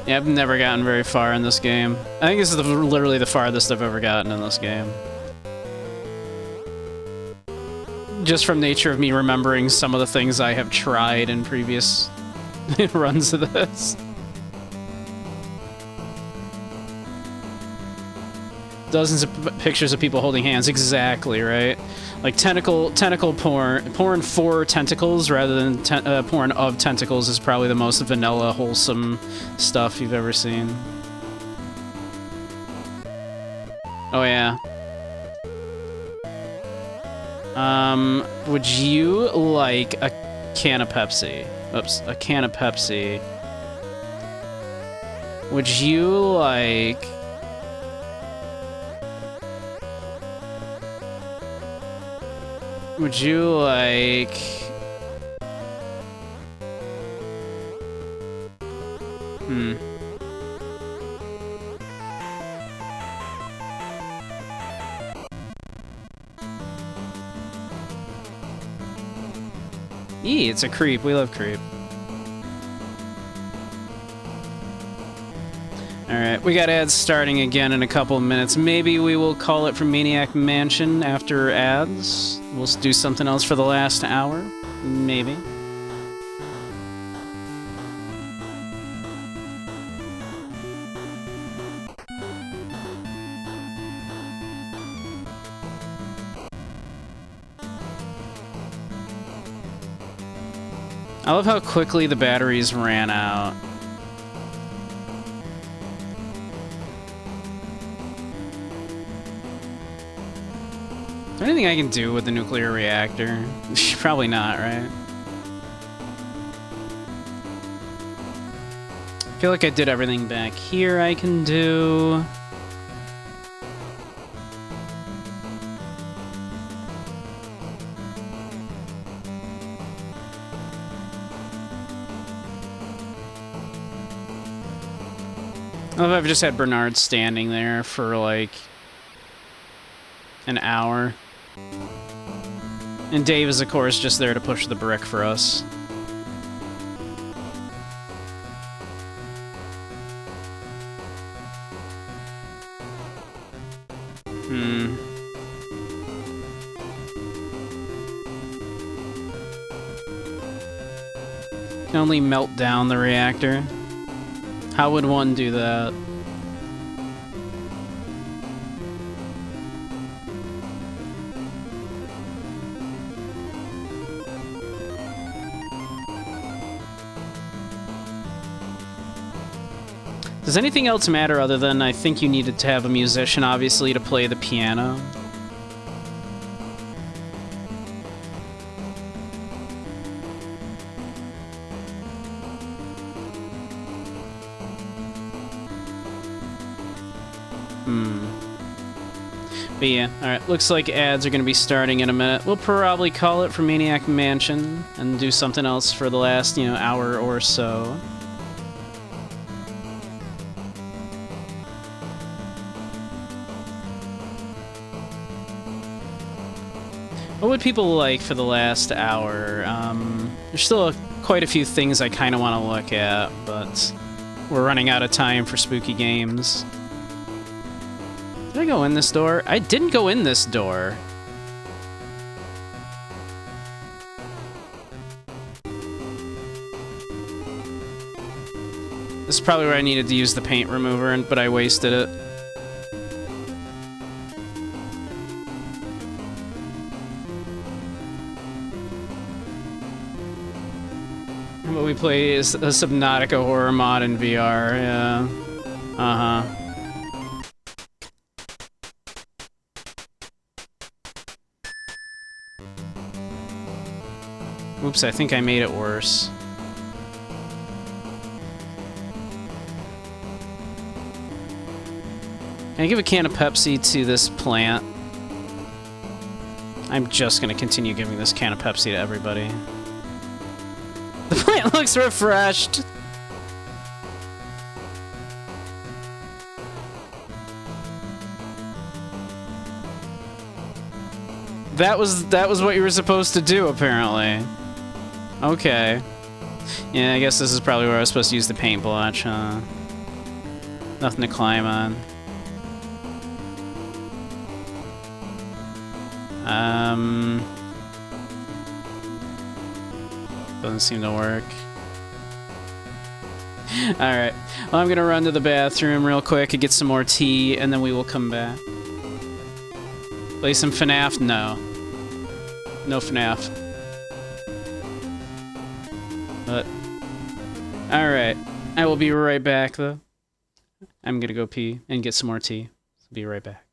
Yeah, I've never gotten very far in this game. I think this is literally the farthest I've ever gotten in this game. Just from nature of me remembering some of the things I have tried in previous runs of this. Dozens of pictures of people holding hands, exactly, right? Like tentacle porn for tentacles rather than porn of tentacles is probably the most vanilla, wholesome stuff you've ever seen. Oh yeah. Would you like a can of Pepsi? Oops, a can of Pepsi. Would you like... Would you like... Eee, it's a creep. We love creep. Alright, we got ads starting again in a couple of minutes. Maybe we will call it from Maniac Mansion after ads. We'll do something else for the last hour. Maybe. I love how quickly the batteries ran out. Is there anything I can do with the nuclear reactor? Probably not, right? I feel like I did everything back here I can do. I love I've just had Bernard standing there for like an hour. And Dave is, of course, just there to push the brick for us. Can only melt down the reactor. How would one do that? Does anything else matter other than I think you needed to have a musician, obviously, to play the piano? But yeah, alright, looks like ads are going to be starting in a minute. We'll probably call it for Maniac Mansion and do something else for the last, hour or so. What would people like for the last hour? There's still quite a few things I kind of want to look at, but we're running out of time for spooky games. Did I go in this door? I didn't go in this door. This is probably where I needed to use the paint remover, but I wasted it. play a Subnautica horror mod in VR, yeah. Uh-huh. Oops, I think I made it worse. Can I give a can of Pepsi to this plant? I'm just gonna continue giving this can of Pepsi to everybody. The plant looks refreshed! That was what you were supposed to do, apparently. Okay. Yeah, I guess this is probably where I was supposed to use the paint blotch, huh? Nothing to climb on. Doesn't seem to work. Alright. Well, I'm gonna run to the bathroom real quick and get some more tea, and then we will come back. Play some FNAF? No. No FNAF. But... Alright. I will be right back, though. I'm gonna go pee and get some more tea. Be right back.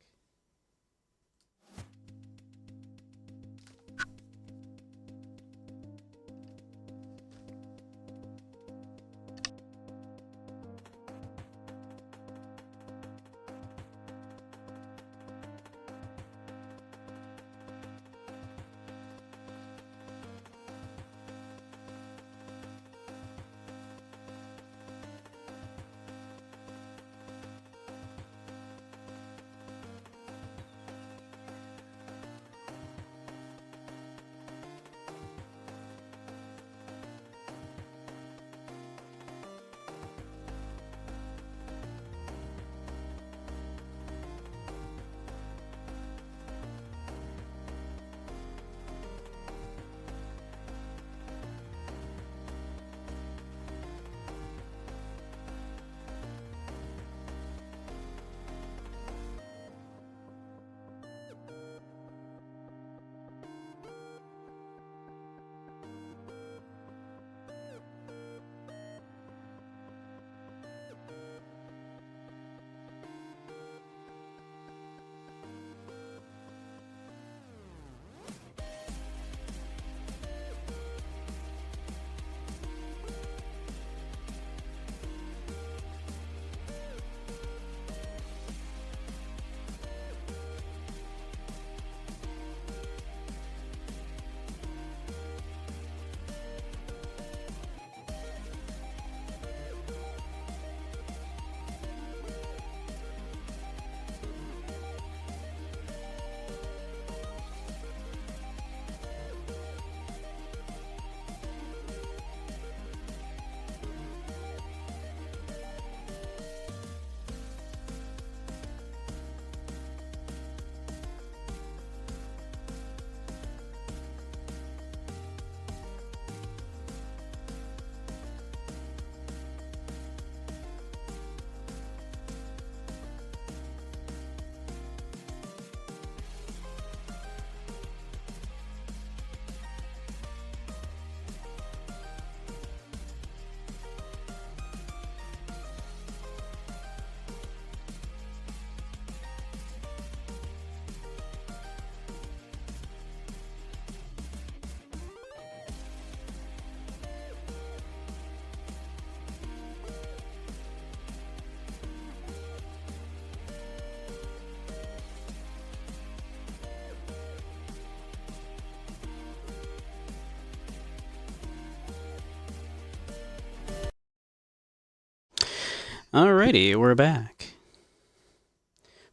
Alrighty, we're back.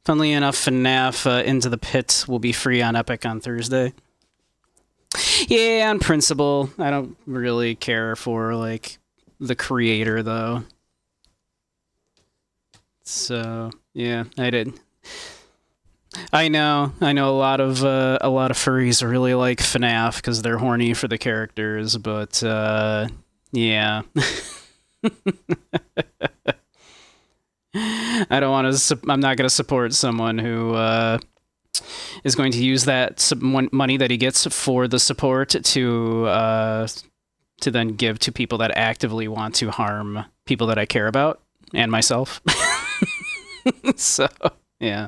Funnily enough, FNAF Into the Pit will be free on Epic on Thursday. Yeah, on principle. I don't really care for, like, the creator, though. So, yeah, I did. I know a lot of furries really like FNAF because they're horny for the characters, but, yeah. I'm not going to support someone who is going to use that money that he gets for the support to to then give to people that actively want to harm people that I care about and myself. So, yeah.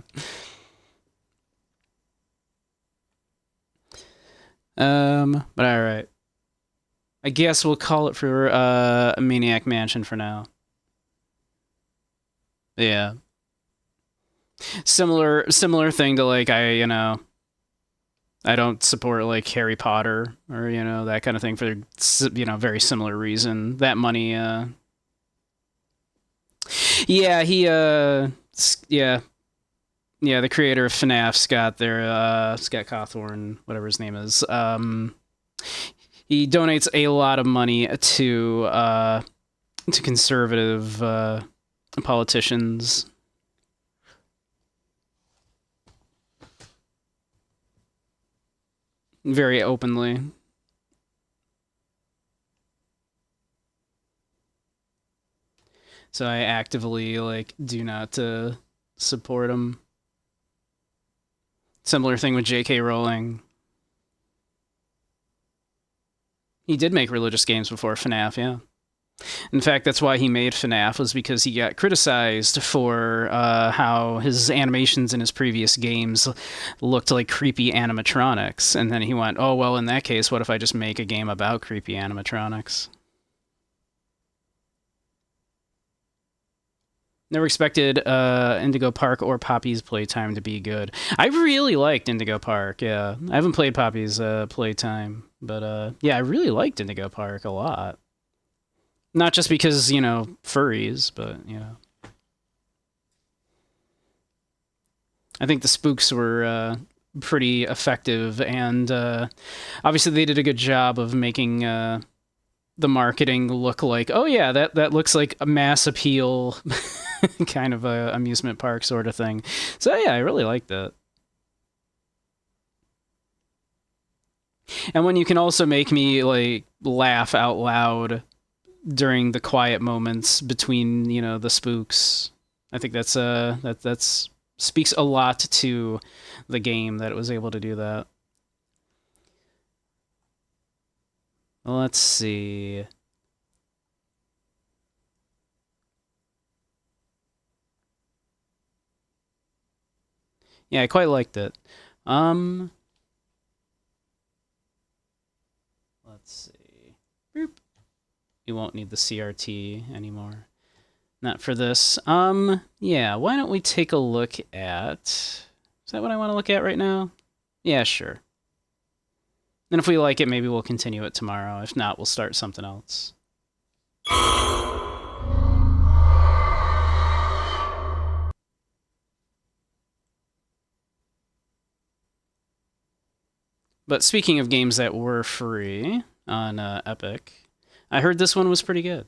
But all right. I guess we'll call it for Maniac Mansion for now. Yeah. Similar thing to like I don't support like Harry Potter or that kind of thing for very similar reason. That money yeah, he the creator of FNAF, Scott Cawthorn, whatever his name is. He donates a lot of money to conservative politicians. Very openly. So I actively do not support him. Similar thing with J.K. Rowling. He did make religious games before FNAF, yeah. In fact, that's why he made FNAF, was because he got criticized for how his animations in his previous games looked like creepy animatronics. And then he went, oh, well, in that case, what if I just make a game about creepy animatronics? Never expected Indigo Park or Poppy's playtime to be good. I really liked Indigo Park, yeah. I haven't played Poppy's playtime, but yeah, I really liked Indigo Park a lot. Not just because, furries, but, I think the spooks were pretty effective, and obviously they did a good job of making the marketing look like, oh yeah, that looks like a mass appeal kind of a amusement park sort of thing. So yeah, I really liked that. And when you can also make me laugh out loud during the quiet moments between the spooks, I think that's speaks a lot to the game that it was able to do that. Let's see. Yeah, I quite liked it. Let's see. Boop. You won't need the CRT anymore. Not for this. Yeah, why don't we take a look at... Is that what I want to look at right now? Yeah, sure. And if we like it, maybe we'll continue it tomorrow. If not, we'll start something else. But speaking of games that were free on Epic, I heard this one was pretty good.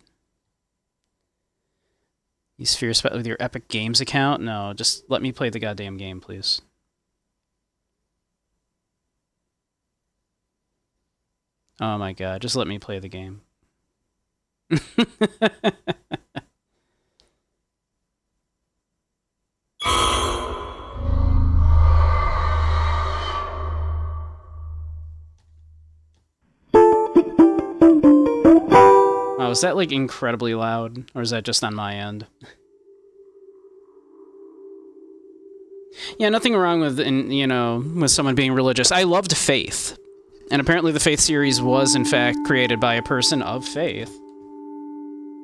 You fierce with your Epic Games account? No, just let me play the goddamn game, please. Oh my god, just let me play the game. Wow, is that incredibly loud? Or is that just on my end? Yeah, nothing wrong with, with someone being religious. I loved Faith. And apparently the Faith series was, in fact, created by a person of faith.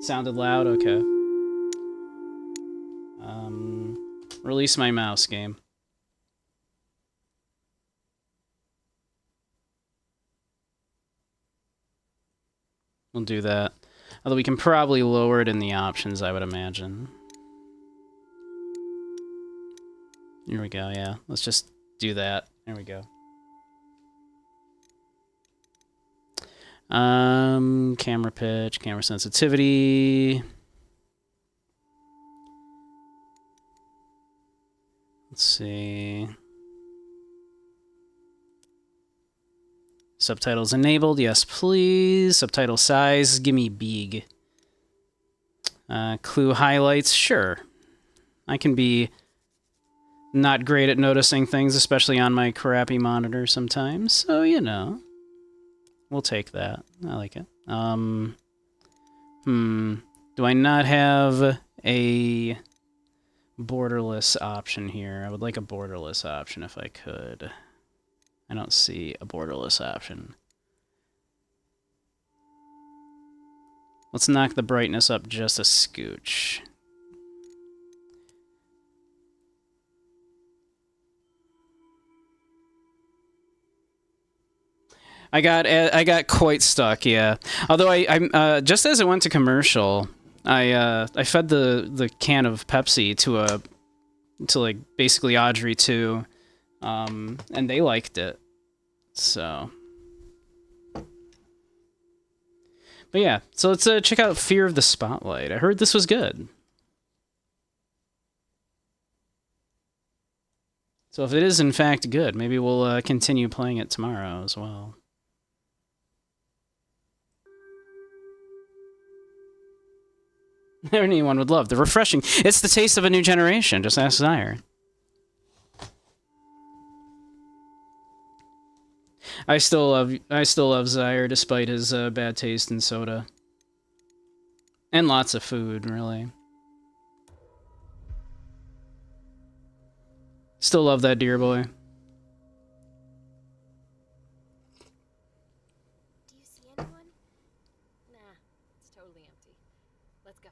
Sounded loud? Okay. Release my mouse game. We'll do that. Although we can probably lower it in the options, I would imagine. Here we go, yeah. Let's just do that. There we go. Camera pitch, camera sensitivity. Let's see. Subtitles enabled, yes please. Subtitle size, give me big. Clue highlights, sure. I can be not great at noticing things, especially on my crappy monitor sometimes, so we'll take that. I like it. Do I not have a borderless option here? I would like a borderless option if I could. I don't see a borderless option. Let's knock the brightness up just a scooch. I got quite stuck, yeah. Although I just as it went to commercial, I fed the can of Pepsi to like basically Audrey too, and they liked it. So, but yeah, so let's check out Fear of the Spotlight. I heard this was good. So if it is in fact good, maybe we'll continue playing it tomorrow as well. Anyone would love the refreshing. It's the taste of a new generation. Just ask Zyre. I still love Zyre despite his bad taste in soda and lots of food. Really, still love that dear boy. Do you see anyone? Nah, it's totally empty. Let's go.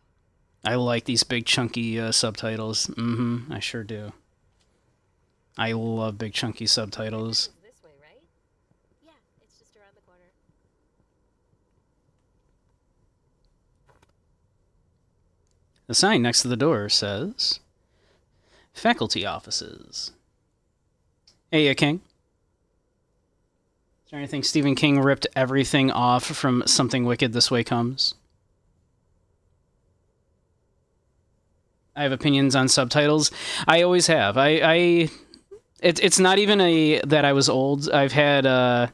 I like these big chunky subtitles. I sure do. I love big chunky subtitles. This way, right? Yeah, it's just around the corner. The sign next to the door says faculty offices. Hey, King. Is there anything Stephen King ripped everything off from Something Wicked This Way Comes? I have opinions on subtitles. I always have. It's not even that I was old. I've had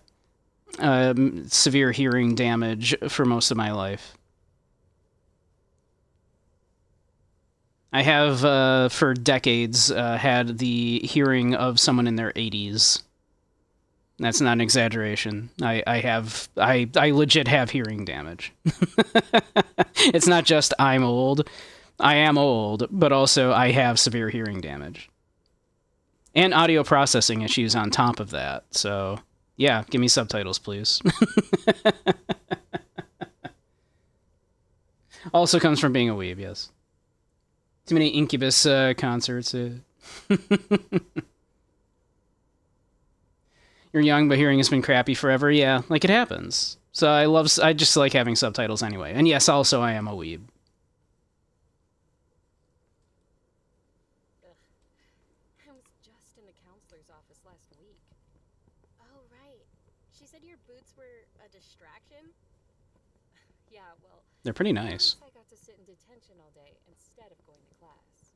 severe hearing damage for most of my life. I have, for decades, had the hearing of someone in their 80s. That's not an exaggeration. I legit have hearing damage. It's not just I'm old. I am old, but also I have severe hearing damage. And audio processing issues on top of that. So, yeah, give me subtitles, please. Also comes from being a weeb, yes. Too many Incubus concerts. You're young, but hearing has been crappy forever. Yeah, like it happens. So I just like having subtitles anyway. And yes, also I am a weeb. I was just in the counselor's office last week. Oh, right. She said your boots were a distraction? Yeah, well... They're pretty nice. I got to sit in detention all day instead of going to class.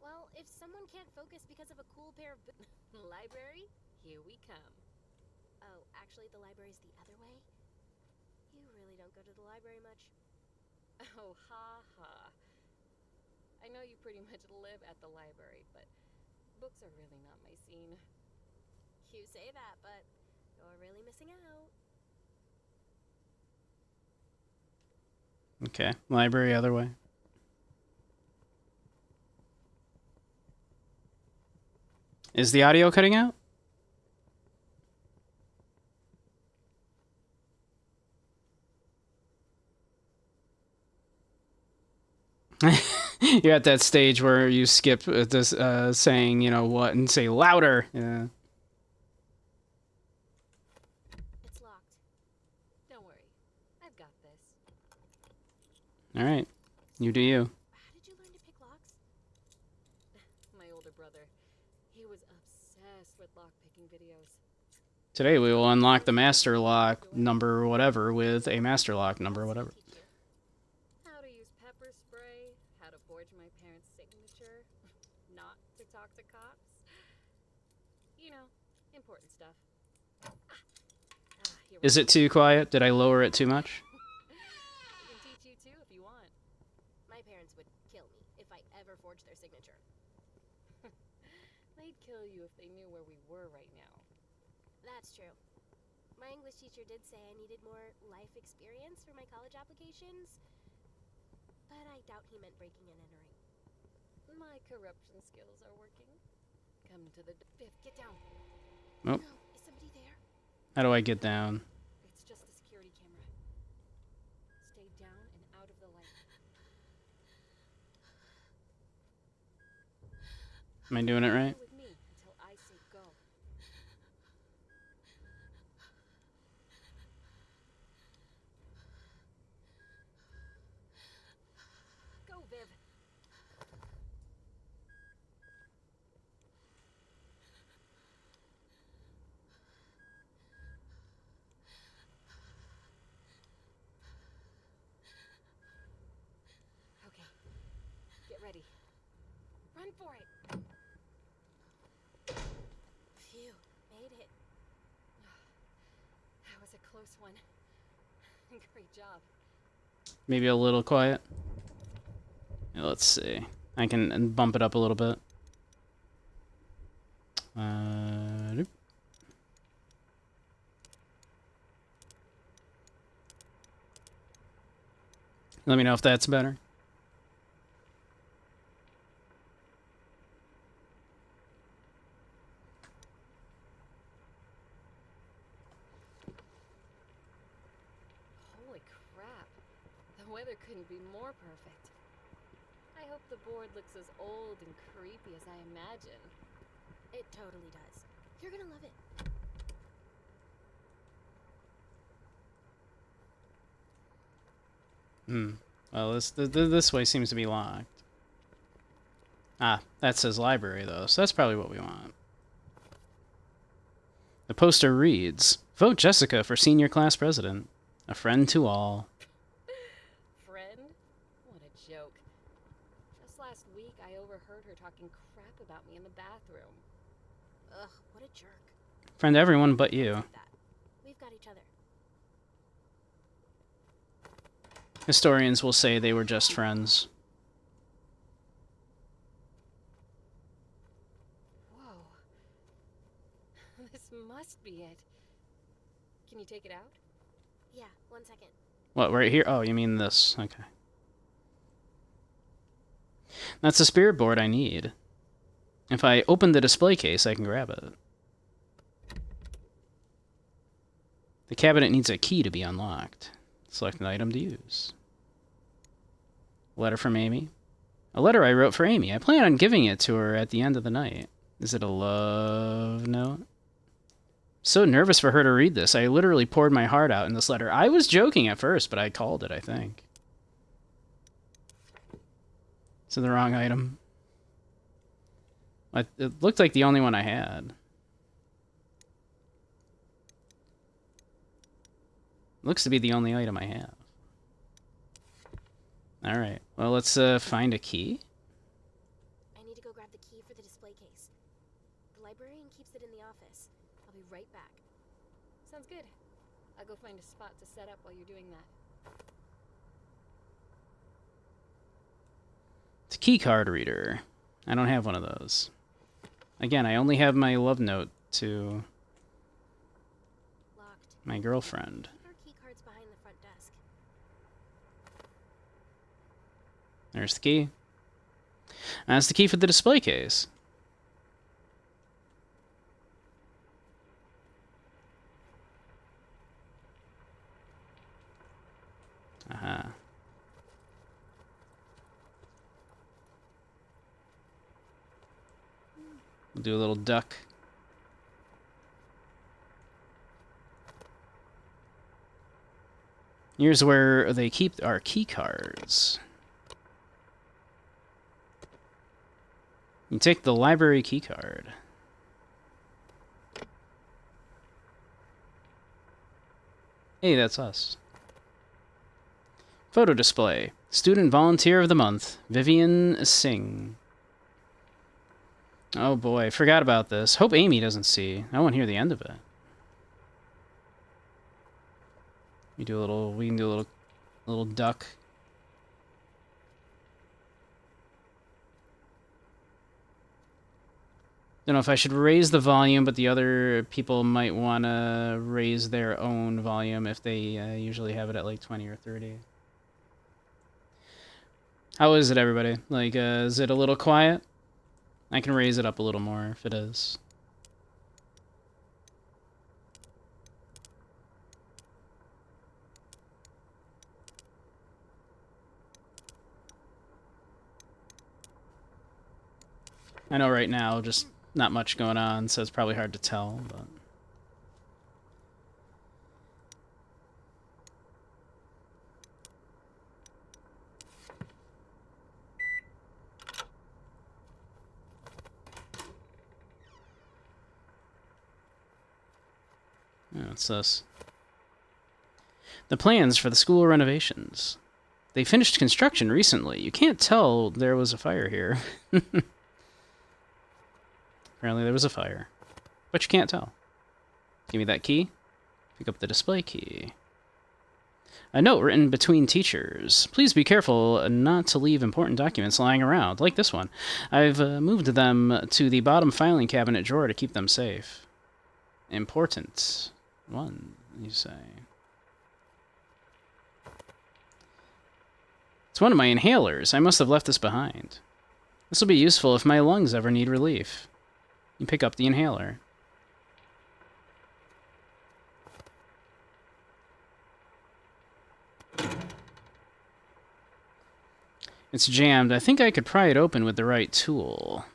Well, if someone can't focus because of a cool pair of boots... Library? Here we come. Oh, actually, the library's the other way? You really don't go to the library much. Oh, ha ha. I know you pretty much live at the library, but books are really not my scene. You say that, but you're really missing out. Okay, library other way. Is the audio cutting out? You're at that stage where you skip this saying, you know what, and say louder. Yeah. It's locked. Don't worry. I've got this. All right. You do you. How did you learn to pick locks? My older brother. He was obsessed with lock-picking videos. Today we will unlock the master lock number whatever with a master lock number whatever. How to use pepper spray, how to forge my parents' signature, not to talk to cops. You know, important stuff. Here we Is it too quiet? Did I lower it too much? I can teach you too if you want. My parents would kill me if I ever forged their signature. They'd kill you if they knew where we were right now. That's true. My English teacher did say I needed more life experience for my college applications, but I doubt he meant breaking and entering. My corruption skills are working. Come to the Viv, get down. Oh. No, is somebody there? How do I get down? It's just the security camera. Stay down and out of the light. Am I doing it right? Stay with me until I say go. Go, Viv. Okay. Get ready. Run for it. Phew, made it. That was a close one. Great job. Maybe a little quiet. Yeah, let's see. I can bump it up a little bit. Doop. Let me know if that's better. Holy crap. The weather couldn't be more perfect. I hope the board looks as old and creepy as I imagine. It totally does. You're gonna love it. Well, this way seems to be locked. Ah, that says library, though, so that's probably what we want. The poster reads, "Vote Jessica for senior class president. A friend to all." Friend? What a joke. Just last week, I overheard her talking crap about me in the bathroom. Ugh, what a jerk. Friend to everyone but you. Like that. We've got each other. Historians will say they were just friends. Whoa. This must be it. Can you take it out? Yeah, 1 second. What, right here? Oh, you mean this. Okay. That's the spirit board I need. If I open the display case, I can grab it. The cabinet needs a key to be unlocked. Select an item to use. Letter from Amy. A letter I wrote for Amy. I plan on giving it to her at the end of the night. Is it a love note? So nervous for her to read this. I literally poured my heart out in this letter. I was joking at first, but I called it, I think. Is it the wrong item? It looked like the only one I had. Looks to be the only item I have. Alright, well, let's find a key. I need to go grab the key for the display case. The librarian keeps it in the office. I'll be right back. Sounds good. I'll go find a spot to set up while you're doing that. It's a key card reader. I don't have one of those. Again, I only have my love note to Locked. my girlfriend. Keep our key cards behind the front desk. There's the key. That's the key for the display case. Aha. We'll do a little duck. Here's where they keep our key cards. You take the library key card. Hey, that's us. Photo display. Student Volunteer of the Month, Vivian Singh. Oh boy, forgot about this. Hope Amy doesn't see. I won't hear the end of it. We can do a little duck. Don't know if I should raise the volume, but the other people might want to raise their own volume if they usually have it at like 20 or 30. How is it, everybody? Like, is it a little quiet? I can raise it up a little more if it is. I know right now, just not much going on, so it's probably hard to tell, but... Oh, what's this? The plans for the school renovations. They finished construction recently. You can't tell there was a fire here. Apparently there was a fire. But you can't tell. Give me that key. Pick up the display key. A note written between teachers. Please be careful not to leave important documents lying around, like this one. I've moved them to the bottom filing cabinet drawer to keep them safe. Important one, you say. It's one of my inhalers. I must have left this behind. This will be useful if my lungs ever need relief. You pick up the inhaler. It's jammed. I think I could pry it open with the right tool.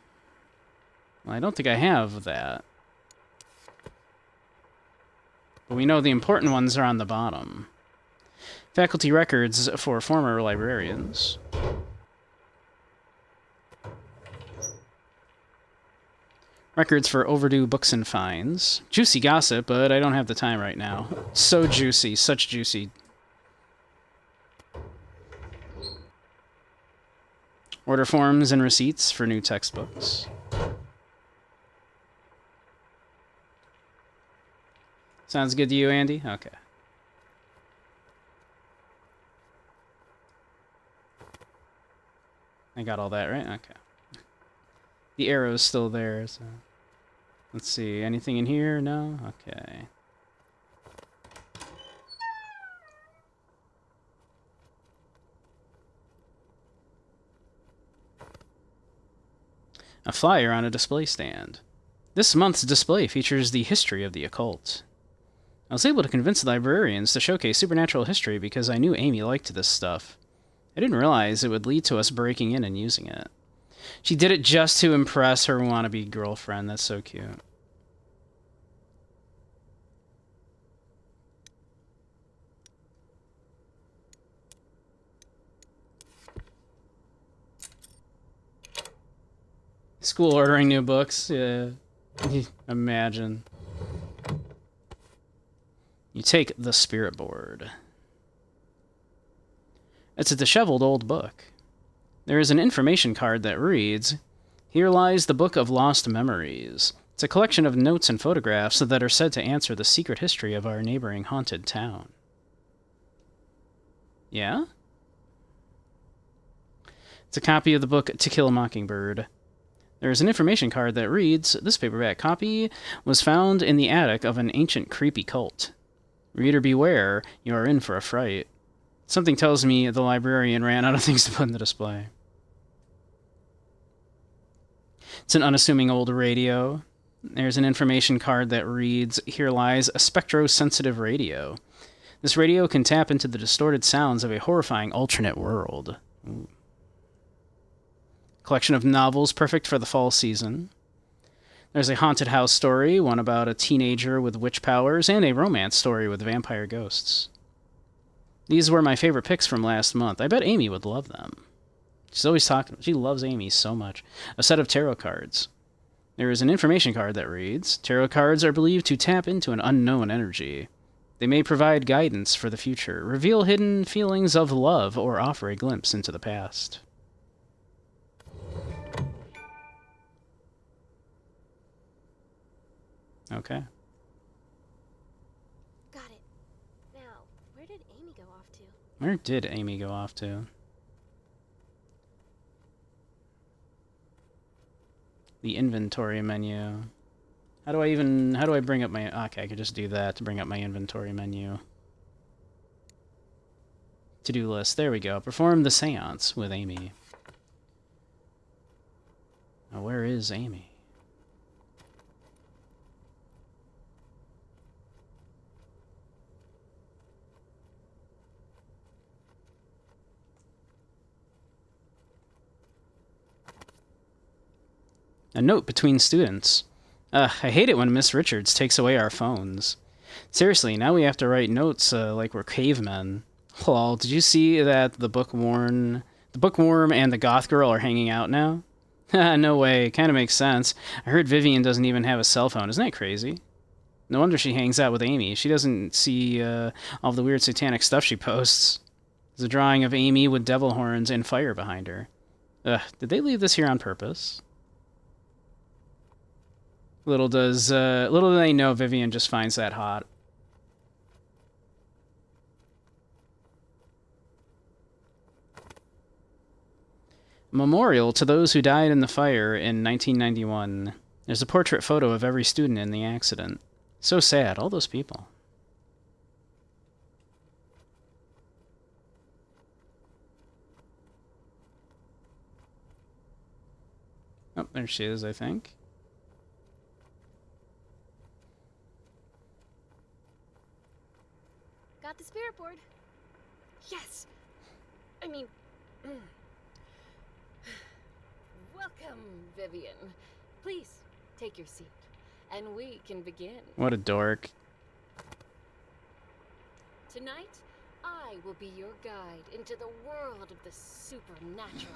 Well, I don't think I have that. But we know the important ones are on the bottom. Faculty records for former librarians. Records for overdue books and fines. Juicy gossip, but I don't have the time right now. So juicy, such juicy. Order forms and receipts for new textbooks. Sounds good to you, Andy? Okay. I got all that, right? Okay. The arrow's still there, so... Let's see, anything in here? No? Okay. A flyer on a display stand. This month's display features the history of the occult. I was able to convince the librarians to showcase supernatural history because I knew Amy liked this stuff. I didn't realize it would lead to us breaking in and using it. She did it just to impress her wannabe girlfriend. That's so cute. School ordering new books. Yeah. Imagine. You take the spirit board. It's a disheveled old book. There is an information card that reads, "Here lies the Book of Lost Memories." It's a collection of notes and photographs that are said to answer the secret history of our neighboring haunted town. Yeah? It's a copy of the book To Kill a Mockingbird. There is an information card that reads, "This paperback copy was found in the attic of an ancient creepy cult. Reader beware, you are in for a fright." Something tells me the librarian ran out of things to put in the display. It's an unassuming old radio. There's an information card that reads, "Here lies a spectro-sensitive radio. This radio can tap into the distorted sounds of a horrifying alternate world." Ooh. Collection of novels perfect for the fall season. There's a haunted house story, one about a teenager with witch powers, and a romance story with vampire ghosts. These were my favorite picks from last month. I bet Amy would love them. She's always talking. She loves Amy so much. A set of tarot cards. There is an information card that reads, "Tarot cards are believed to tap into an unknown energy. They may provide guidance for the future, reveal hidden feelings of love, or offer a glimpse into the past." Okay. Got it. Now, where did Amy go off to? Where did Amy go off to? The inventory menu. How do I bring up my... Okay, I can just do that to bring up my inventory menu. To-do list. There we go. Perform the seance with Amy. Now, where is Amy? A note between students. I hate it when Miss Richards takes away our phones. Seriously, now we have to write notes like we're cavemen. Lol, did you see that the bookworm and the goth girl are hanging out now? No way, kinda makes sense. I heard Vivian doesn't even have a cell phone, isn't that crazy? No wonder she hangs out with Amy. She doesn't see all the weird satanic stuff she posts. There's a drawing of Amy with devil horns and fire behind her. Did they leave this here on purpose? Little do they know Vivian just finds that hot. Memorial to those who died in the fire in 1991. There's a portrait photo of every student in the accident. So sad, all those people. Oh, there she is, I think. Got the spirit board. Yes! I mean... Welcome, Vivian. Please, take your seat, and we can begin. What a dork. Tonight, I will be your guide into the world of the supernatural.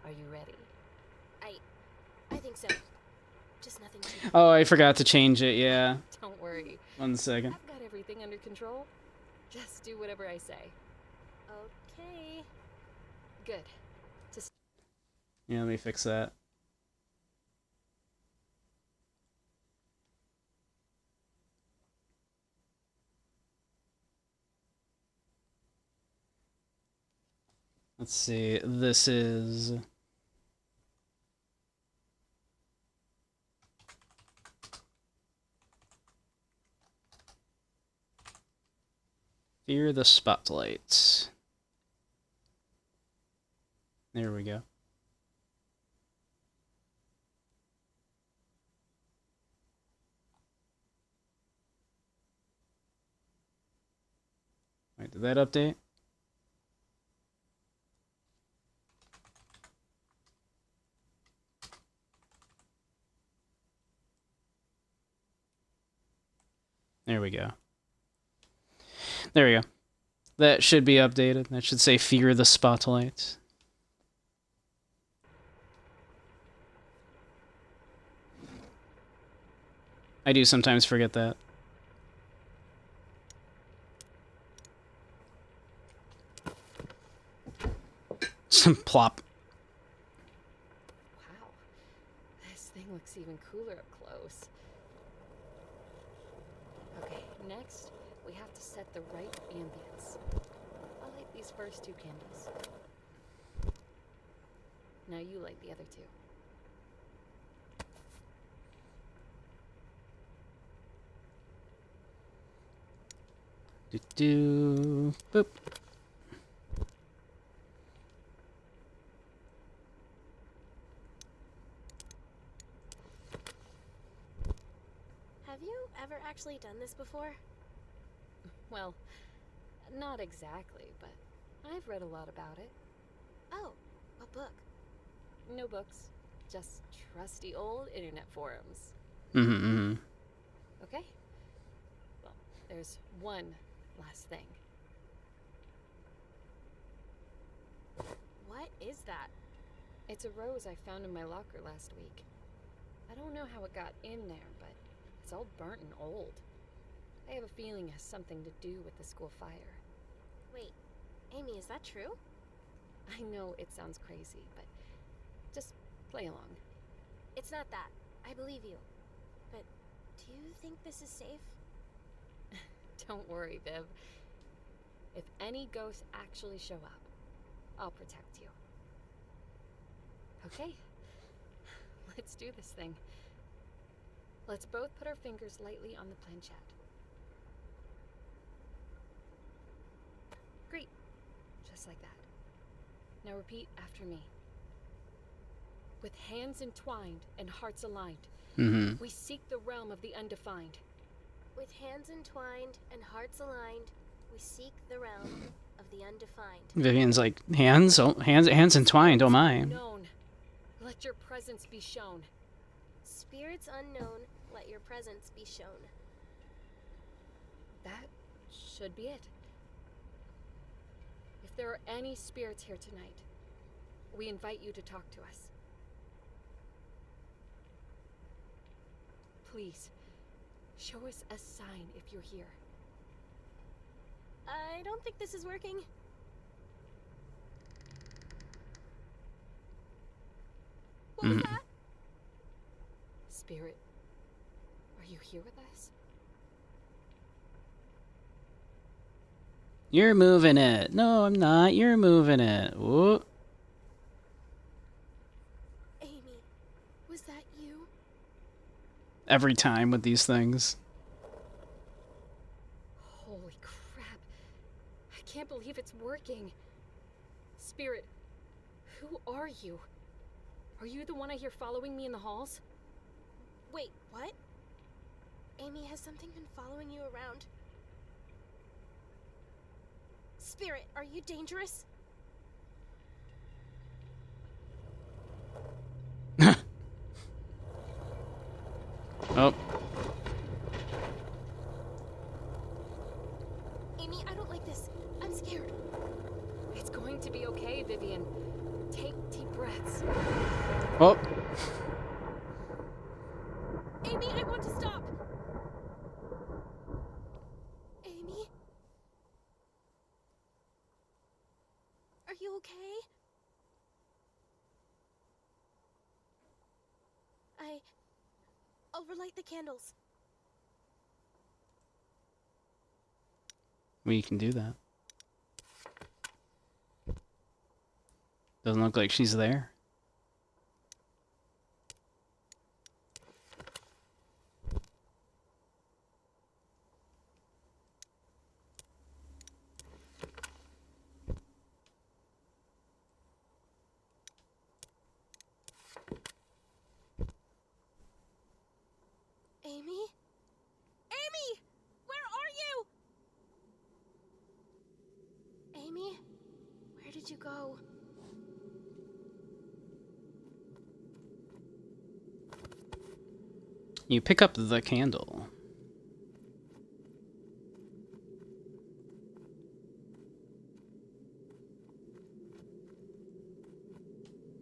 Are you ready? I think so. Just nothing too... Oh, I forgot to change it, yeah. Don't worry. 1 second. I've got everything under control. Just do whatever I say. Okay. Good. Yeah, let me fix that. Let's see, this is... Fear the Spotlight. There we go. Wait, did that update? There we go. There we go. That should be updated. That should say Fear the Spotlight. I do sometimes forget that. Some plop. Wow. This thing looks even cooler up close. Okay, next, we have to set the right ambience. I'll light these first 2 candles. Now you light the other 2. Boop. Have you ever actually done this before? Well, not exactly, but I've read a lot about it. Oh, what book? No books, just trusty old internet forums. Mm-hmm. Okay? Well, there's one last thing. What is that? It's a rose I found in my locker last week. I don't know how it got in there, but it's all burnt and old. I have a feeling it has something to do with the school fire. Wait, Amy, is that true? I know it sounds crazy, but just play along. It's not that. I believe you. But do you think this is safe? Don't worry, Viv. If any ghosts actually show up, I'll protect you. Okay? Let's do this thing. Let's both put our fingers lightly on the planchette. Great. Just like that. Now repeat after me. With hands entwined and hearts aligned, we seek the realm of the undefined. With hands entwined and hearts aligned, we seek the realm of the undefined. Vivian's like, hands entwined, oh my. Known. Let your presence be shown. Spirits unknown, let your presence be shown. That should be it. If there are any spirits here tonight, we invite you to talk to us. Please, show us a sign if you're here. I don't think this is working. What was that? Spirit, are you here with us? You're moving it. No, I'm not. You're moving it. Whoa. Amy, was that you? Every time with these things. Holy crap. I can't believe it's working. Spirit, who are you? Are you the one I hear following me in the halls? Wait, what? Amy, has something been following you around? Spirit, are you dangerous? Oh. Amy, I don't like this. I'm scared. It's going to be okay, Vivian. Take deep breaths. Oh. Amy, I want to stop. Amy? Are you okay? I'll relight the candles. We can do that. Doesn't look like she's there. Amy? Amy! Where are you? Amy? Where did you go? You pick up the candle.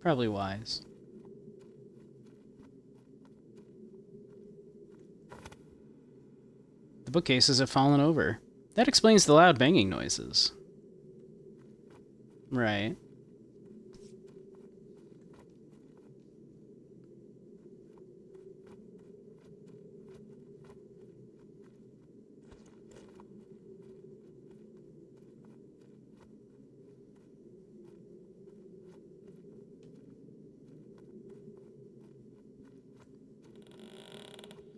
Probably wise. The bookcases have fallen over. That explains the loud banging noises. Right.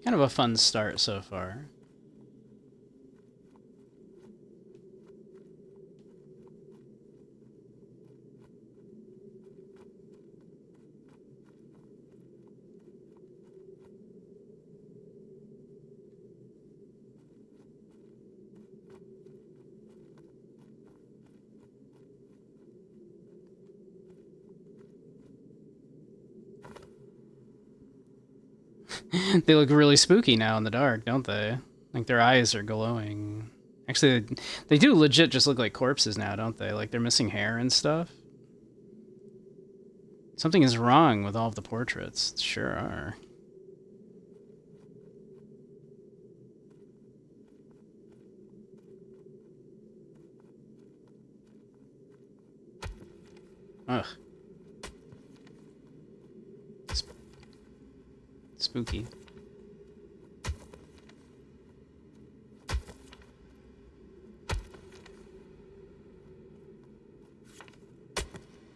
Kind of a fun start so far. They look really spooky now in the dark, don't they? Like their eyes are glowing. Actually, they do legit just look like corpses now, don't they? Like they're missing hair and stuff. Something is wrong with all of the portraits. Sure are. Ugh. Spooky.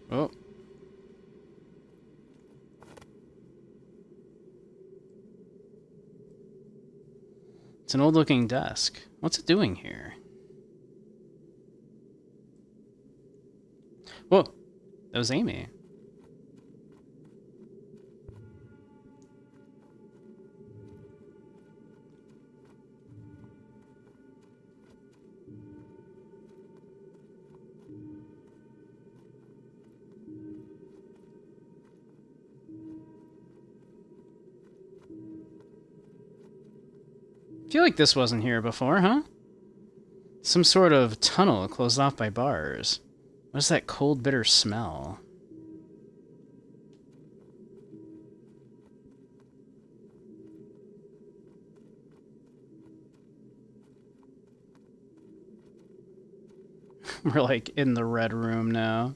Oh. It's an old-looking desk. What's it doing here? Whoa, that was Amy. I feel like this wasn't here before, huh? Some sort of tunnel closed off by bars. What's that cold, bitter smell? We're like in the red room now.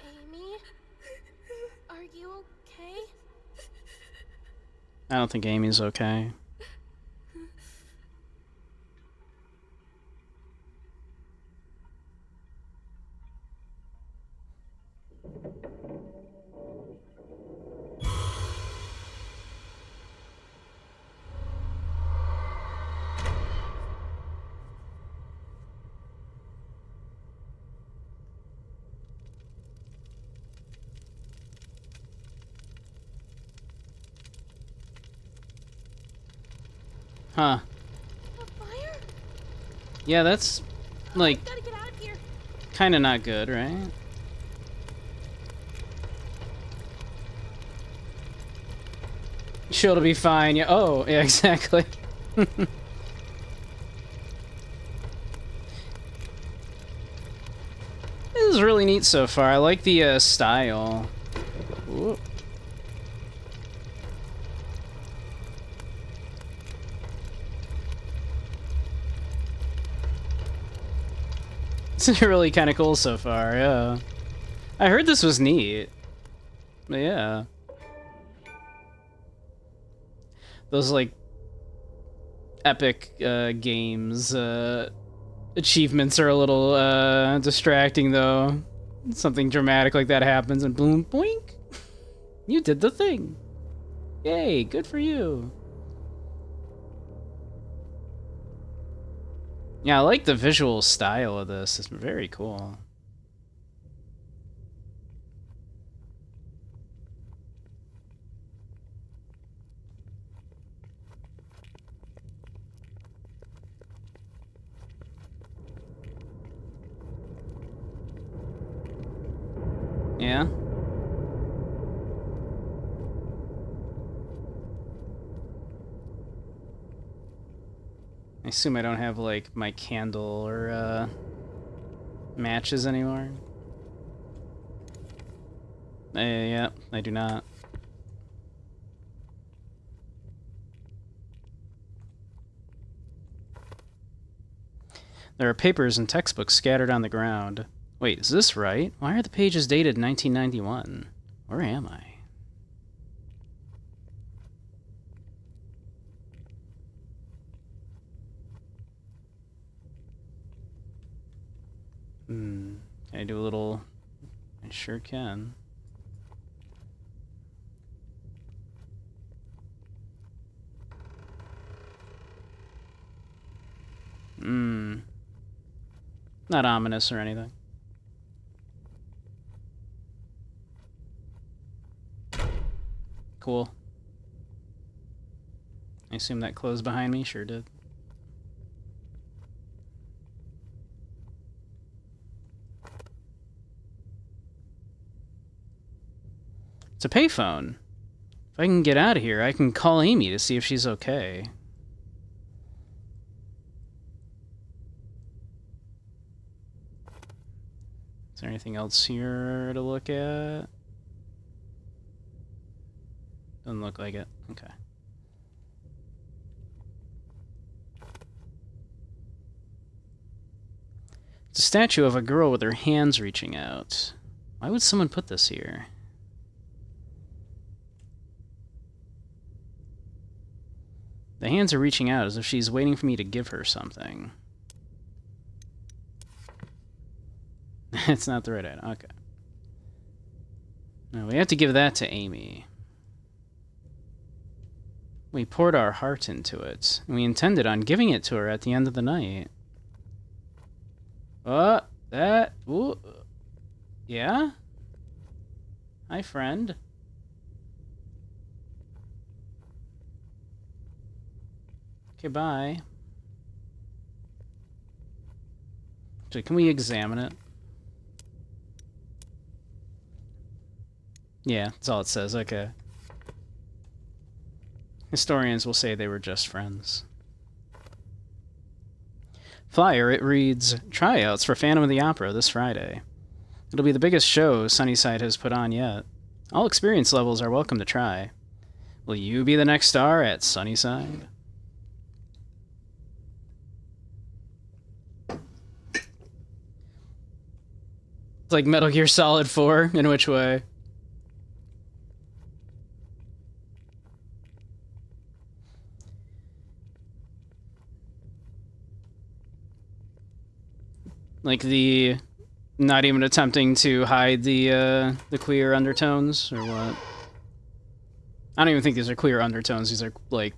Amy? Amy? Are you okay? I don't think Amy's okay. Huh. A fire? Yeah, that's, like, Gotta get out of here. kinda not good, right? She'll be fine, yeah. Oh, yeah, exactly. This is really neat so far. I like the style. Ooh. It's really kind of cool so far, yeah. I heard this was neat. But yeah. Those, like, epic games achievements are a little distracting, though. Something dramatic like that happens and boom, boink! You did the thing! Yay, good for you! Yeah, I like the visual style of this. It's very cool. Yeah? I assume I don't have, like, my candle or, matches anymore. Yeah, I do not. There are papers and textbooks scattered on the ground. Wait, is this right? Why are the pages dated 1991? Where am I? Can I do a little... I sure can. Not ominous or anything. Cool. I assume that closed behind me? Sure did. It's a payphone. If I can get out of here, I can call Amy to see if she's okay. Is there anything else here to look at? Doesn't look like it. Okay. statue of a girl with her hands reaching out. Why would someone put this here? The hands are reaching out as if she's waiting for me to give her something. It's not the right item. Okay. Now we have to give that to Amy. We poured our heart into it, and we intended on giving it to her at the end of the night. That... Ooh. Yeah? Hi, friend. Okay, bye. So can we examine it? Yeah, that's all it says. Okay. Historians will say they were just friends. Flyer, it reads, tryouts for Phantom of the Opera this Friday. It'll be the biggest show Sunnyside has put on yet. All experience levels are welcome to try. Will you be the next star at Sunnyside? It's like Metal Gear Solid 4, in which way? Like the not even attempting to hide the queer undertones, or what? I don't even think these are queer undertones. These are like,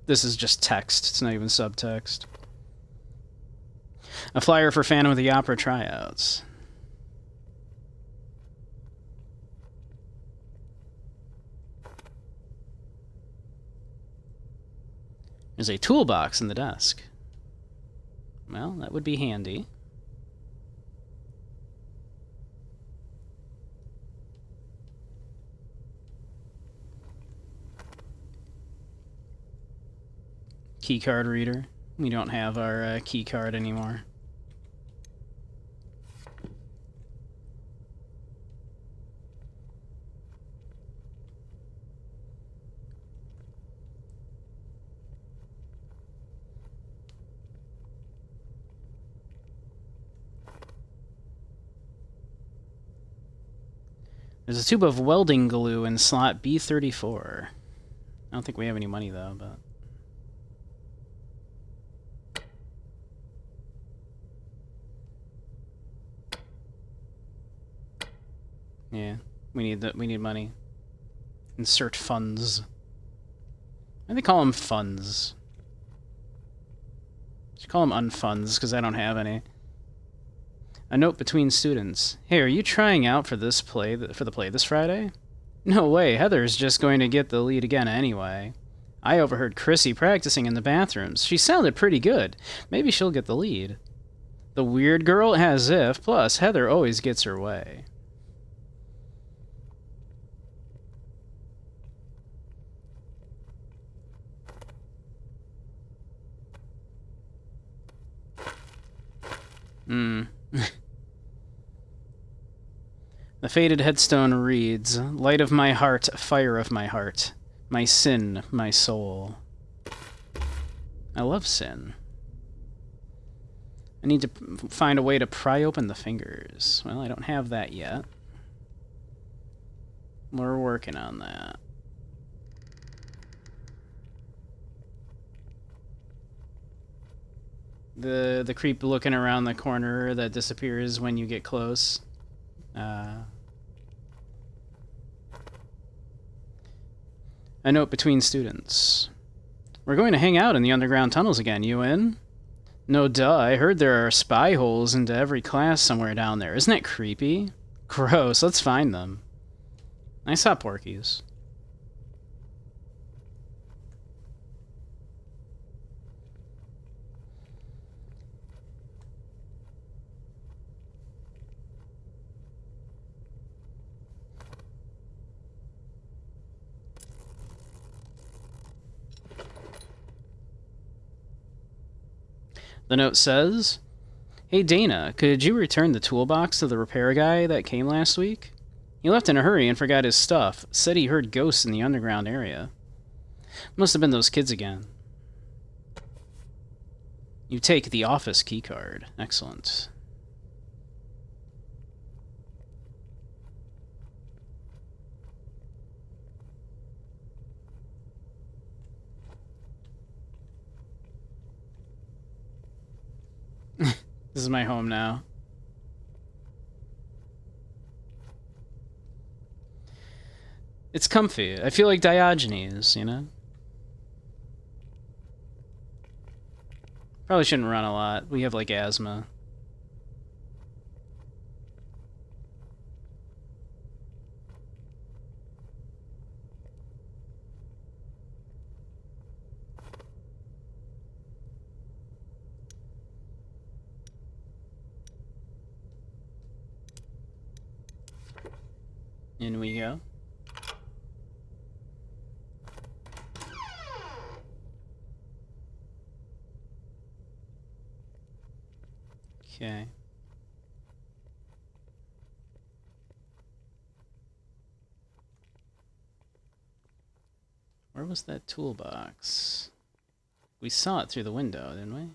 this is just text. It's not even subtext. A flyer for Phantom of the Opera tryouts. There's a toolbox in the desk. Well, that would be handy. Keycard reader. We don't have our keycard anymore. There's a tube of welding glue in slot B34. I don't think we have any money though, but... yeah, we need money. Insert funds. Why do they call them funds? Should call them unfunds, because I don't have any. A note between students. Hey, are you trying out for this play, for the play this Friday? No way, Heather's just going to get the lead again anyway. I overheard Chrissy practicing in the bathrooms. She sounded pretty good. Maybe she'll get the lead. The weird girl? As if. Plus, Heather always gets her way. The faded headstone reads, Light of my heart, fire of my heart, my sin, my soul. I love sin. I need to find a way to pry open the fingers. Well, I don't have that yet. We're working on that. The creep looking around the corner that disappears when you get close. A note between students. We're going to hang out in the underground tunnels again. You in? No duh, I heard there are spy holes into every class somewhere down there. Isn't that creepy? Gross, let's find them. I saw Porkies. The note says, Hey Dana, could you return the toolbox to the repair guy that came last week? He left in a hurry and forgot his stuff. Said he heard ghosts in the underground area. Must have been those kids again. You take the office keycard. Excellent. This is my home now. It's comfy. I feel like Diogenes, you know? Probably shouldn't run a lot. We have, like, asthma. In we go. Okay. Where was that toolbox? We saw it through the window, didn't we?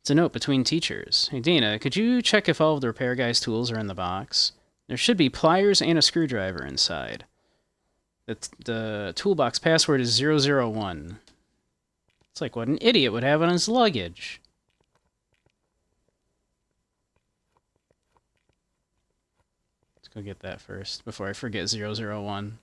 It's a note between teachers. Hey, Dana, could you check if all of the repair guy's tools are in the box? There should be pliers and a screwdriver inside. The toolbox password is 001. It's like what an idiot would have on his luggage. Let's go get that first before I forget 001.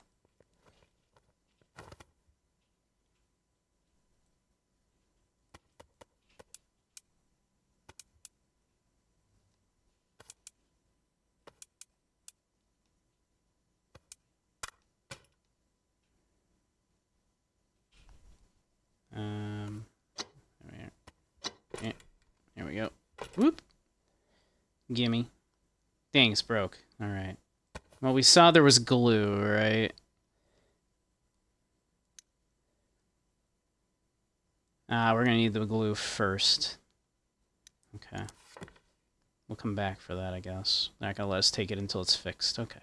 There we go. Whoop. Gimme. Dang, it's broke. Alright. Well, we saw there was glue, right? We're gonna need the glue first. Okay. We'll come back for that, I guess. They're not gonna let us take it until it's fixed. Okay.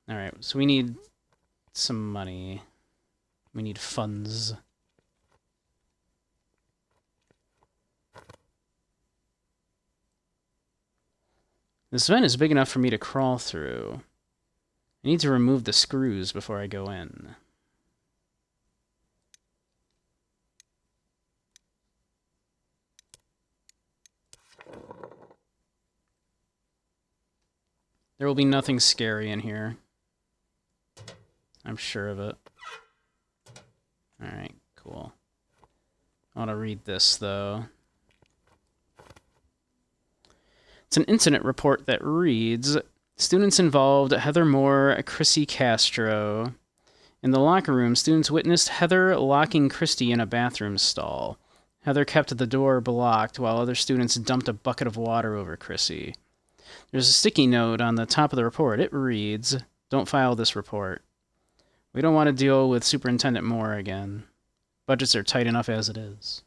Alright, so we need some money. We need funds. This vent is big enough for me to crawl through. I need to remove the screws before I go in. There will be nothing scary in here. I'm sure of it. Alright, cool. I want to read this, though. It's an incident report that reads, students involved Heather Moore, Chrissy Castro. In the locker room, students witnessed Heather locking Christy in a bathroom stall. Heather kept the door blocked while other students dumped a bucket of water over Chrissy. There's a sticky note on the top of the report. It reads, "Don't file this report. We don't want to deal with Superintendent Moore again. Budgets are tight enough as it is."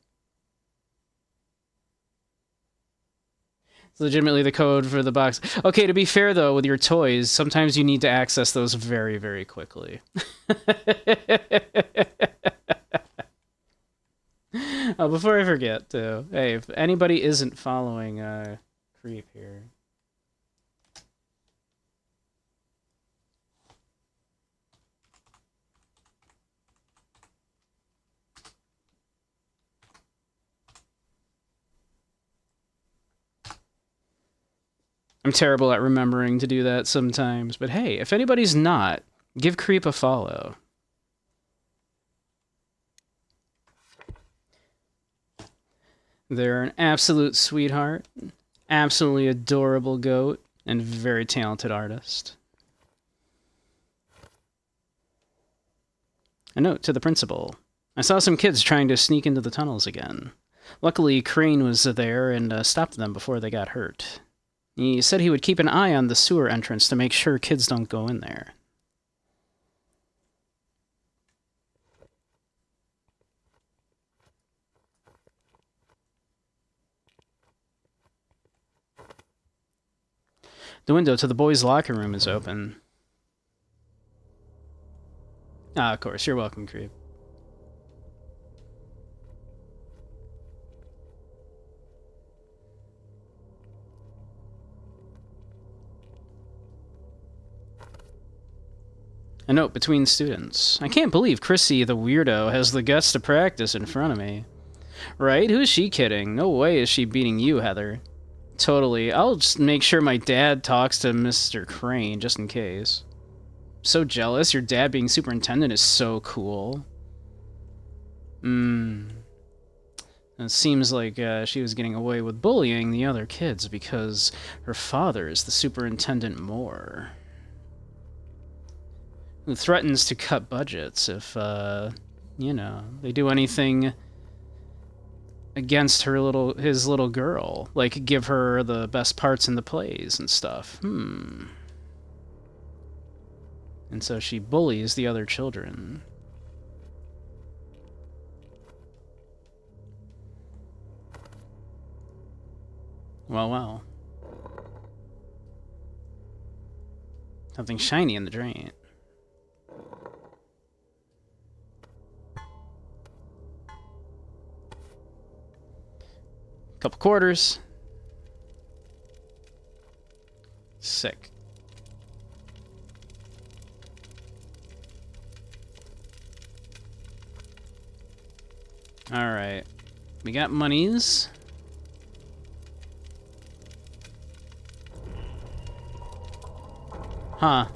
It's legitimately the code for the box. Okay, to be fair, though, with your toys, sometimes you need to access those very, very quickly. Before I forget, too. Hey, if anybody isn't following Creep here... I'm terrible at remembering to do that sometimes, but hey, if anybody's not, give Creep a follow. They're an absolute sweetheart, absolutely adorable goat, and very talented artist. A note to the principal. I saw some kids trying to sneak into the tunnels again. Luckily, Crane was there and stopped them before they got hurt. He said he would keep an eye on the sewer entrance to make sure kids don't go in there. The window to the boys' locker room is open. Of course. You're welcome, Creep. note between students. I can't believe Chrissy, the weirdo, has the guts to practice in front of me. Right? Who's she kidding? No way is she beating you, Heather. Totally. I'll just make sure my dad talks to Mr. Crane, just in case. So jealous. Your dad being superintendent is so cool. It seems like she was getting away with bullying the other kids because her father is the superintendent more. Who threatens to cut budgets if, you know, they do anything against his little girl. Like, give her the best parts in the plays and stuff. And so she bullies the other children. Well, well. Something shiny in the drain. Couple quarters. Sick. Alright. We got monies. Huh.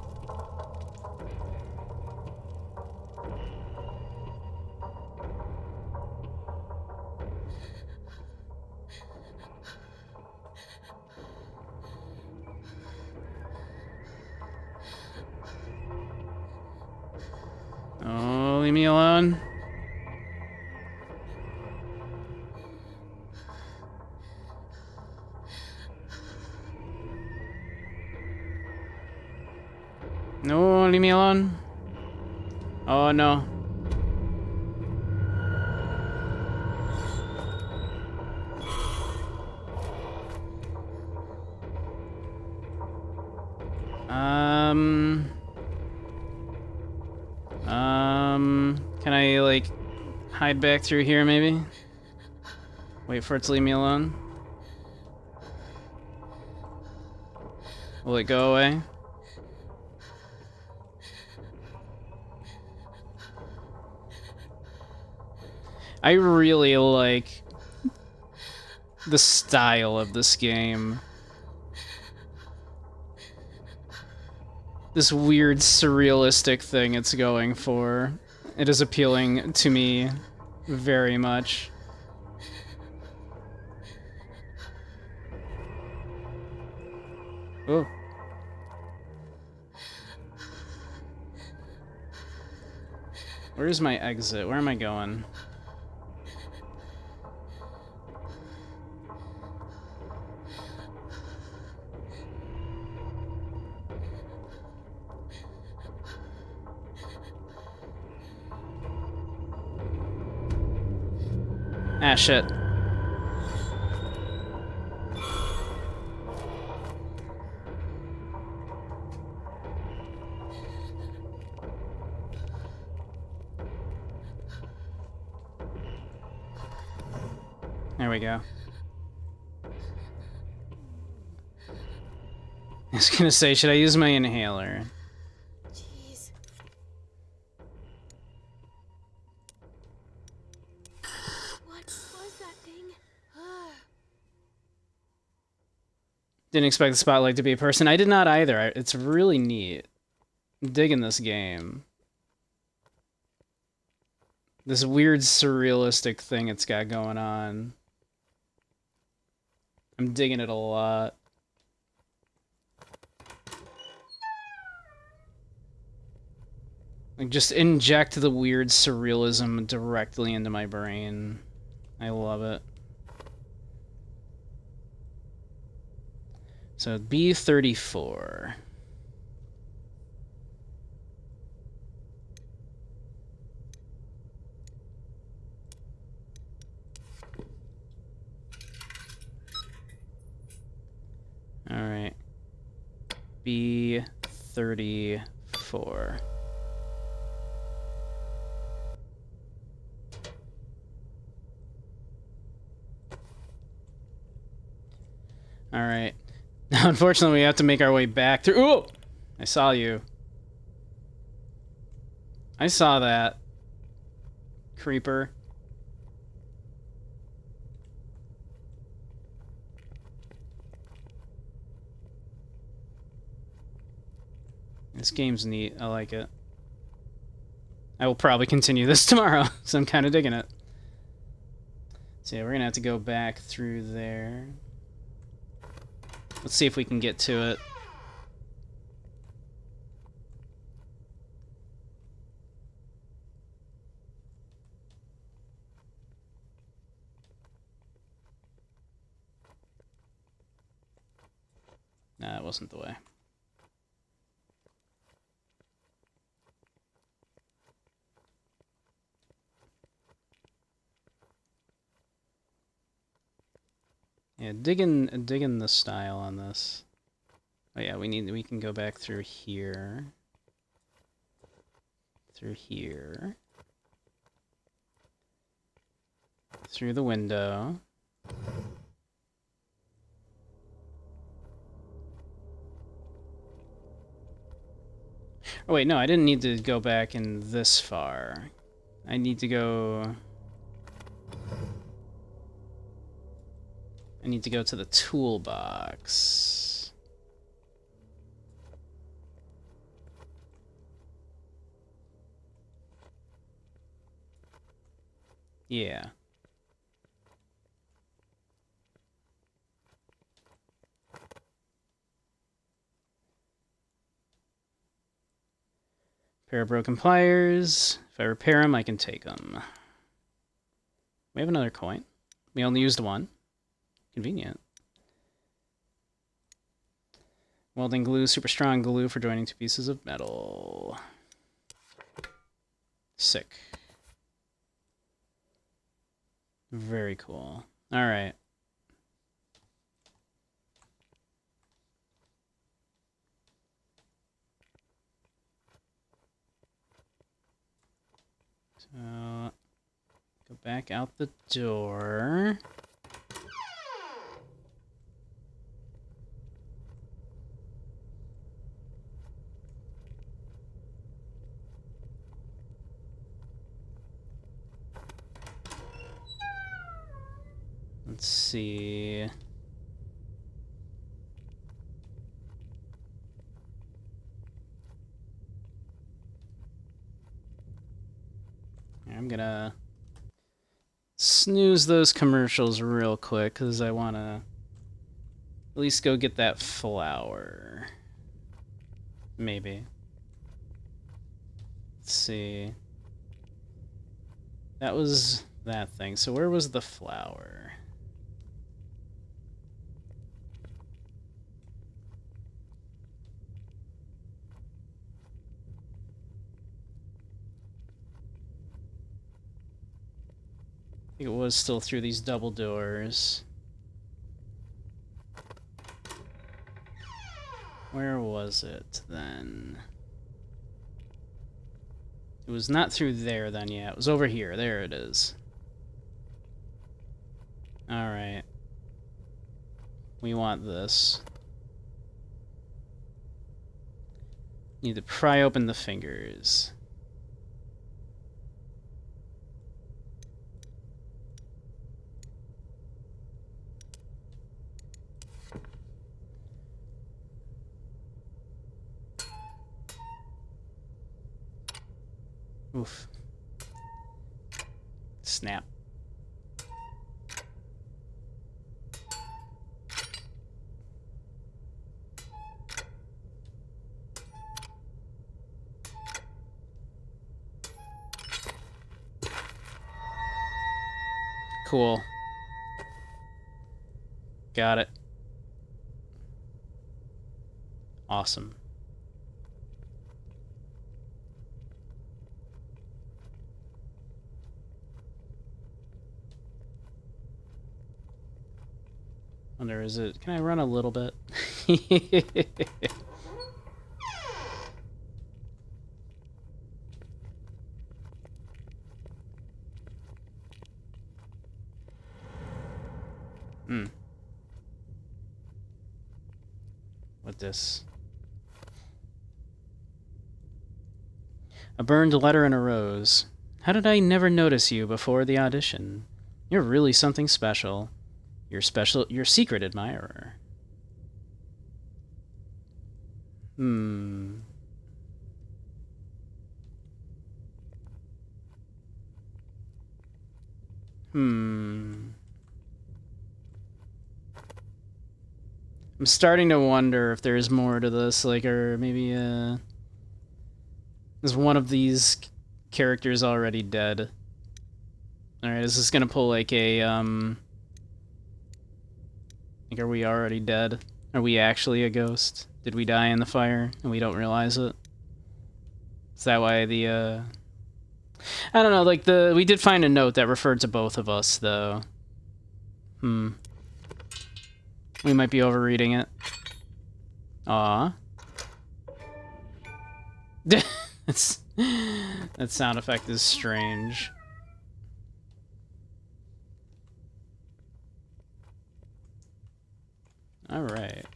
Oh, leave me alone. No, leave me alone. Oh, no. Can I, like, hide back through here, maybe? Wait for it to leave me alone? Will it go away? I really like the style of this game. This weird surrealistic thing it's going for. It is appealing to me very much. Oh. Where's my exit? Where am I going? Ah, shit. There we go. I was gonna say, should I use my inhaler? Jeez. What was that thing? Didn't expect the spotlight to be a person. I did not either. It's really neat. I'm digging this game. This weird surrealistic thing it's got going on. I'm digging it a lot. Like, just inject the weird surrealism directly into my brain. I love it. So B34. All right. B34. All right. Now, unfortunately, we have to make our way back through. Oh, I saw you. I saw that. Creeper. This game's neat. I like it. I will probably continue this tomorrow, so I'm kind of digging it. So yeah, we're gonna have to go back through there. Let's see if we can get to it. Nah, that wasn't the way. Yeah, digging the style on this. Oh yeah, we can go back through here. Through here. Through the window. Oh wait, no, I didn't need to go back in this far. I need to go... I need to go to the toolbox. Yeah. Pair of broken pliers. If I repair them, I can take them. We have another coin. We only used one. Convenient. Welding glue, super strong glue for joining two pieces of metal. Sick. Very cool. Alright. So, go back out the door. Let's see. I'm gonna snooze those commercials real quick because I want to at least go get that flower. Maybe. Let's see. That was that thing. So where was the flower? I think it was still through these double doors. Where was it then? It was not through there then, yeah. It was over here. There it is. Alright. We want this. Need to pry open the fingers. Oof. Snap. Cool. Got it. Awesome. Wonder, is it... Can I run a little bit? What this? A burned letter and a rose. How did I never notice you before the audition? You're really something special. You're secret admirer. Hmm. I'm starting to wonder if there's more to this, like, or maybe, is one of these characters already dead? Alright, is this gonna pull, like, a, like, are we already dead? Are we actually a ghost? Did we die in the fire, and we don't realize it? Is that why the, I don't know, like, we did find a note that referred to both of us, though. We might be overreading it. Aw. That sound effect is strange. Alright.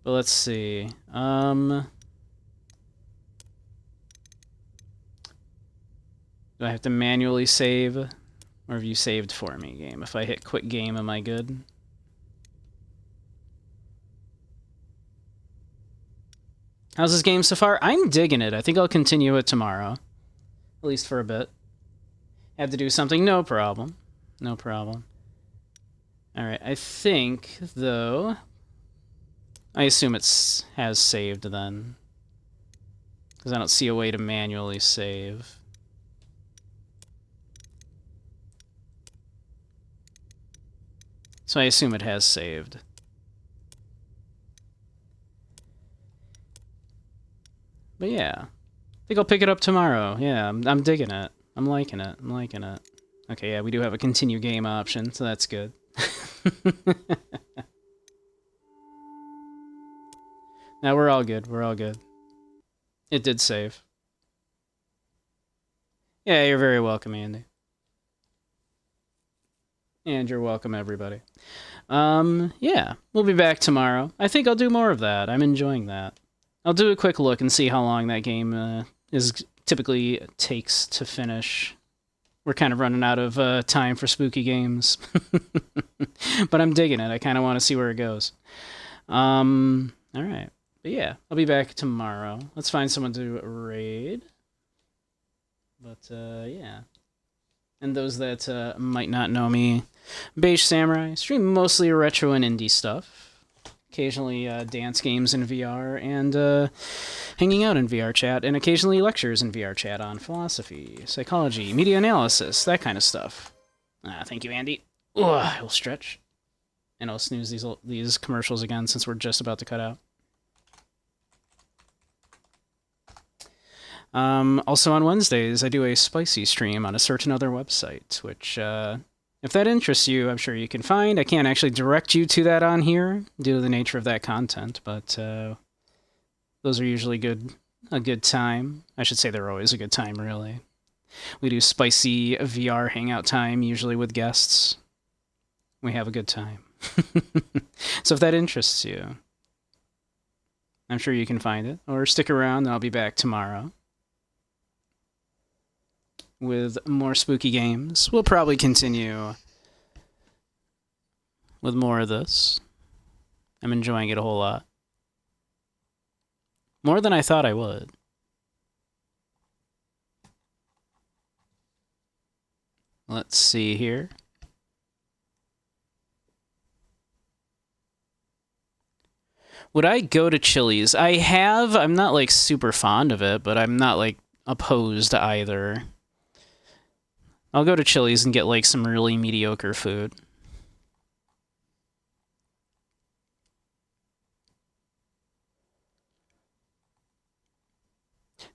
But let's see. Do I have to manually save? Or have you saved for me, game? If I hit quit game, am I good? How's this game so far? I'm digging it. I think I'll continue it tomorrow. At least for a bit. Have to do something? No problem. No problem. Alright, I think, though... I assume it has saved, then. Because I don't see a way to manually save. So I assume it has saved. But yeah, I think I'll pick it up tomorrow. Yeah, I'm digging it. I'm liking it. I'm liking it. Okay, yeah, we do have a continue game option, so that's good. Now we're all good. We're all good. It did save. Yeah, you're very welcome, Andy. And you're welcome, everybody. Yeah, we'll be back tomorrow. I think I'll do more of that. I'm enjoying that. I'll do a quick look and see how long that game typically takes to finish. We're kind of running out of time for spooky games. But I'm digging it. I kind of want to see where it goes. Alright. But yeah, I'll be back tomorrow. Let's find someone to raid. But, yeah. And those that might not know me, Beige Samurai, stream mostly retro and indie stuff. Occasionally dance games in VR, and hanging out in VR chat, and occasionally lectures in VR chat on philosophy, psychology, media analysis, that kind of stuff. Thank you, Andy. Ugh, I will stretch. And I'll snooze these commercials again since we're just about to cut out. Also on Wednesdays, I do a spicy stream on a certain other website, which, if that interests you, I'm sure you can find. I can't actually direct you to that on here, due to the nature of that content, but, those are usually a good time. I should say they're always a good time, really. We do spicy VR hangout time, usually with guests. We have a good time. So if that interests you, I'm sure you can find it, or stick around, and I'll be back tomorrow with more spooky games. We'll probably continue with more of this. I'm enjoying it a whole lot. More than I thought I would. Let's see here. Would I go to Chili's? I have. I'm not, like, super fond of it, but I'm not, like, opposed to either. I'll go to Chili's and get, like, some really mediocre food.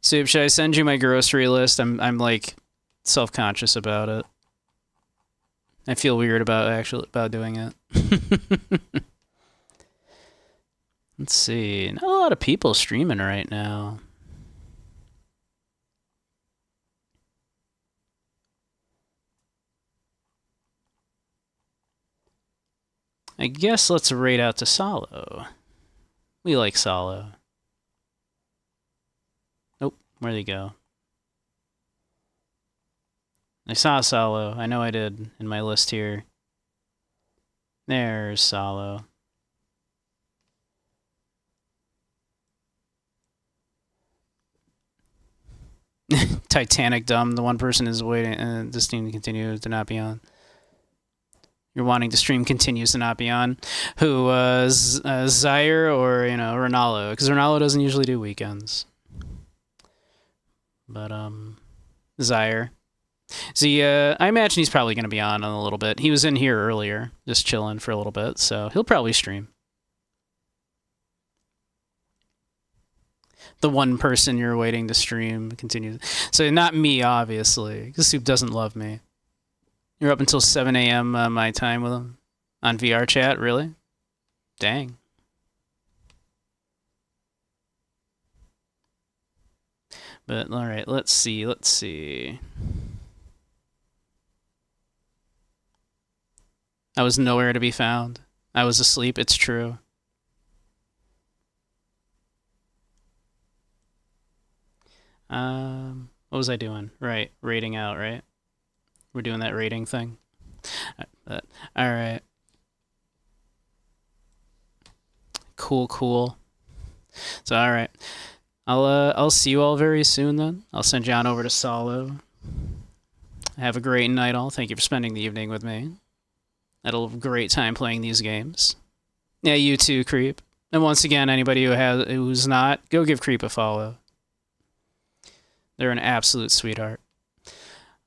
Soup, should I send you my grocery list? I'm like, self-conscious about it. I feel weird about doing it. Let's see. Not a lot of people streaming right now. I guess let's raid out to Solo. We like Solo. Nope, where'd he go? I saw Solo. I know I did in my list here. There's Solo. Titanic dumb. The one person is waiting. This team continues to not be on. You're wanting to stream continues to not be on. Who, Zaire or, Ronaldo? Because Ronaldo doesn't usually do weekends. But, Zaire. See, I imagine he's probably going to be on a little bit. He was in here earlier, just chilling for a little bit, so he'll probably stream. The one person you're waiting to stream continues. So not me, obviously, because Soup doesn't love me. You're up until 7 a.m. My time with him on VR chat, really? Dang. But, alright, let's see. I was nowhere to be found. I was asleep, it's true. What was I doing? Right, rating out, right? We're doing that rating thing. Alright. Cool. So, alright. I'll see you all very soon then. I'll send you on over to Solo. Have a great night all. Thank you for spending the evening with me. I had a great time playing these games. Yeah, you too, Creep. And once again, anybody who's not, go give Creep a follow. They're an absolute sweetheart.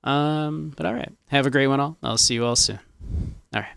But alright. Have a great one all. I'll see you all soon. Alright.